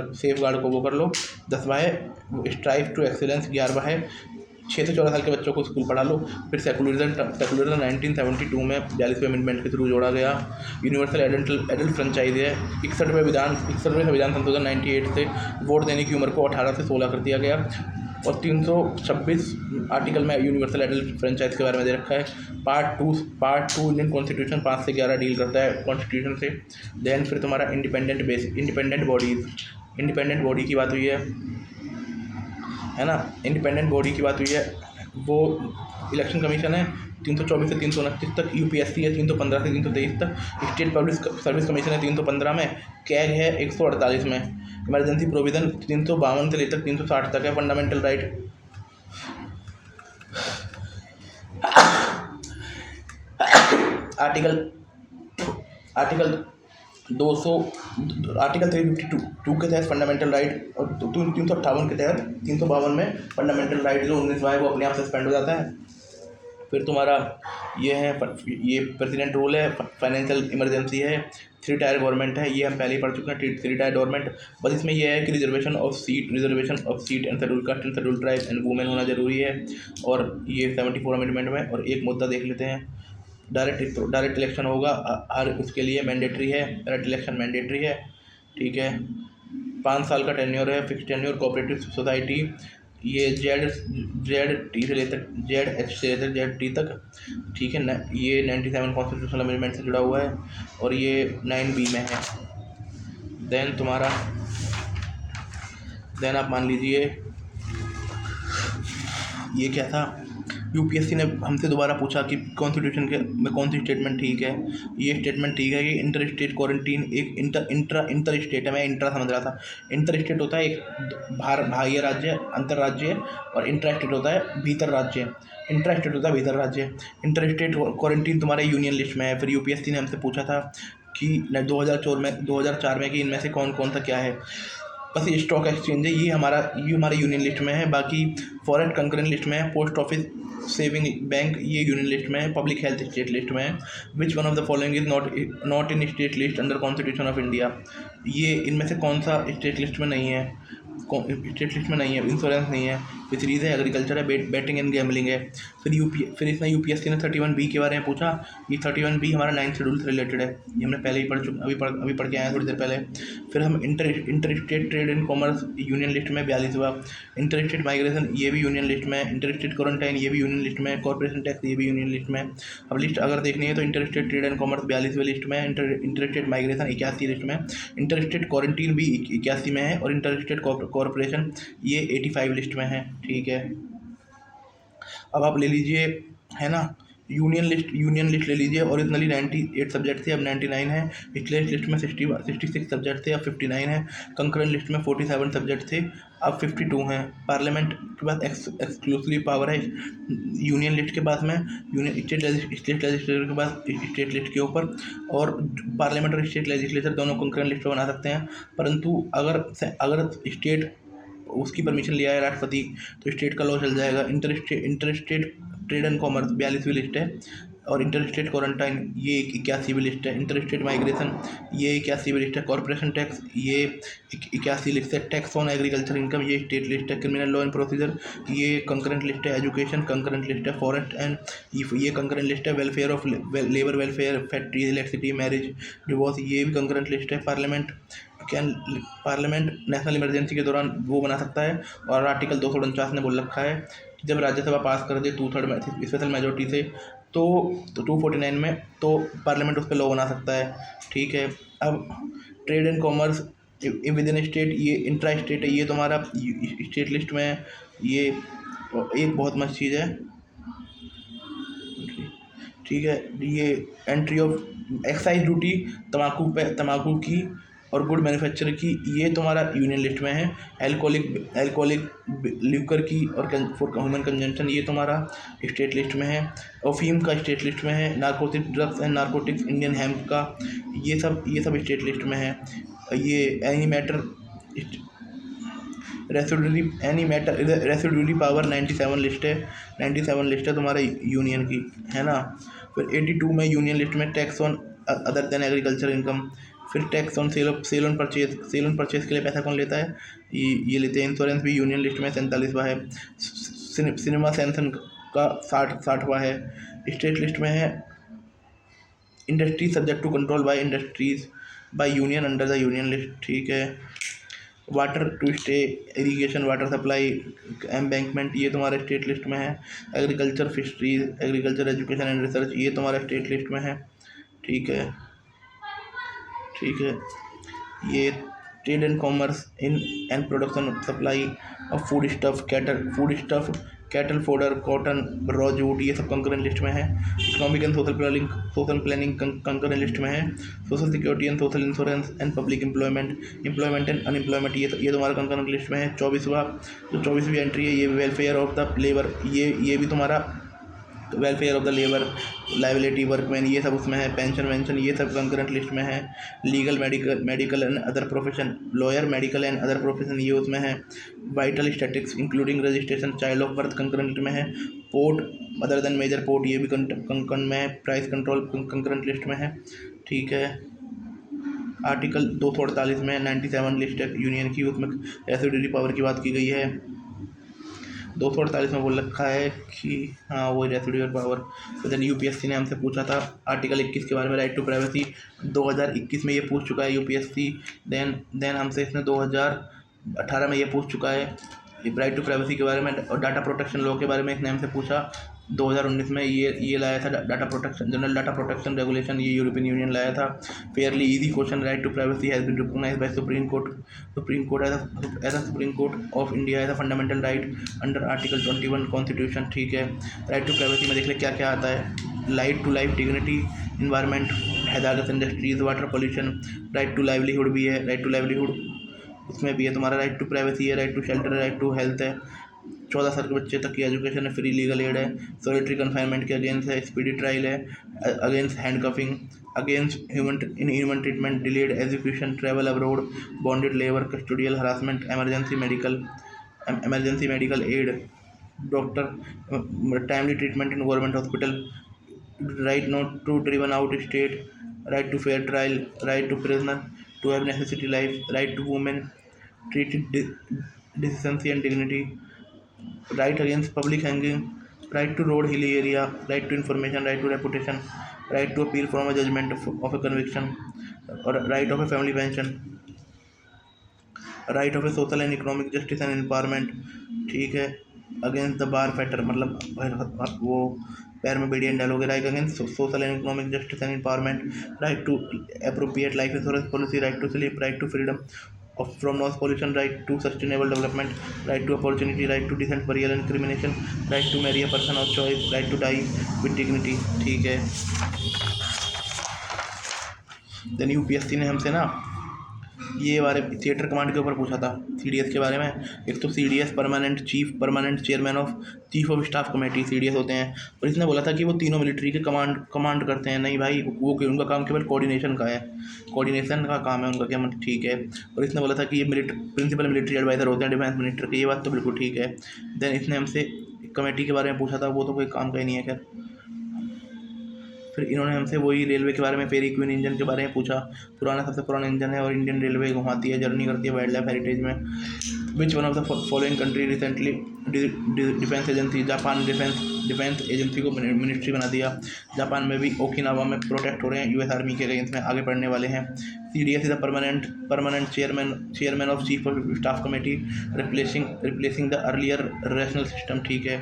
को वो कर लो। 10वां है स्ट्राइव टू एक्सीलेंस। 11वां है 6 से 14 साल के बच्चों को स्कूल पढ़ा लो। फिर सेकुलरिज्म 1972 में 42वें अमेंडमेंट के थ्रू जोड़ा गया। यूनिवर्सल एडल्ट फ्रेंचाइज है। 61वें संविधान संशोधन 98 से वोट देने की उम्र को 18 से 16 कर दिया गया। और 326 आर्टिकल में यूनिवर्सल एडल्ट फ्रेंचाइज के बारे में दे रखा है। पार्ट टू इंडियन कॉन्स्टिट्यूशन 5 से 11 डील करता है कॉन्स्टिट्यूशन से। देन फिर तुम्हारा इंडिपेंडेंट बॉडी की बात हुई है ना। इंडिपेंडेंट बॉडी की बात हुई है, वो इलेक्शन कमीशन है 324 से 329 तक। यूपीएससी है 315 से 323 तक। स्टेट पब्लिक सर्विस कमीशन है 315 में। कैग है 148 में। इमरजेंसी प्रोविज़न 352 से लेकर 360 तक है। फंडामेंटल राइट आर्टिकल 352 के तहत फंडामेंटल राइट, और 358 के तहत 352 में फंडामेंटल राइट जो 19वां है वो अपने आप सस्पेंड हो जाता है। फिर तुम्हारा ये प्रेसिडेंट रूल है। फाइनेंशियल इमरजेंसी है। 3 टायर गवर्नमेंट है, ये हम पहले ही पढ़ चुके हैं 3 टायर गवर्नमेंट। बस इसमें यह है कि reservation of seat and schedule caste and schedule tribe and women होना जरूरी है। और ये 74 अमेंडमेंट में। और एक मुद्दा देख लेते हैं, डायरेक्ट इलेक्शन होगा हर उसके लिए मैंडेटरी है। डायरेक्ट इलेक्शन मैंडेटरी है, ठीक है। 5 साल का टेन्योर है, फिक्स टेन्योर। कोऑपरेटिव सोसाइटी ये जेड टी से लेकर जेड तक, ठीक है ना। ये 97 कॉन्स्टिट्यूशनल अमेंडमेंट से जुड़ा हुआ है और ये 9B में है। देन आप मान लीजिए ये क्या था, यूपीएससी ने हमसे दोबारा पूछा कि कॉन्स्टिट्यूशन के में कौन सी स्टेटमेंट ठीक है। ये स्टेटमेंट ठीक है कि इंटर स्टेट क्वारंटीन एक इंटर स्टेट है, मैं इंट्रा समझ रहा था। इंटर स्टेट होता है एक बाह्य राज्य, अंतर्राज्य, और इंट्रा स्टेट होता है भीतर राज्य। इंट्रा स्टेट होता है भीतर राज्य। इंटर स्टेट क्वारंटीन तुम्हारे यूनियन लिस्ट में है। फिर यूपीएससी ने हमसे पूछा था कि 2004 में कि इनमें से कौन कौन सा क्या है। बस ये स्टॉक एक्सचेंज है, ये हमारे यूनियन लिस्ट में है। बाकी फॉरेस्ट कंकरेंट लिस्ट में है, पोस्ट ऑफिस सेविंग बैंक ये यूनियन लिस्ट में है, पब्लिक हेल्थ स्टेट लिस्ट में है। Which one of the following is not in state list under constitution of India. ये इनमें से कौन सा स्टेट लिस्ट में नहीं है, स्टेट लिस्ट में नहीं है। इंश्योरेंस नहीं है, फिशरीज है, एग्रीकल्चर है, बैटिंग एंड गैमलिंग है। फिर इसमें यूपीएससी ने 31B के बारे में पूछा। ये 31B हमारा 9th शेड्यूल से रिलेटेड है, ये हमने पहले ही अभी पढ़ के आए हैं थोड़ी देर पहले। फिर हम inter state trade and commerce union list में 42वां। इंटर स्टेट माइग्रेशन ये भी यूनियन लिस्ट में है। इंटर स्टेट क्वारंटाइन ये भी यूनियन लिस्ट में है। कॉर्पोरेशन टैक्स ये भी यूनियन लिस्ट में है। अब लिस्ट अगर देखनी है तो inter state trade and commerce 42वें लिस्ट में है। इंटर स्टेट माइग्रेशन 81 लिस्ट में है। इंटर स्टेट क्वारंटीन भी 81 में है। और इंटर स्टेट कॉर्पोरेशन ये 85 लिस्ट में है। ठीक है, अब आप ले लीजिए, है ना, यूनियन लिस्ट ले लीजिए। ओरिजिनली 98 सब्जेक्ट थे, अब 99 है। स्टेट लिस्ट में 66 सब्जेक्ट थे, अब 59 है। कंकरेंट लिस्ट में 47 सब्जेक्ट थे, अब 52 हैं। पार्लियामेंट के पास एक्सक्लूसिव पावर है यूनियन लिस्ट के पास में, स्टेट लेजिस्लेचर के पास स्टेट लिस्ट के ऊपर। और पार्लियामेंट और स्टेट लेजिस्लेचर दोनों कंकरेंट लिस्ट बना सकते हैं, परंतु अगर स्टेट उसकी परमिशन लिया है राष्ट्रपति तो स्टेट का लॉ चल जाएगा। Inter state trade and commerce 42वीं लिस्ट है। और इंटर स्टेट क्वारंटाइन ये 81वीं लिस्ट है। इंटर स्टेट माइग्रेशन ये 81वीं लिस्ट है। कॉर्पोरेशन टैक्स ये 81 लिस्ट है। टैक्स ऑन एग्रीकल्चर इनकम ये स्टेट लिस्ट है। क्रिमिनल लॉ एंड प्रोसीजर ये कंकरेंट लिस्ट है। एजुकेशन कंकरेंट लिस्ट है। फॉरेस्ट एंड ये कंकरेंट लिस्ट है। Welfare of labour welfare, factory, electricity, marriage, divorce ये भी कंकरेंट लिस्ट है। पार्लियामेंट नेशनल इमरजेंसी के दौरान वो बना सकता है। और आर्टिकल 249 ने बोल रखा है कि जब राज्यसभा पास कर दे 2/3 स्पेशल मेजोरिटी से तो 249 में तो पार्लियामेंट उस पर लॉ बना सकता है। ठीक है, अब trade and commerce with in state ये इंट्रा स्टेट है, ये तुम्हारा स्टेट लिस्ट में है। ये एक बहुत मस्त चीज़ है। ठीक है, ये एंट्री ऑफ एक्साइज ड्यूटी तम्बाकू की और गुड मैन्युफैक्चर की ये तुम्हारा यूनियन लिस्ट में है। एल्कोहलिक लिकर की और फॉर ह्यूमन कंजम्पशन ये तुम्हारा स्टेट लिस्ट में है। अफीम का स्टेट लिस्ट में है। Narcotic drugs and narcotics, Indian hemp का ये सब स्टेट लिस्ट में है। ये any matter residuary power 97 list है। 97 लिस्ट है तुम्हारा यूनियन की, है ना। फिर 82 में यूनियन लिस्ट में tax on other than agriculture income. फिर tax on sale on purchase के लिए पैसा कौन लेता है, ये लेते हैं। इंश्योरेंस भी यूनियन लिस्ट में 47वां है। सिनेमा सेंसन का 60वां है। स्टेट लिस्ट में है industry subject to control by union under the union list. ठीक है, water to stay, irrigation, water supply, embankment ये तुम्हारे स्टेट लिस्ट में है। Agriculture, fisheries, agriculture, education and research ये तुम्हारा स्टेट लिस्ट में है। ठीक है, ये trade and commerce in and production supply of food stuff, cattle fodder, cotton, raw jute ये सब कंकरेंट लिस्ट में है। Economic and social planning concurrent list में है। Social security and social insurance and public employment and unemployment ये तुम्हारा concurrent list में है। 24वीं एंट्री है ये वेलफेयर ऑफ द लेबर, ये भी तुम्हारा welfare of the labour, liability, workman ये सब उसमें है। पेंशन ये सब कंकरेंट लिस्ट में है। Legal, medical and other profession, lawyer, medical and other profession ये उसमें है। Vital statistics including registration, child of birth concurrent list में है। Port other than major port ये भी कंकरेंट में है। प्राइस कंट्रोल कंकरेंट लिस्ट में है। ठीक है, आर्टिकल 248 में 97 लिस्ट है यूनियन की, उसमें रेसिडुअरी पावर की बात की गई है। 248 में बोल रखा है कि हाँ वो रेसिडुअल पावर। तो देन यूपीएससी ने हमसे पूछा था आर्टिकल 21 के बारे में, राइट टू प्राइवेसी 2021 में ये पूछ चुका है यूपीएससी। देन हमसे इसने 2018 में ये पूछ चुका है राइट टू प्राइवेसी के बारे में। और डाटा प्रोटेक्शन लॉ के बारे में इसने हमसे पूछा 2019 में ये लाया था data protection, general data protection regulation, ये यूरोपियन यूनियन लाया था। Fairly easy question, right to privacy has been recognised by supreme court as a supreme court of India as a fundamental right under article 21 constitution. ठीक है, right to privacy में देख ले क्या क्या आता है। Right to life, dignity, environment, hazardous industries, water pollution. Right to livelihood भी है, राइट टू लाइवलीहुड उसमें भी है तुम्हारा। राइट टू प्राइवेसी है, राइट टू शेल्टर है, राइट टू हेल्थ है। 14 साल के बच्चे तक की एजुकेशन है, फ्री लीगल एड है, सॉलिटरी कन्फाइनमेंट के अगेंस्ट है, स्पीडी ट्रायल है, against handcuffing, against human treatment, delayed education, travel abroad, bonded labour, custodial harassment, emergency medical aid, doctor, timely treatment in government hospital, right not to driven out state, right to fair trial, right to prisoner to have necessity life, right to women treated decency and dignity, right against public hanging, right to road hilly area, right to information, right to reputation, right to appeal from a judgment of a conviction, or right of a family pension, right of A social and economic justice and empowerment. ठीक है, against the bar fatter, मतलब वो पैर में बेड़ियाँ डालोगे। Right against social and economic justice and empowerment, right to appropriate life insurance policy, right to sleep, right to freedom from noise pollution, right to sustainable development, right to opportunity, right to decent burial and cremation, right to marry a person of choice, right to die with dignity. ठीक है, then UPSC ने हमसे ना ये बारे theatre command के ऊपर पूछा था, सीडीएस के बारे में। एक तो CDS permanent chairman of chief of staff committee CDS होते हैं, और इसने बोला था कि वो तीनों मिलिट्री के कमांड करते हैं। नहीं भाई, वो उनका काम केवल कोऑर्डिनेशन का है, कोऑर्डिनेशन का काम है उनका क्या, मतलब ठीक है। और इसने बोला था कि ये प्रिंसिपल मिलिट्री एडवाइज़र होते हैं डिफेंस मिनिस्टर के, ये बात तो बिल्कुल ठीक है। देन इसने हमसे कमेटी के बारे में पूछा था, वो तो कोई काम का ही नहीं है खैर। फिर इन्होंने हमसे वही रेलवे के बारे में, पेरी क्वीन इंजन के बारे में पूछा। सबसे पुराना इंजन है और इंडियन रेलवे घुमाती है, जर्नी करती है वाइल्ड लाइफ हेरिटेज में। Which one of the following country recently defence agency, Japan defence agency को मिनिस्ट्री बना दिया। जापान में भी ओकिनावा में प्रोटेस्ट हो रहे हैं यूएस आर्मी के अगेंस्ट में, आगे बढ़ने वाले हैं। CDS is the permanent chairman of chief of staff committee, replacing the earlier rational system. ठीक है,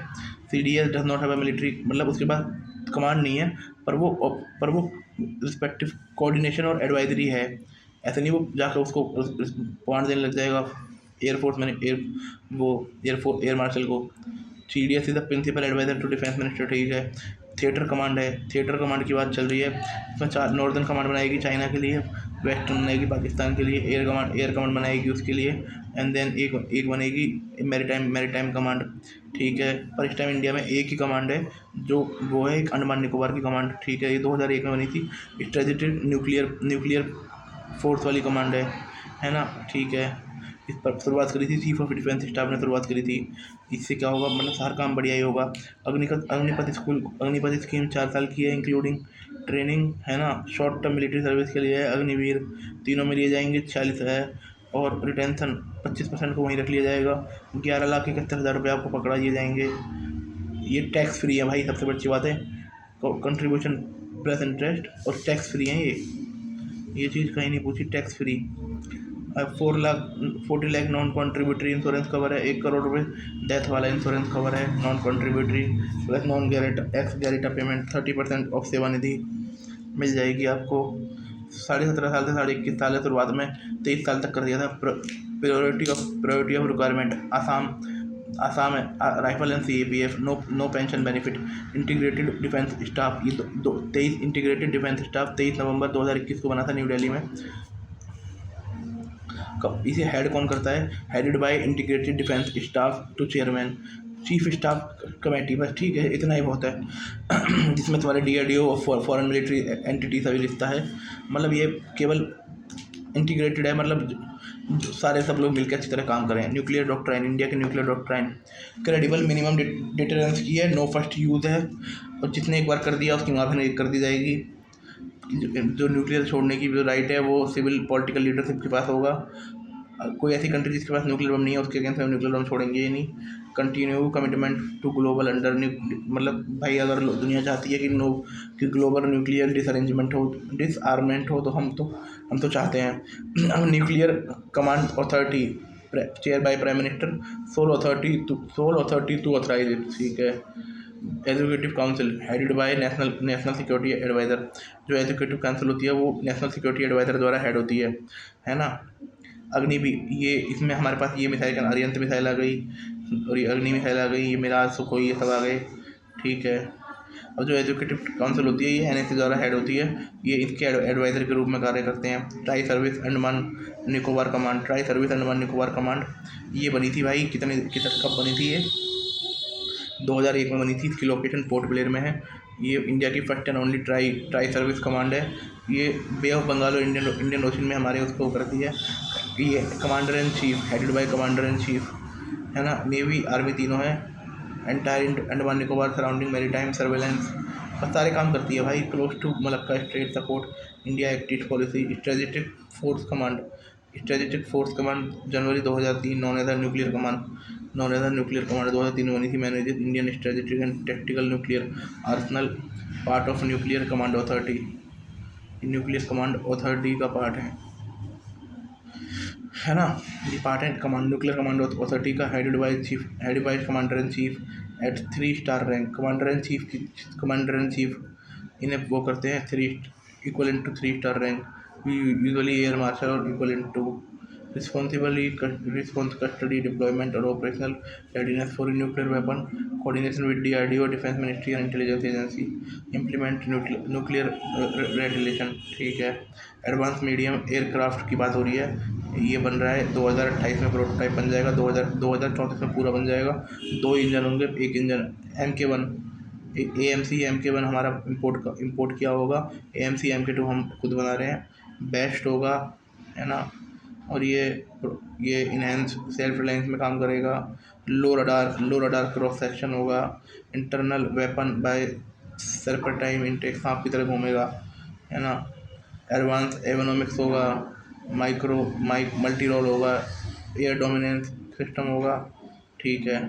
CDS does not have a military, मतलब उसके पास कमांड नहीं है, पर वो रिस्पेक्टिव कोऑर्डिनेशन और एडवाइजरी है। ऐसे नहीं वो जाकर उसको कमांड देने लग जाएगा एयरफोर्स में, एयर मार्शल को। CDS is the principal adviser to defence minister. ठीक है, थिएटर कमांड है, थिएटर कमांड की बात चल रही है। इसमें 4 नॉर्दर्न कमांड बनाएगी चाइना के लिए, वेस्टर्न बनाएगी पाकिस्तान के लिए, एयर कमांड बनाएगी उसके लिए, एंड देन एक बनेगी मैरीटाइम कमांड। ठीक है, पर इस टाइम इंडिया में एक ही कमांड है, जो वो है एक अंडमान निकोबार की कमांड। ठीक है, ये 2001 में बनी थी, स्ट्रेटेजिक न्यूक्लियर फोर्स वाली कमांड है ना। ठीक है, इस पर शुरुआत करी थी चीफ ऑफ डिफेंस स्टाफ ने शुरुआत करी थी। इससे क्या होगा, मतलब हर काम बढ़िया ही होगा। अग्निपथ स्कीम 4 साल की है, इंक्लूडिंग ट्रेनिंग, है ना। शॉर्ट टर्म मिलिट्री सर्विस के लिए है, अग्निवीर तीनों में लिए जाएंगे 46 है, और रिटेंशन 25% को वहीं रख लिया जाएगा। 11,71,000 रुपये आपको पकड़ा दिए जाएंगे। ये टैक्स फ्री है भाई, सबसे बड़ी बात है। कंट्रीब्यूशन प्लस इंटरेस्ट और टैक्स फ्री है ये चीज़ कहीं नहीं पूछी, tax free. 40 lakh non contributory insurance cover है, 1 करोड़ रुपये डेथ वाला इंश्योरेंस कवर है non contributory, plus non gratuity payment 30% of सेवानिधि मिल जाएगी आपको। 17.5 साल से 21.5 साल है, शुरुआत में 23 साल तक कर दिया था। प्रायोरिटी ऑफ रिक्वायरमेंट आसाम है, rifle and CAPF, no pension benefit. Integrated defence staff, ये 23 इंटीग्रेटेड डिफेंस स्टाफ 23 नवंबर 2021 को बना था न्यू दिल्ली में। इसे हेड कौन करता है, headed by integrated defence staff to chairman chief staff committee. बस ठीक है, इतना ही बहुत है। जिसमें तुम्हारे DRDO और फॉरेन मिलिट्री एंटिटी सभी लिखता है। मतलब ये केवल इंटीग्रेटेड है, मतलब सारे सब लोग मिलकर अच्छी तरह काम करें। न्यूक्लियर डॉक्ट्राइन, इंडिया की nuclear doctrine credible minimum deterrence की है, नो फर्स्ट यूज़ है, और जिसने एक बार कर दिया उसकी माफ़ी नहीं कर दी जाएगी। जो न्यूक्लियर छोड़ने की जो राइट है वो सिविल पॉलिटिकल लीडरशिप के पास होगा। कोई ऐसी कंट्री जिसके पास न्यूक्लियर बम नहीं है उसके अगेंस्ट हम न्यूक्लियर बम छोड़ेंगे ही नहीं। Continue commitment to global under, मतलब भाई अगर दुनिया चाहती है कि ग्लोबल न्यूक्लियर डिसआर्मेंट हो तो हम तो चाहते हैं। हम nuclear command authority chair by prime minister, sole authority to authorise it. ठीक है, executive council headed by national security adviser. जो एजुकेटिव काउंसिल होती है वो नेशनल सिक्योरिटी एडवाइज़र द्वारा हेड होती है ना। अग्नि भी, ये इसमें हमारे पास ये मिसाइल अरिहंत मिसाइल आ गई, और ये अग्नि मिसाइल आ गई, ये मिराज, सुखोई, ये सब आ गए, ठीक है। और जो एजुकेटिव काउंसिल होती है ये एनएससी द्वारा हेड होती है, ये इसके एडवाइज़र के रूप में कार्य करते हैं। Tri service Andaman Nicobar command, tri service Andaman Nicobar command ये बनी थी भाई, कब बनी थी ये? 2001 में बनी थी। इसकी लोकेशन पोर्ट ब्लेयर में है। ये इंडिया की first and only tri service command है। ये बे ऑफ बंगाल और इंडियन ओशन में हमारे उसको करती है। ये commander in chief, headed by commander in chief, है ना। नेवी आर्मी तीनों है। Entire Andaman Nicobar surrounding maritime surveillance का सारे काम करती है भाई। Close to Malacca strait support India active policy. Strategic force command, January 2003। Known as nuclear command 2003 बनी थी। Manages Indian strategic and tactical nuclear arsenal, part of nuclear command authority. Nuclear command authority का part है ना। ये part है nuclear command authority का। Headed by commander in chief at 3 star rank. Commander in chief इन्हें वो करते हैं 3 equal to 3 star rank, usually air marshal और इक्वल टू। custody, deployment और operational readiness for nuclear weapon, coordination with DRDO, Defense Ministry and Intelligence Agency, implement nuclear retaliation, ठीक है। Advance medium aircraft की बात हो रही है, ये बन रहा है 2028 में प्रोटोटाइप बन जाएगा, 2034 में पूरा बन जाएगा। 2 इंजन होंगे, एक इंजन MK1 AMC MK1 हमारा इम्पोर्ट किया होगा, AMC MK2 हम खुद बना रहे हैं। बेस्ट होगा, है ना। और ये इनहेंस सेल्फ रिलायंस में काम करेगा। लो रडार क्रॉस सेक्शन होगा। इंटरनल वेपन बाय सर्पेटाइम इंटेक, सांप की तरह घूमेगा, है ना। एडवांस एवोनॉमिक्स होगा। मल्टी रोल होगा। एयर डोमिनेंस सिस्टम होगा, ठीक है।